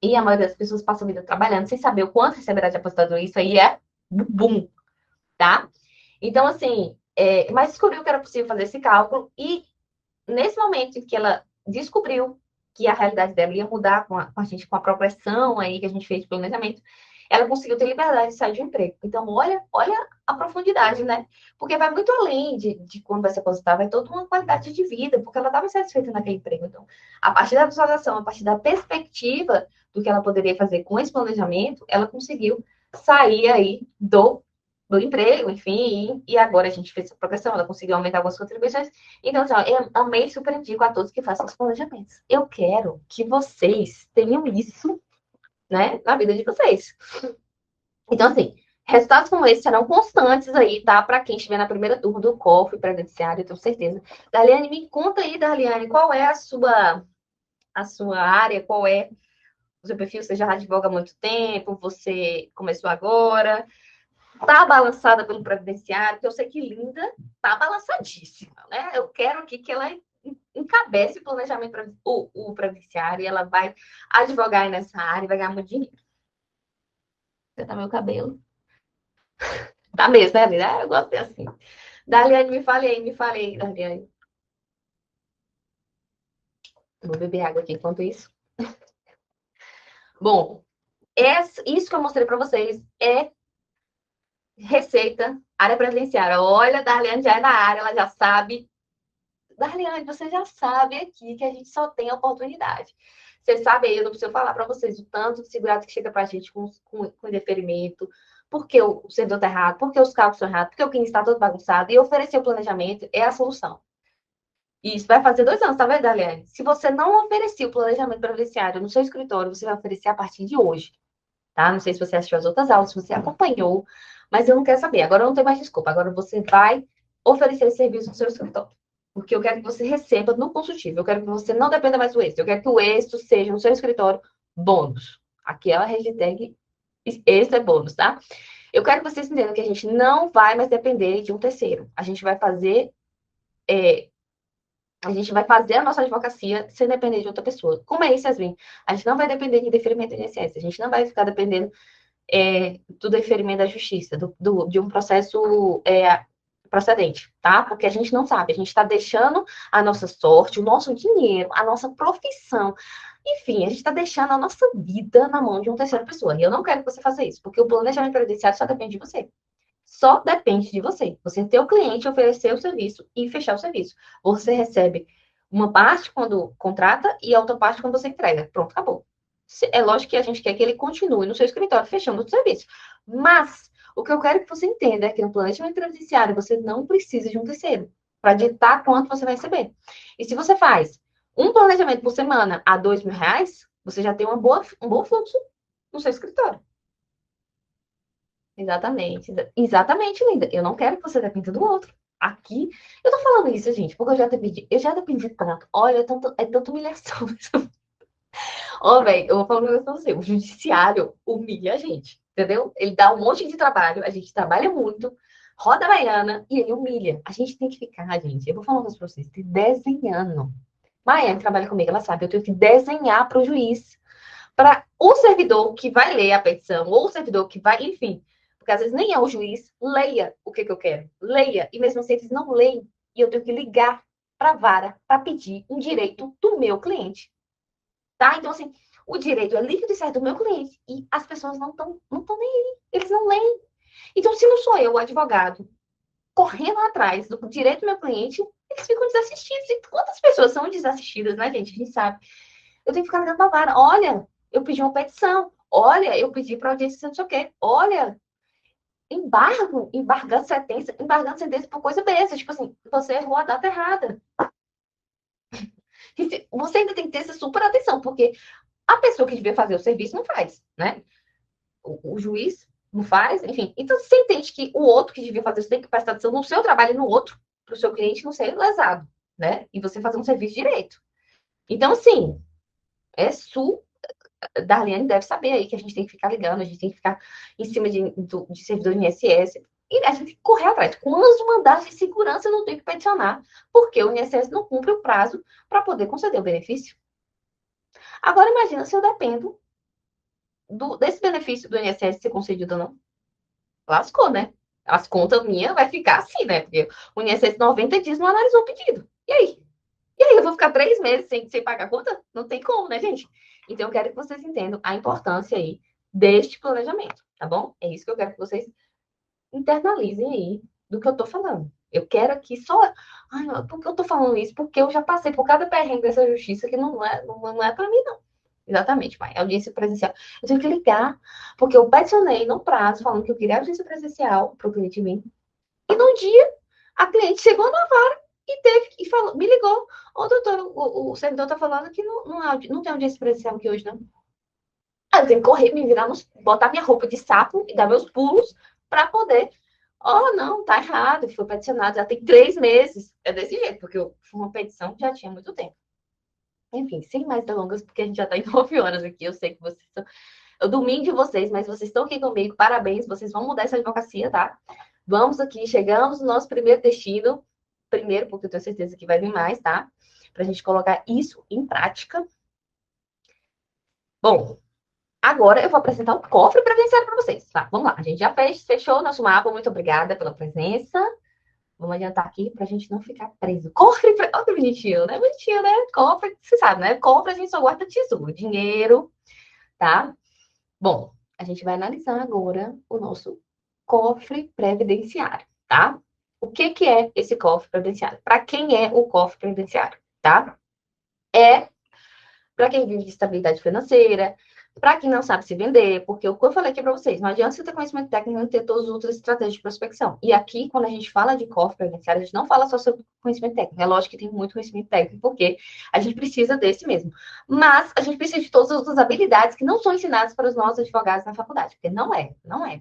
E a maioria das pessoas passa a vida trabalhando sem saber o quanto receberá de aposentadoria. Isso aí é boom, tá? Então, assim, mas descobriu que era possível fazer esse cálculo e nesse momento em que ela descobriu que a realidade dela ia mudar com a gente, com a progressão aí que a gente fez de planejamento, ela conseguiu ter liberdade de sair de um emprego. Então, olha a profundidade, né? Porque vai muito além de quando vai se aposentar, vai toda uma qualidade de vida, porque ela estava satisfeita naquele emprego. Então, a partir da visualização, a partir da perspectiva do que ela poderia fazer com esse planejamento, ela conseguiu sair aí do do emprego, enfim, e agora a gente fez a progressão, ela conseguiu aumentar algumas contribuições. Então, assim, ó, eu amei, super indico a todos que façam os planejamentos. Eu quero que vocês tenham isso, né, na vida de vocês. Então, assim, resultados como esse serão constantes aí, tá? Para quem estiver na primeira turma do COF previdenciário, eu tenho certeza. Darliane, me conta aí, Darliane, qual é a sua área, qual é o seu perfil? Você já advoga há muito tempo, você começou agora, tá balançada pelo previdenciário, que eu sei que Linda tá balançadíssima, né? Eu quero aqui que ela encabece o planejamento, o previdenciário, e ela vai advogar aí nessa área e vai ganhar muito dinheiro. Você tá meu cabelo? Tá mesmo, né, Linda? Eu gosto de assim. Daliane, me fale aí, Daliane. Vou beber água aqui enquanto isso. Bom, isso que eu mostrei para vocês é receita, área previdenciária. Olha, a Darliane já é da área, ela já sabe. Darliane, você já sabe aqui que a gente só tem oportunidade. Você sabe aí, eu não preciso falar para vocês o tanto de segurado que chega para a gente com indeferimento, porque o servidor está errado, porque os cálculos estão errados, porque o cliente está todo bagunçado, e oferecer o planejamento é a solução. Isso vai fazer 2 anos, tá vendo, Aliane? Se você não oferecia o planejamento previdenciário no seu escritório, você vai oferecer a partir de hoje, tá? Não sei se você assistiu as outras aulas, se você acompanhou, mas eu não quero saber. Agora não tem mais desculpa. Agora você vai oferecer esse serviço no seu escritório. Porque eu quero que você receba no consultivo. Eu quero que você não dependa mais do êxito. Eu quero que o êxito seja no seu escritório bônus. Aqui é a hashtag êxito é bônus, tá? Eu quero que vocês entendam que a gente não vai mais depender de um terceiro. A gente vai fazer a nossa advocacia sem depender de outra pessoa. Como é isso, Yasmin? A gente não vai depender de deferimento do INSS, a gente não vai ficar dependendo do deferimento da justiça, de um processo procedente, tá? Porque a gente não sabe, a gente está deixando a nossa sorte, o nosso dinheiro, a nossa profissão, enfim, a gente está deixando a nossa vida na mão de uma terceira pessoa. E eu não quero que você faça isso, porque o planejamento previdenciário só depende de você. Só depende de você. Você ter o cliente, oferecer o serviço e fechar o serviço. Você recebe uma parte quando contrata e a outra parte quando você entrega. Pronto, acabou. É lógico que a gente quer que ele continue no seu escritório fechando o serviço. Mas o que eu quero que você entenda é que no planejamento previdenciário você não precisa de um terceiro para ditar quanto você vai receber. E se você faz um planejamento por semana a R$ 2.000, você já tem um bom fluxo no seu escritório. Exatamente, exatamente, linda. Eu não quero que você dependa do outro. Aqui, eu tô falando isso, gente, porque eu já dependi tanto. Olha, é tanta humilhação. Ó, velho, eu vou falar um negócio pra você. O judiciário humilha a gente, entendeu? Ele dá um monte de trabalho, a gente trabalha muito, roda a baiana e ele humilha. A gente tem que ficar, gente. Eu vou falar uma coisa pra vocês, desenhando. Maia, que trabalha comigo, ela sabe, eu tenho que desenhar para o juiz, para o servidor que vai ler a petição, ou o servidor que vai, enfim, porque às vezes nem é o juiz, leia o que eu quero, leia, e mesmo assim eles não leem, e eu tenho que ligar para a vara para pedir um direito do meu cliente, tá? Então, assim, o direito é líquido e certo do meu cliente, e as pessoas não estão nem aí, eles não leem. Então, se não sou eu, o advogado, correndo atrás do direito do meu cliente, eles ficam desassistidos. E quantas pessoas são desassistidas, né, gente? A gente sabe. Eu tenho que ficar ligando pra vara. Olha, eu pedi uma petição. Olha, eu pedi para audiência não sei o quê. Olha, embargando sentença por coisa besta. Tipo assim, você errou a data errada. Você ainda tem que ter essa super atenção, porque a pessoa que devia fazer o serviço não faz, né? O juiz não faz, enfim. Então, você entende que o outro que devia fazer, você tem que prestar atenção no seu trabalho e no outro, para o seu cliente não ser lesado, né? E você fazer um serviço direito. Então, assim, é Darlene deve saber aí que a gente tem que ficar ligando, a gente tem que ficar em cima de servidor do INSS. E a gente tem que correr atrás. Quantos mandados de segurança eu não tenho que peticionar? Porque o INSS não cumpre o prazo para poder conceder o benefício. Agora, imagina se eu dependo desse benefício do INSS ser concedido ou não. Lascou, né? As contas minhas vai ficar assim, né? Porque o INSS 90 dias não analisou o pedido. E aí? E aí, eu vou ficar 3 meses sem pagar a conta? Não tem como, né, gente? Então, eu quero que vocês entendam a importância aí deste planejamento, tá bom? É isso que eu quero que vocês internalizem aí do que eu tô falando. Eu quero aqui só. Ai, por que eu tô falando isso? Porque eu já passei por cada perrengue dessa justiça que não é para mim, não. Exatamente, pai. Audiência presencial. Eu tenho que ligar, porque eu peticionei no prazo, falando que eu queria audiência presencial para o cliente vir. E no dia, a cliente chegou na vara e teve e falou, me ligou. Ô, doutor, o servidor tá falando que não tem audiência presencial aqui hoje, não. Aí eu tenho que correr, me virar, botar minha roupa de sapo e dar meus pulos para poder. Oh, não, tá errado, foi peticionado, já tem 3 meses. É desse jeito, porque foi uma petição que já tinha muito tempo. Enfim, sem mais delongas, porque a gente já tá em 9 horas aqui. Eu sei que vocês estão. Eu domingo de vocês, mas vocês estão aqui comigo. Parabéns, vocês vão mudar essa advocacia, tá? Vamos aqui, chegamos no nosso primeiro destino. Primeiro, porque eu tenho certeza que vai vir mais, tá? Pra gente colocar isso em prática. Bom, agora eu vou apresentar o cofre previdenciário para vocês. Tá, vamos lá. A gente já fechou o nosso mapa. Muito obrigada pela presença. Vamos adiantar aqui para a gente não ficar preso. Cofre, olha que bonitinho, né? Bonitinho, né? Cofre, você sabe, né? Cofre a gente só guarda tesouro, dinheiro, tá? Bom, a gente vai analisar agora o nosso cofre previdenciário, tá? O que que é esse cofre previdenciário? Para quem é o cofre previdenciário, tá? É para quem vive de estabilidade financeira, para quem não sabe se vender, porque o que eu falei aqui para vocês, não adianta você ter conhecimento técnico e não ter todas as outras estratégias de prospecção. E aqui, quando a gente fala de cofre previdenciário, a gente não fala só sobre conhecimento técnico. É lógico que tem muito conhecimento técnico, porque a gente precisa desse mesmo. Mas a gente precisa de todas as outras habilidades que não são ensinadas para os nossos advogados na faculdade, porque não é,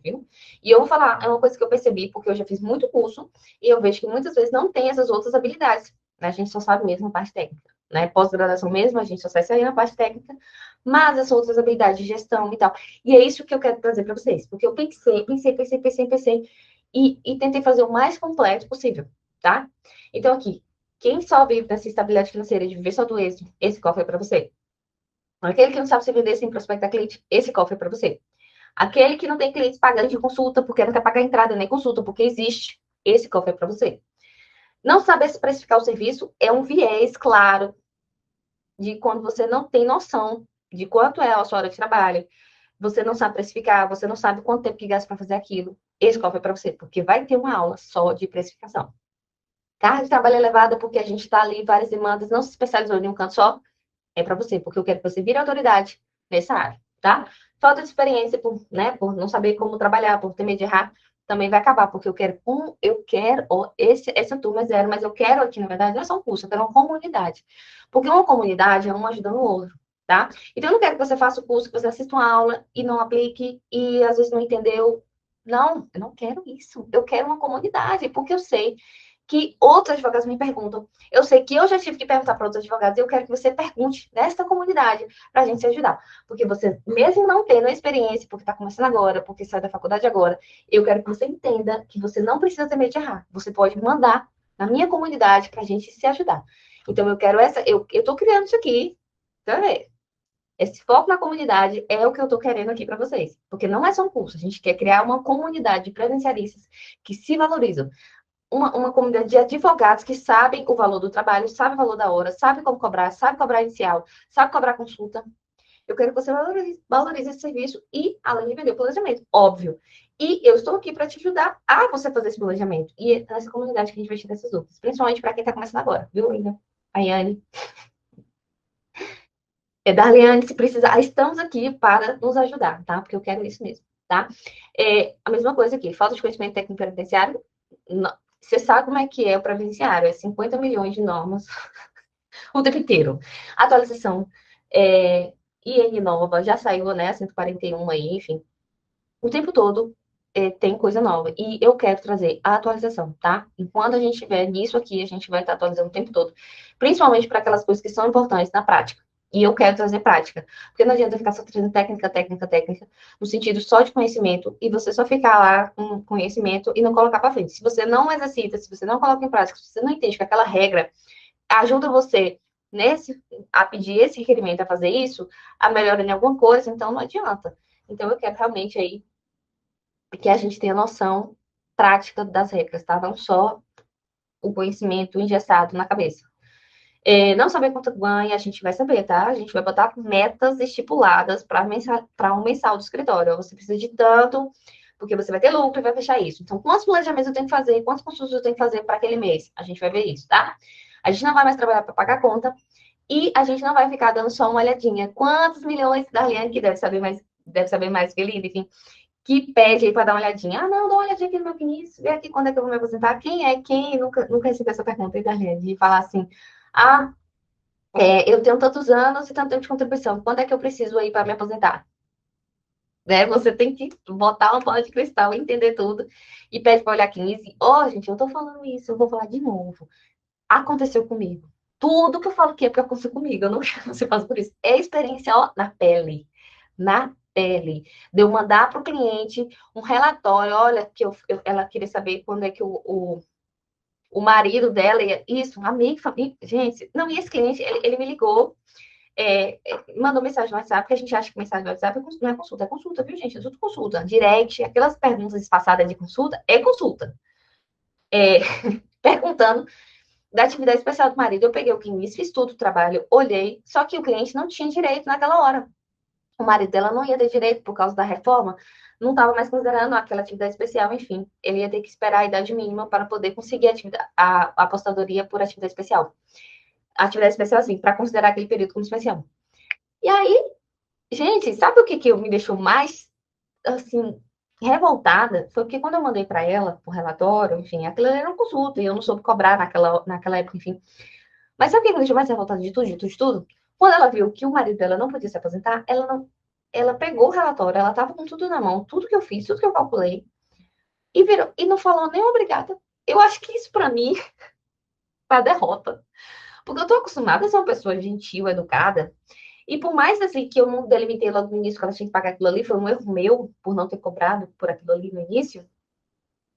viu? E eu vou falar, é uma coisa que eu percebi, porque eu já fiz muito curso, e eu vejo que muitas vezes não tem essas outras habilidades. Né? A gente só sabe mesmo a parte técnica. Né? Pós-graduação mesmo, a gente só sai sair na parte técnica, mas as outras habilidades de gestão e tal. E é isso que eu quero trazer para vocês, porque eu pensei e tentei fazer o mais completo possível, tá? Então, aqui, quem só vive nessa estabilidade financeira de viver só do êxito, esse cofre é para você. Aquele que não sabe se vender sem prospectar cliente, esse cofre é para você. Aquele que não tem clientes pagando de consulta, porque não quer pagar entrada nem consulta, porque existe, esse cofre é para você. Não saber se precificar o serviço é um viés, claro, de quando você não tem noção de quanto é a sua hora de trabalho, você não sabe precificar, você não sabe quanto tempo que gasta para fazer aquilo. Esse cofre é para você, porque vai ter uma aula só de precificação. Carga de trabalho elevada, porque a gente está ali, várias demandas, não se especializou em um canto só, é para você, porque eu quero que você vire autoridade nessa área, tá? Falta de experiência por não saber como trabalhar, por ter medo de errar, também vai acabar, porque essa turma é zero, mas eu quero aqui, na verdade, não é só um curso, eu quero uma comunidade. Porque uma comunidade é um ajudando o outro, tá? Então, eu não quero que você faça o curso, que você assista uma aula e não aplique e às vezes não entendeu. Não, eu não quero isso. Eu quero uma comunidade, porque eu sei que outros advogados me perguntam. Eu sei que eu já tive que perguntar para outros advogados e eu quero que você pergunte nesta comunidade para a gente se ajudar. Porque você, mesmo não tendo a experiência, porque está começando agora, porque sai da faculdade agora, eu quero que você entenda que você não precisa ter medo de errar. Você pode mandar na minha comunidade para a gente se ajudar. Então, eu quero eu estou criando isso aqui, para ver. Esse foco na comunidade é o que eu estou querendo aqui para vocês. Porque não é só um curso, a gente quer criar uma comunidade de presencialistas que se valorizam uma comunidade de advogados que sabem o valor do trabalho, sabem o valor da hora, sabem como cobrar, sabem cobrar inicial, sabem cobrar consulta. Eu quero que você valorize esse serviço e, além de vender o planejamento, óbvio. E eu estou aqui para te ajudar a você fazer esse planejamento. E é nessa comunidade que a gente vai tirar essas dúvidas, principalmente para quem está começando agora, viu, Linda? Ayane. Darliane, se precisar, estamos aqui para nos ajudar, tá? Porque eu quero isso mesmo, tá? A mesma coisa aqui, falta de conhecimento técnico penitenciário. Você sabe como é que é o previdenciário? É 50 milhões de normas o tempo inteiro. Atualização IN nova, já saiu, né? 141 aí, enfim. O tempo todo tem coisa nova. E eu quero trazer a atualização, tá? Enquanto a gente estiver nisso aqui, a gente vai estar atualizando o tempo todo. Principalmente para aquelas coisas que são importantes na prática. E eu quero trazer prática. Porque não adianta ficar só trazendo técnica, no sentido só de conhecimento, e você só ficar lá com conhecimento e não colocar para frente. Se você não exercita, se você não coloca em prática, se você não entende que aquela regra ajuda você a pedir esse requerimento, a fazer isso, a melhorar em alguma coisa, então não adianta. Então eu quero realmente aí que a gente tenha noção prática das regras, tá? Não só o conhecimento engessado na cabeça. Não saber quanto ganha, a gente vai saber, tá? A gente vai botar metas estipuladas para um mensal do escritório. Você precisa de tanto, porque você vai ter lucro e vai fechar isso. Então, quantos planejamentos eu tenho que fazer, quantas consultas eu tenho que fazer para aquele mês? A gente vai ver isso, tá? A gente não vai mais trabalhar para pagar conta E a gente não vai ficar dando só uma olhadinha. Quantos milhões da Liane, que deve saber mais que ele, enfim, que pede aí para dar uma olhadinha. Ah, não, dá uma olhadinha aqui no meu Vinícius, vê aqui quando é que eu vou me aposentar. Quem é quem? Nunca recebi essa pergunta aí da Liane, de falar assim, ah, eu tenho tantos anos e tanto tempo de contribuição, quando é que eu preciso aí para me aposentar? Né? Você tem que botar uma bola de cristal, entender tudo, e pede para olhar 15. Ó, oh, gente, eu tô falando isso, eu vou falar de novo. Aconteceu comigo. Tudo que eu falo aqui é porque aconteceu comigo. Eu não quero que você passe por isso. É experiência ó, na pele. Na pele. De eu mandar para o cliente um relatório. Olha, que ela queria saber quando é que o marido dela ia. Isso, amigo, família. Gente, não, e esse cliente, ele me ligou. Mandou mensagem no WhatsApp, porque a gente acha que mensagem no WhatsApp não é consulta, viu, gente? É tudo consulta. Direct, aquelas perguntas espaçadas de consulta, é consulta. É, perguntando da atividade especial do marido, eu peguei o que fiz tudo o trabalho, olhei, só que o cliente não tinha direito naquela hora. O marido dela não ia ter direito por causa da reforma, não estava mais considerando aquela atividade especial, enfim, ele ia ter que esperar a idade mínima para poder conseguir a apostadoria por atividade especial. A atividade especial, assim, para considerar aquele período como especial. E aí, gente, sabe o que me deixou mais, assim, revoltada? Foi porque quando eu mandei para ela o relatório, enfim, aquilo era uma consulta e eu não soube cobrar naquela época, enfim. Mas sabe o que me deixou mais revoltada de tudo, de tudo, de tudo? Quando ela viu que o marido dela não podia se aposentar, ela não. Ela pegou o relatório, ela estava com tudo na mão, tudo que eu fiz, tudo que eu calculei, e virou, e não falou nem obrigada. Eu acho que isso, para mim, é a derrota. Porque eu tô acostumada a ser uma pessoa gentil, educada, e por mais assim que eu não delimitei logo no início que ela tinha que pagar aquilo ali, foi um erro meu por não ter cobrado por aquilo ali no início.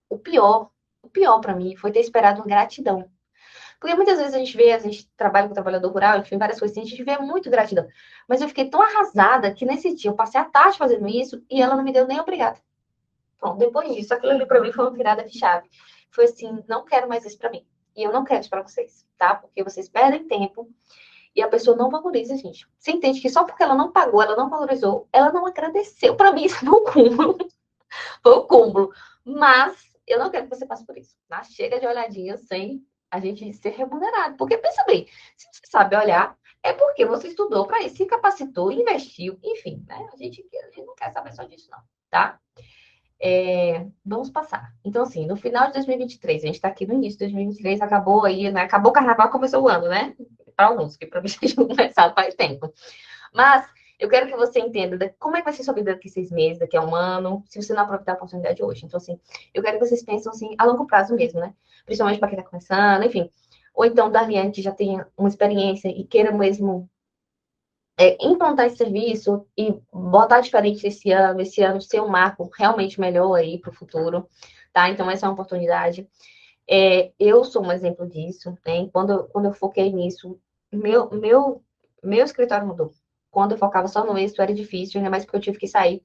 O pior, o pior para mim foi ter esperado uma gratidão. Porque muitas vezes a gente trabalha com trabalhador rural, enfim, várias coisas assim, a gente vê muito gratidão. Mas eu fiquei tão arrasada que nesse dia eu passei a tarde fazendo isso e ela não me deu nem obrigada. Pronto, depois disso, aquilo ali pra mim foi uma virada de chave. Foi assim, não quero mais isso pra mim. E eu não quero isso pra vocês, tá? Porque vocês perdem tempo e a pessoa não valoriza, gente. Você entende que só porque ela não pagou, ela não valorizou, ela não agradeceu. Pra mim, isso foi o cúmulo. Foi o cúmulo. Mas eu não quero que você passe por isso. Tá? Chega de olhadinha sem a gente ser remunerado. Porque pensa bem, se você sabe olhar, é porque você estudou para isso, se capacitou, investiu, enfim, né? A gente não quer saber só disso, não, tá? Vamos passar. Então, assim, no final de 2023, a gente está aqui no início de 2023, acabou aí, né? Acabou o carnaval, começou o ano, né? Para alguns, que para mim já tinha começado faz tempo. Mas eu quero que você entenda como é que vai ser sua vida daqui a 6 meses, daqui a um ano, se você não aproveitar a oportunidade hoje. Então, assim, eu quero que vocês pensem assim, a longo prazo mesmo, né? Principalmente para quem está começando, enfim. Ou então, Darliane, que já tenha uma experiência e queira mesmo implantar esse serviço e botar diferente esse ano ser um marco realmente melhor aí para o futuro, tá? Então, essa é uma oportunidade. Eu sou um exemplo disso, né? Quando eu foquei nisso, meu, meu, meu escritório mudou. Quando eu focava só no êxito, era difícil, ainda mais porque eu tive que sair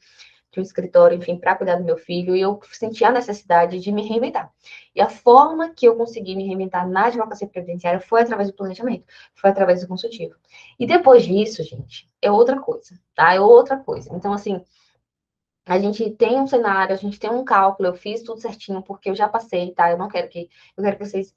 de um escritório, enfim, para cuidar do meu filho, e eu senti a necessidade de me reinventar. E a forma que eu consegui me reinventar na advocacia previdenciária foi através do planejamento, foi através do consultivo. E depois disso, gente, é outra coisa, tá? É outra coisa. Então, assim, a gente tem um cenário, a gente tem um cálculo, eu fiz tudo certinho, porque eu já passei, tá? Eu quero que vocês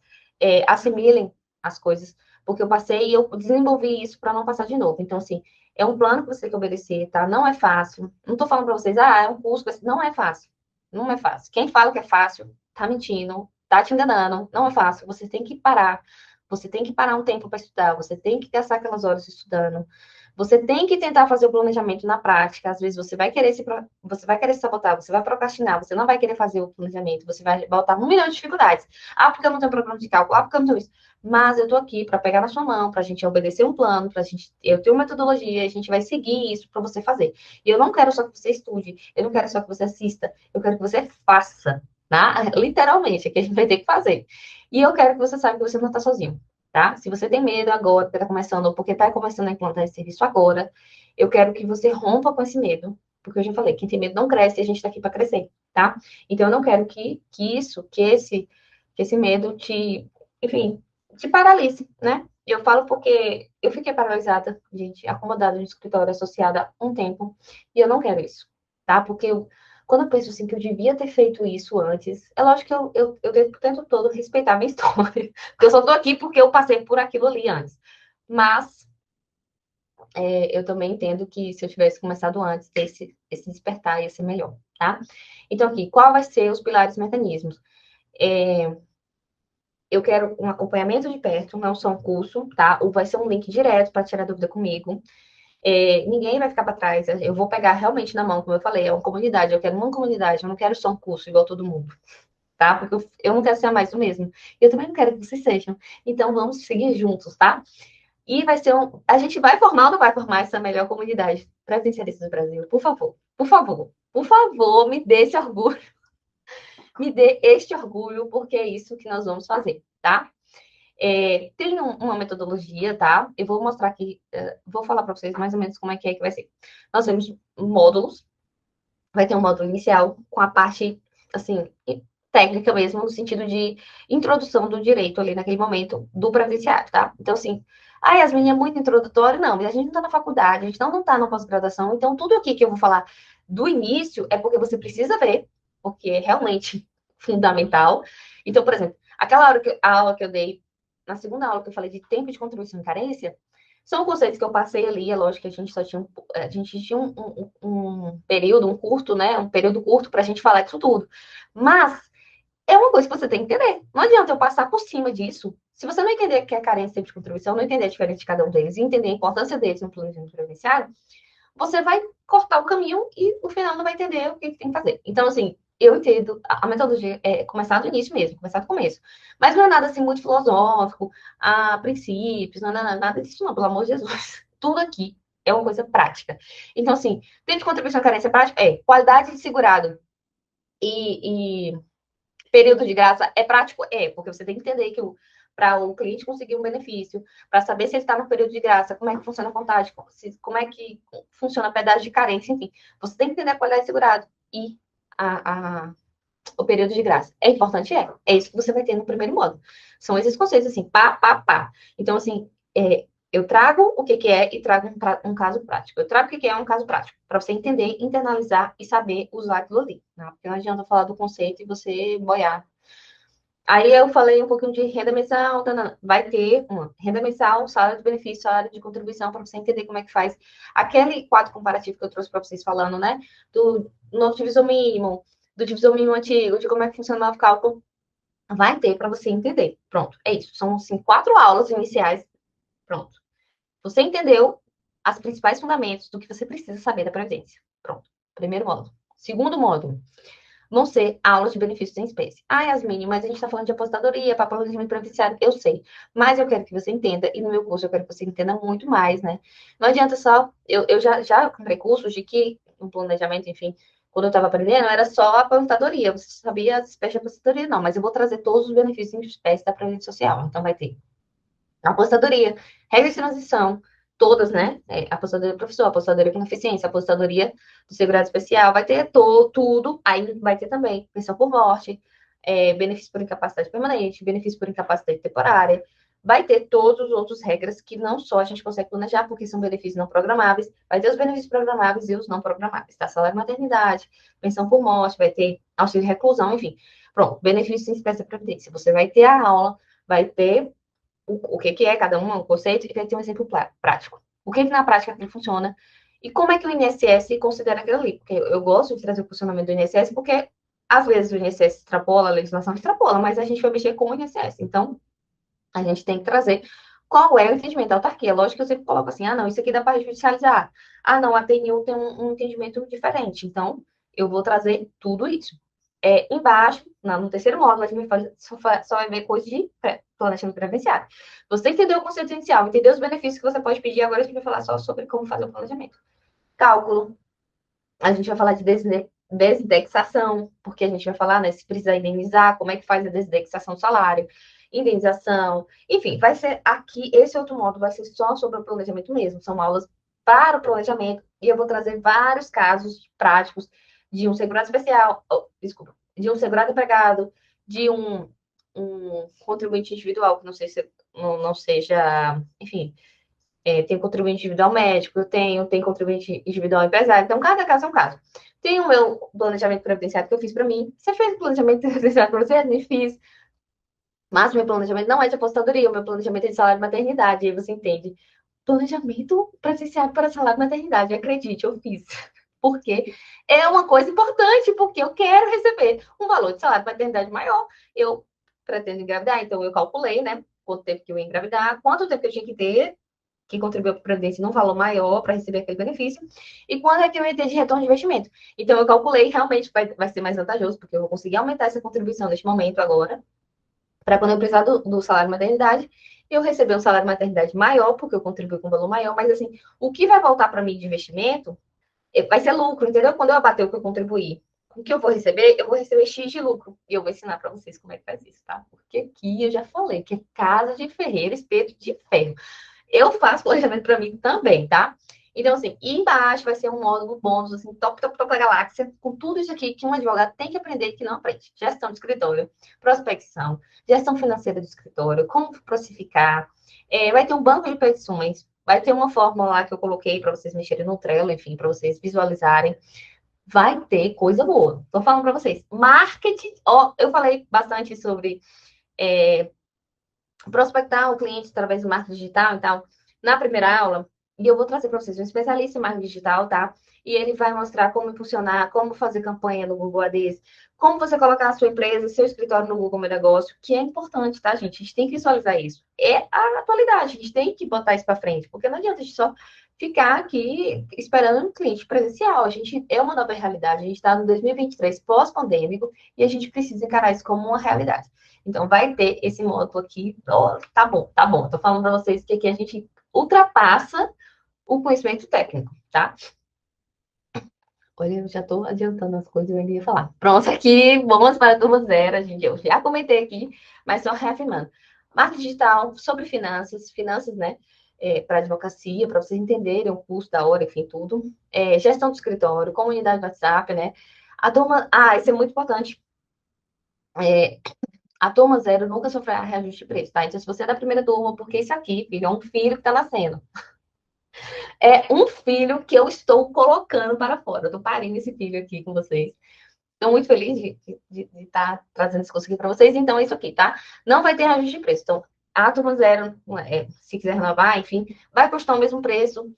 assimilem as coisas, porque eu passei e eu desenvolvi isso para não passar de novo. Então, assim, é um plano que você tem que obedecer, tá? Não é fácil. Não tô falando para vocês, é um curso, não é fácil. Não é fácil. Quem fala que é fácil, tá mentindo, tá te enganando, não é fácil. Você tem que parar. Você tem que parar um tempo para estudar, você tem que gastar aquelas horas estudando. Você tem que tentar fazer o planejamento na prática. Às vezes você vai querer se sabotar, você vai procrastinar, você não vai querer fazer o planejamento, você vai botar um milhão de dificuldades. Ah, porque eu não tenho programa de cálculo, ah, porque eu não tenho isso. Mas eu tô aqui para pegar na sua mão, para a gente obedecer um plano, eu tenho uma metodologia, a gente vai seguir isso para você fazer. E eu não quero só que você estude, eu não quero só que você assista, eu quero que você faça, tá? Literalmente, é que a gente vai ter que fazer. E eu quero que você saiba que você não está sozinho, tá? Se você tem medo agora, porque está começando, ou porque está começando a implantar esse serviço agora, eu quero que você rompa com esse medo, porque eu já falei, quem tem medo não cresce e a gente está aqui para crescer, tá? Então eu não quero que esse medo enfim, te paralise, né? Eu falo porque eu fiquei paralisada, gente, acomodada no escritório associada um tempo, e eu não quero isso, tá? Porque quando eu penso assim que eu devia ter feito isso antes, é lógico que eu tento o tempo todo respeitar a minha história. Porque eu só tô aqui porque eu passei por aquilo ali antes. Mas eu também entendo que se eu tivesse começado antes, ter esse despertar ia ser melhor, tá? Então, aqui, qual vai ser os pilares e mecanismos? Eu quero um acompanhamento de perto, não só um curso, tá? Ou vai ser um link direto para tirar dúvida comigo. Ninguém vai ficar para trás. Eu vou pegar realmente na mão, como eu falei, é uma comunidade. Eu quero uma comunidade, eu não quero só um curso igual todo mundo, tá? Porque eu não quero ser mais do mesmo. Eu também não quero que vocês sejam. Então, vamos seguir juntos, tá? E vai ser a gente vai formar ou não vai formar essa melhor comunidade presencialista do Brasil? Por favor, por favor, por favor, me dê esse orgulho, me dê este orgulho, porque é isso que nós vamos fazer, tá? Tem uma metodologia, tá? Eu vou mostrar aqui, vou falar para vocês mais ou menos como é que vai ser. Nós temos módulos, vai ter um módulo inicial com a parte, assim, técnica mesmo, no sentido de introdução do direito ali naquele momento do presenciário, tá? Então, assim, a Yasmin é muito introdutório, não, mas a gente não tá na faculdade, a gente não tá na pós-graduação, então tudo aqui que eu vou falar do início é porque você precisa ver, porque é realmente fundamental. Então, por exemplo, a aula que eu dei, na segunda aula que eu falei de tempo de contribuição e carência, são conceitos que eu passei ali, é lógico que a gente só tinha um período, um curto, né? Um período curto para a gente falar disso tudo. Mas é uma coisa que você tem que entender. Não adianta eu passar por cima disso. Se você não entender que é carência tempo de contribuição, não entender a diferença de cada um deles e entender a importância deles no planejamento previdenciário, você vai cortar o caminho e no final não vai entender o que tem que fazer. Então, assim, eu entendo, a metodologia é começar do início mesmo, começar do começo. Mas não é nada assim muito filosófico, a princípios, não é nada disso, não, pelo amor de Jesus. Tudo aqui é uma coisa prática. Então, assim, tempo de contribuição à carência prática é qualidade de segurado e período de graça é prático? É, porque você tem que entender que para o cliente conseguir um benefício, para saber se ele está no período de graça, como é que funciona a contagem, como é que funciona a pedágio de carência, enfim. Você tem que entender a qualidade de segurado e o período de graça. É importante? É. É isso que você vai ter no primeiro módulo. São esses conceitos, assim, pá, pá, pá. Então, assim, eu trago o que é e trago um caso prático. Eu trago o que é um caso prático, para você entender, internalizar e saber usar aquilo ali. Né? Porque não adianta falar do conceito e você boiar. Aí eu falei um pouquinho de renda mensal, vai ter uma renda mensal, salário de benefício, salário de contribuição, para você entender como é que faz. Aquele quadro comparativo que eu trouxe para vocês falando, né? Do novo divisor mínimo, do divisor mínimo antigo, de como é que funciona o cálculo, vai ter para você entender. Pronto, é isso. São, assim, 4 aulas iniciais. Pronto. Você entendeu os principais fundamentos do que você precisa saber da Previdência. Pronto. Primeiro módulo. Segundo módulo, vão ser aulas de benefícios em espécie. Ah, Yasmine, mas a gente está falando de aposentadoria, para planejamento previdenciário, eu sei. Mas eu quero que você entenda, e no meu curso eu quero que você entenda muito mais, né? Não adianta só. Eu já comprei cursos de que um planejamento, enfim, quando eu estava aprendendo, era só a aposentadoria. Você sabia as espécies de aposentadoria, não, mas eu vou trazer todos os benefícios em espécie da Previdência Social. Então, vai ter apostadoria, regra de transição, todas, né? Apostadoria do professor, apostadoria com eficiência, apostadoria do segurado especial, vai ter tudo, aí vai ter também pensão por morte, benefício por incapacidade permanente, benefício por incapacidade temporária, vai ter todos os outros regras que não só a gente consegue planejar, porque são benefícios não programáveis, vai ter os benefícios programáveis e os não programáveis, tá? Salário de maternidade, pensão por morte, vai ter auxílio de reclusão, enfim. Pronto, benefícios em espécie da Previdência. Você vai ter a aula, vai ter o que é cada um, o conceito, e vai ter um exemplo prático. O que na prática aquilo funciona e como é que o INSS considera aquilo ali. Porque eu gosto de trazer o funcionamento do INSS, porque às vezes o INSS extrapola, a legislação extrapola, mas a gente vai mexer com o INSS. Então, a gente tem que trazer qual é o entendimento da autarquia. Lógico que eu sempre coloco assim, não, isso aqui dá para judicializar. Não, a TNU tem um entendimento diferente. Então, eu vou trazer tudo isso. Embaixo, no terceiro módulo, a gente só vai ver coisas de planejamento previdenciário. Você entendeu o conceito inicial, entendeu os benefícios que você pode pedir, agora a gente vai falar só sobre como fazer o planejamento. Cálculo, a gente vai falar de desindexação, porque a gente vai falar, né, se precisar indenizar, como é que faz a desindexação do salário, indenização, enfim, vai ser aqui, esse outro módulo vai ser só sobre o planejamento mesmo, são aulas para o planejamento, e eu vou trazer vários casos práticos de um segurado especial, desculpa, de um segurado empregado, de um contribuinte individual, que não sei se não seja, enfim, tem contribuinte individual médico, tem contribuinte individual empresário. Então, cada caso é um caso. Tem o meu planejamento previdenciário que eu fiz para mim. Você fez o planejamento previdenciário para você? Eu fiz. Mas o meu planejamento não é de aposentadoria, o meu planejamento é de salário de maternidade. Aí você entende planejamento presencial para salário maternidade. Acredite, eu fiz. Porque é uma coisa importante, porque eu quero receber um valor de salário maternidade maior. Eu pretendo engravidar, então eu calculei, né? Quanto tempo que eu ia engravidar, quanto tempo que eu tinha que ter, que contribuiu para a Previdência num valor maior para receber aquele benefício, e quando é que eu ia ter de retorno de investimento. Então, eu calculei, realmente vai ser mais vantajoso, porque eu vou conseguir aumentar essa contribuição neste momento agora, para quando eu precisar do salário maternidade, eu receber um salário maternidade maior, porque eu contribuo com um valor maior, mas assim, o que vai voltar para mim de investimento vai ser lucro, entendeu? Quando eu abater o que eu contribuí, o que eu vou receber X de lucro. E eu vou ensinar para vocês como é que faz isso, tá? Porque aqui eu já falei que é casa de ferreiro, espeto de ferro. Eu faço planejamento para mim também, tá? Então, assim, embaixo vai ser um módulo bônus, assim, top, top, top da galáxia, com tudo isso aqui que um advogado tem que aprender que não aprende. Gestão de escritório, prospecção, gestão financeira do escritório, como precificar. Vai ter um banco de petições, vai ter uma fórmula lá que eu coloquei para vocês mexerem no Trello, enfim, para vocês visualizarem. Vai ter coisa boa. Tô falando para vocês. Marketing, ó, eu falei bastante sobre prospectar o cliente através do marketing digital e tal, na primeira aula, e eu vou trazer para vocês um especialista em marketing digital, tá? E ele vai mostrar como funcionar, como fazer campanha no Google Ads, como você colocar a sua empresa, seu escritório no Google Meu Negócio, que é importante, tá, gente? A gente tem que visualizar isso. É a atualidade, a gente tem que botar isso para frente, porque não adianta a gente só ficar aqui esperando um cliente presencial. A gente é uma nova realidade, a gente está no 2023 pós-pandêmico e a gente precisa encarar isso como uma realidade. Então, vai ter esse módulo aqui. Oh, tá bom, tá bom. Tô falando para vocês que aqui a gente ultrapassa o conhecimento técnico, tá? Olha, eu já tô adiantando as coisas que eu ia falar. Pronto, aqui, vamos para a turma zero, gente. Eu já comentei aqui, mas só reafirmando. Marketing digital sobre finanças, né? Para advocacia, para vocês entenderem o custo da hora, enfim, tudo. Gestão do escritório, comunidade do WhatsApp, né? A turma. Ah, isso é muito importante. É, A turma zero nunca sofrerá reajuste de preço, tá? Então, se você é da primeira turma, porque isso aqui, filho, é um filho que está nascendo. É um filho que eu estou colocando para fora. Eu tô parindo esse filho aqui com vocês. Estou muito feliz de estar trazendo esse curso aqui para vocês. Então, é isso aqui, tá? Não vai ter reajuste de preço. Então, a turma zero, se quiser renovar, enfim, vai custar o mesmo preço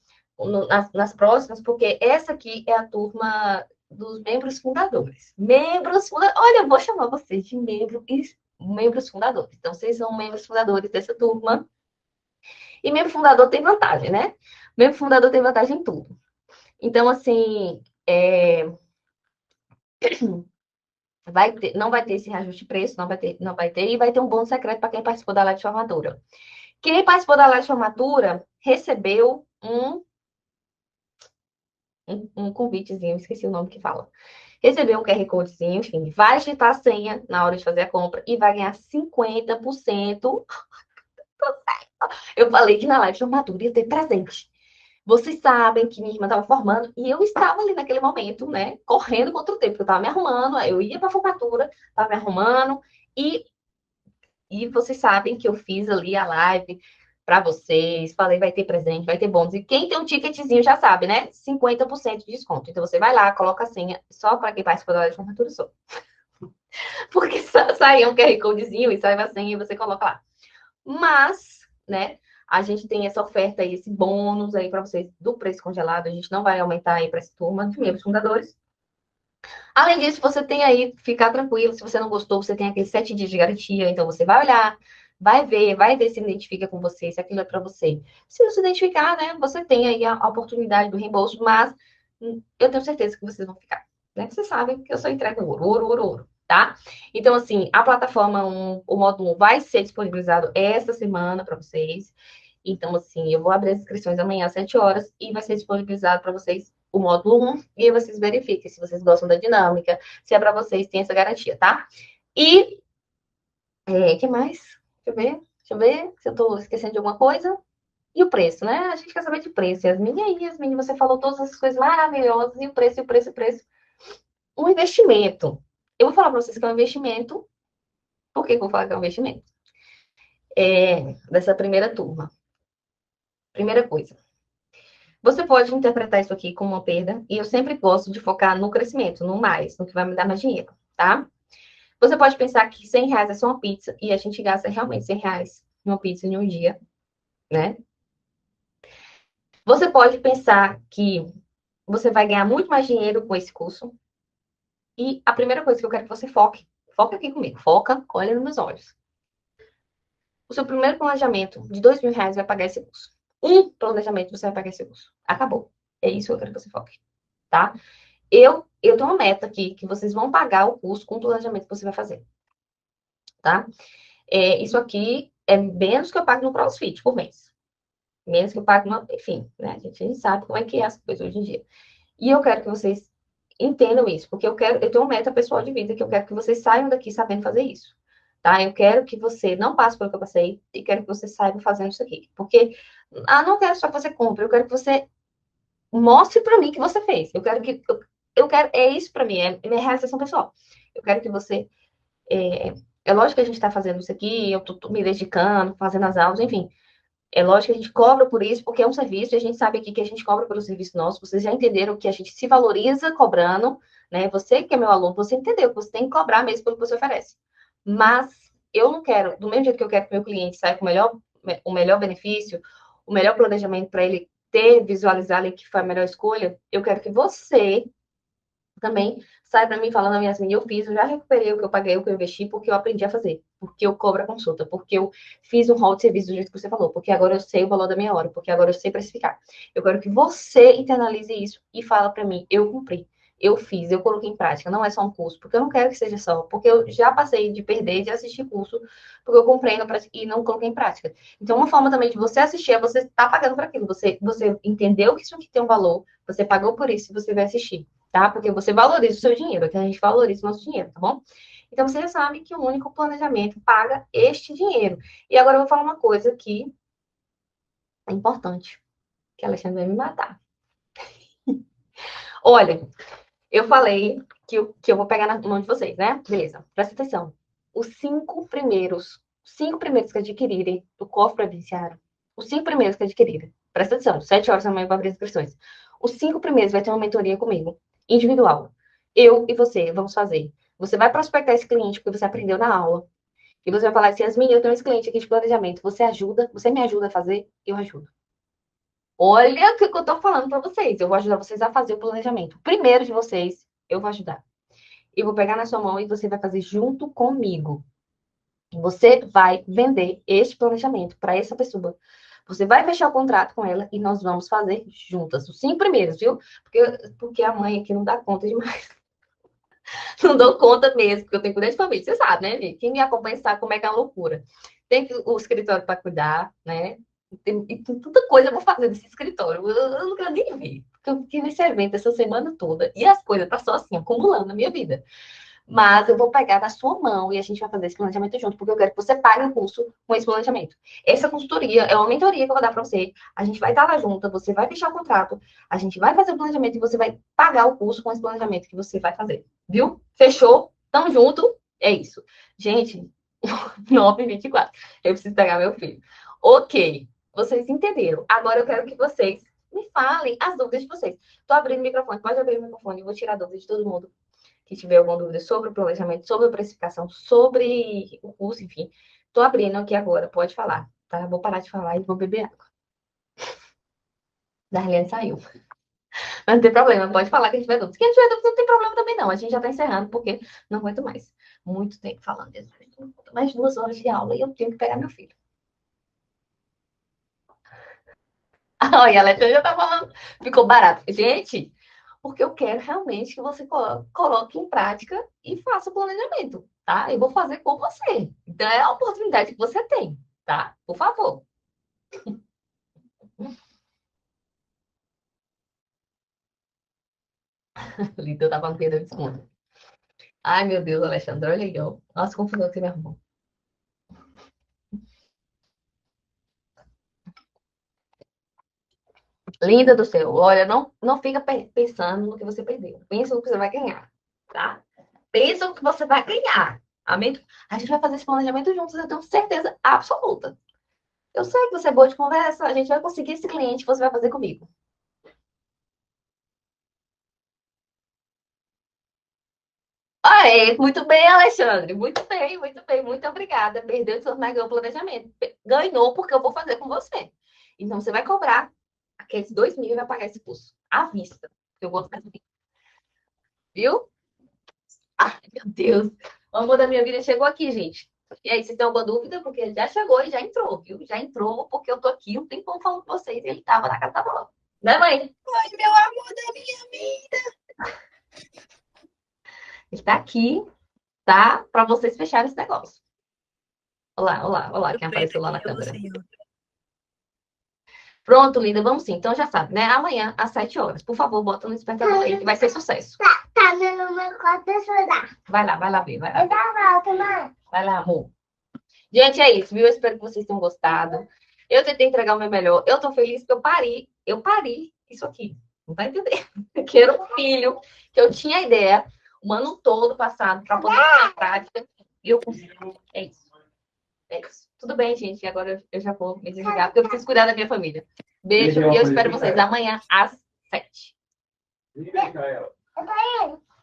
nas próximas, porque essa aqui é a turma dos membros fundadores. Membros fundadores. Olha, eu vou chamar vocês de membros fundadores. Então, vocês são membros fundadores dessa turma. E membro fundador tem vantagem, né? Membro fundador tem vantagem em tudo. Então, assim, não vai ter esse reajuste de preço, não vai ter, e vai ter um bônus secreto para quem participou da live de formatura. Quem participou da live de formatura recebeu um convitezinho, esqueci o nome que fala. Recebeu um QR Codezinho, enfim, vai digitar a senha na hora de fazer a compra e vai ganhar 50%. Eu falei que na live de formatura ia ter presente. Vocês sabem que minha irmã estava formando e eu estava ali naquele momento, né, correndo contra o tempo, porque eu estava me arrumando, eu ia para a formatura, estava me arrumando e, e vocês sabem que eu fiz ali a live para vocês, falei vai ter presente, vai ter bônus. E quem tem um ticketzinho já sabe, né? 50% de desconto. Então você vai lá, coloca a senha só para quem participa da live de formatura só. Porque sai um QR Codezinho e sai a senha e você coloca lá. Mas, né, a gente tem essa oferta aí, esse bônus aí para vocês do preço congelado. A gente não vai aumentar aí para essa turma de membros fundadores. Além disso, você tem aí, ficar tranquilo, se você não gostou, você tem aqueles 7 dias de garantia, então você vai olhar, vai ver se identifica com você, se aquilo é para você. Se não se identificar, né, você tem aí a oportunidade do reembolso, mas eu tenho certeza que vocês vão ficar. Né? Vocês sabem que eu só entrego ouro, ouro, ouro, ouro, tá? Então, assim, a plataforma 1, o módulo 1 vai ser disponibilizado esta semana para vocês. Então, assim, eu vou abrir as inscrições amanhã às 7 horas e vai ser disponibilizado para vocês o módulo 1 e aí vocês verifiquem se vocês gostam da dinâmica, se é para vocês, tem essa garantia, tá? E, que mais? Deixa eu ver se eu estou esquecendo de alguma coisa. E o preço, né? A gente quer saber de preço. Yasmin, e aí, Yasmin, você falou todas essas coisas maravilhosas, e o preço, e o preço, e o preço. Um investimento. Eu vou falar para vocês que é um investimento. Por que eu vou falar que é um investimento? Dessa primeira turma. Primeira coisa. Você pode interpretar isso aqui como uma perda, e eu sempre gosto de focar no crescimento, no mais, no que vai me dar mais dinheiro, tá? Você pode pensar que R$ 100 é só uma pizza, e a gente gasta realmente R$ 100 numa pizza em um dia, né? Você pode pensar que você vai ganhar muito mais dinheiro com esse curso. E a primeira coisa que eu quero que você foque aqui comigo, foca, olha nos meus olhos. O seu primeiro planejamento de R$ 2.000 vai pagar esse curso. Um planejamento você vai pagar esse curso. Acabou. É isso que eu quero que você foque, tá? Eu tenho uma meta aqui que vocês vão pagar o curso com o planejamento que você vai fazer, tá? Isso aqui é menos que eu pago no CrossFit por mês. Menos que eu pago, enfim, né? A gente sabe como é que é as coisas hoje em dia. E eu quero que vocês entendam isso, porque eu tenho uma meta pessoal de vida que eu quero que vocês saiam daqui sabendo fazer isso. Tá? Eu quero que você não passe pelo que eu passei e quero que você saiba fazendo isso aqui. Porque não quero só que você compre, eu quero que você mostre para mim que você fez. Eu quero, é isso para mim, é minha realização pessoal. Eu quero que você é lógico que a gente está fazendo isso aqui, eu tô me dedicando, fazendo as aulas, enfim. É lógico que a gente cobra por isso, porque é um serviço, e a gente sabe aqui que a gente cobra pelo serviço nosso. Vocês já entenderam que a gente se valoriza cobrando, né? Você que é meu aluno, você entendeu que você tem que cobrar mesmo pelo que você oferece. Mas eu não quero, do mesmo jeito que eu quero que meu cliente saia com o melhor benefício, o melhor planejamento para ele ter, visualizar ali que foi a melhor escolha, eu quero que você também sai para mim falando, Yasmin, eu fiz, eu já recuperei o que eu paguei, o que eu investi, porque eu aprendi a fazer, porque eu cobro a consulta, porque eu fiz um rol de serviço do jeito que você falou, porque agora eu sei o valor da minha hora, porque agora eu sei precificar. Eu quero que você internalize isso e fala para mim, eu cumpri. Eu fiz, eu coloquei em prática, não é só um curso, porque eu não quero que seja só, porque eu já passei de perder, de assistir curso, porque eu comprei e não coloquei em prática. Então, uma forma também de você assistir é você estar pagando por aquilo, você entendeu que isso aqui tem um valor, você pagou por isso e você vai assistir, tá? Porque você valoriza o seu dinheiro, que a gente valoriza o nosso dinheiro, tá bom? Então, você já sabe que o único planejamento paga este dinheiro. E agora eu vou falar uma coisa que é importante, que a Alexandre vai me matar. Olha, eu falei que eu vou pegar na mão de vocês, né? Beleza, presta atenção. Os cinco primeiros que adquirirem do cofre previdenciário, os 5 primeiros que adquirirem, presta atenção, 7 horas da manhã para abrir inscrições. Os 5 primeiros vai ter uma mentoria comigo, individual. Eu e você vamos fazer. Você vai prospectar esse cliente porque você aprendeu na aula. E você vai falar assim, Yasmin, eu tenho esse cliente aqui de planejamento. Você me ajuda a fazer? Eu ajudo. Olha o que eu tô falando para vocês. Eu vou ajudar vocês a fazer o planejamento. O primeiro de vocês, eu vou ajudar. Eu vou pegar na sua mão e você vai fazer junto comigo. Você vai vender este planejamento para essa pessoa. Você vai fechar o contrato com ela e nós vamos fazer juntas. Os 5 primeiros, viu? Porque a mãe aqui não dá conta demais. Não dou conta mesmo, porque eu tenho que cuidar de família. Você sabe, né, gente? Quem me acompanha sabe como é que é a loucura. Tem o escritório para cuidar, né? E tem tanta coisa eu vou fazer nesse escritório. Eu não quero nem ver. Porque eu fiquei nesse evento essa semana toda. E as coisas estão só assim, acumulando na minha vida. Mas eu vou pegar na sua mão e a gente vai fazer esse planejamento junto, porque eu quero que você pague o curso com esse planejamento. Essa consultoria é uma mentoria que eu vou dar para você. A gente vai estar lá junto, você vai fechar o contrato, a gente vai fazer o planejamento e você vai pagar o curso com esse planejamento que você vai fazer. Viu? Fechou? Tamo junto? É isso. Gente, 9h24. Eu preciso pegar meu filho. Ok, vocês entenderam. Agora eu quero que vocês me falem as dúvidas de vocês. Tô abrindo o microfone, pode abrir o microfone, eu vou tirar dúvidas de todo mundo que tiver alguma dúvida sobre o planejamento, sobre a precificação, sobre o curso, enfim. Tô abrindo aqui agora, pode falar, tá? Vou parar de falar e vou beber água. Darlene saiu. Mas não tem problema, pode falar que a gente tiver dúvida. Quem tiver dúvida não tem problema também não. A gente já tá encerrando porque não aguento mais. Muito tempo falando. Mais 2 horas de aula e eu tenho que pegar meu filho. Olha, a Alexandre já tá falando. Ficou barato. Gente, porque eu quero realmente que você coloque em prática e faça o planejamento, tá? Eu vou fazer com você. Então, é a oportunidade que você tem, tá? Por favor. Então, tava no perda de desconto. Ai, meu Deus, Alexandre, olha aí, ó. Nossa, confusão que você me arrumou. Linda do céu, olha, não fica pensando no que você perdeu. Pensa no que você vai ganhar, tá? Pensa no que você vai ganhar. Amém? A gente vai fazer esse planejamento juntos, eu tenho certeza absoluta. Eu sei que você é boa de conversa, a gente vai conseguir esse cliente que você vai fazer comigo. Aê, muito bem, Alexandre. Muito bem, muito bem. Muito obrigada. Perdeu, mas ganhou o planejamento. Ganhou porque eu vou fazer com você. Então, você vai cobrar. aqueles 2.000 vai pagar esse curso. À vista. Eu gosto assim. Viu? Ai, meu Deus. O amor da minha vida chegou aqui, gente. E aí, se tem alguma dúvida, porque ele já chegou e já entrou, viu? Já entrou, porque eu tô aqui um tempão falando com vocês e ele tava na casa da vó. Né, mãe? Ai, meu amor da minha vida. Ele tá aqui, tá? Pra vocês fecharem esse negócio. Olá, olá, olá, quem Perfeito, apareceu lá na Deus, câmera. Senhor. Pronto, linda, vamos sim. Então já sabe, né? Amanhã, às 7 horas. Por favor, bota no despertador aí, que vai ser sucesso. Tá no meu quarto chorar. Vai lá ver, vai lá. Eu já volto, mãe. Vai lá, amor. Gente, é isso, viu? Eu espero que vocês tenham gostado. Eu tentei entregar o meu melhor. Eu tô feliz que eu pari isso aqui. Não vai entender. Que era um filho, que eu tinha a ideia, o ano todo passado, para poder pôr na prática. E eu consegui. É isso. É isso. Tudo bem, gente. Agora eu já vou me desligar, porque eu preciso cuidar da minha família. Beijo e eu espero vocês amanhã às 7.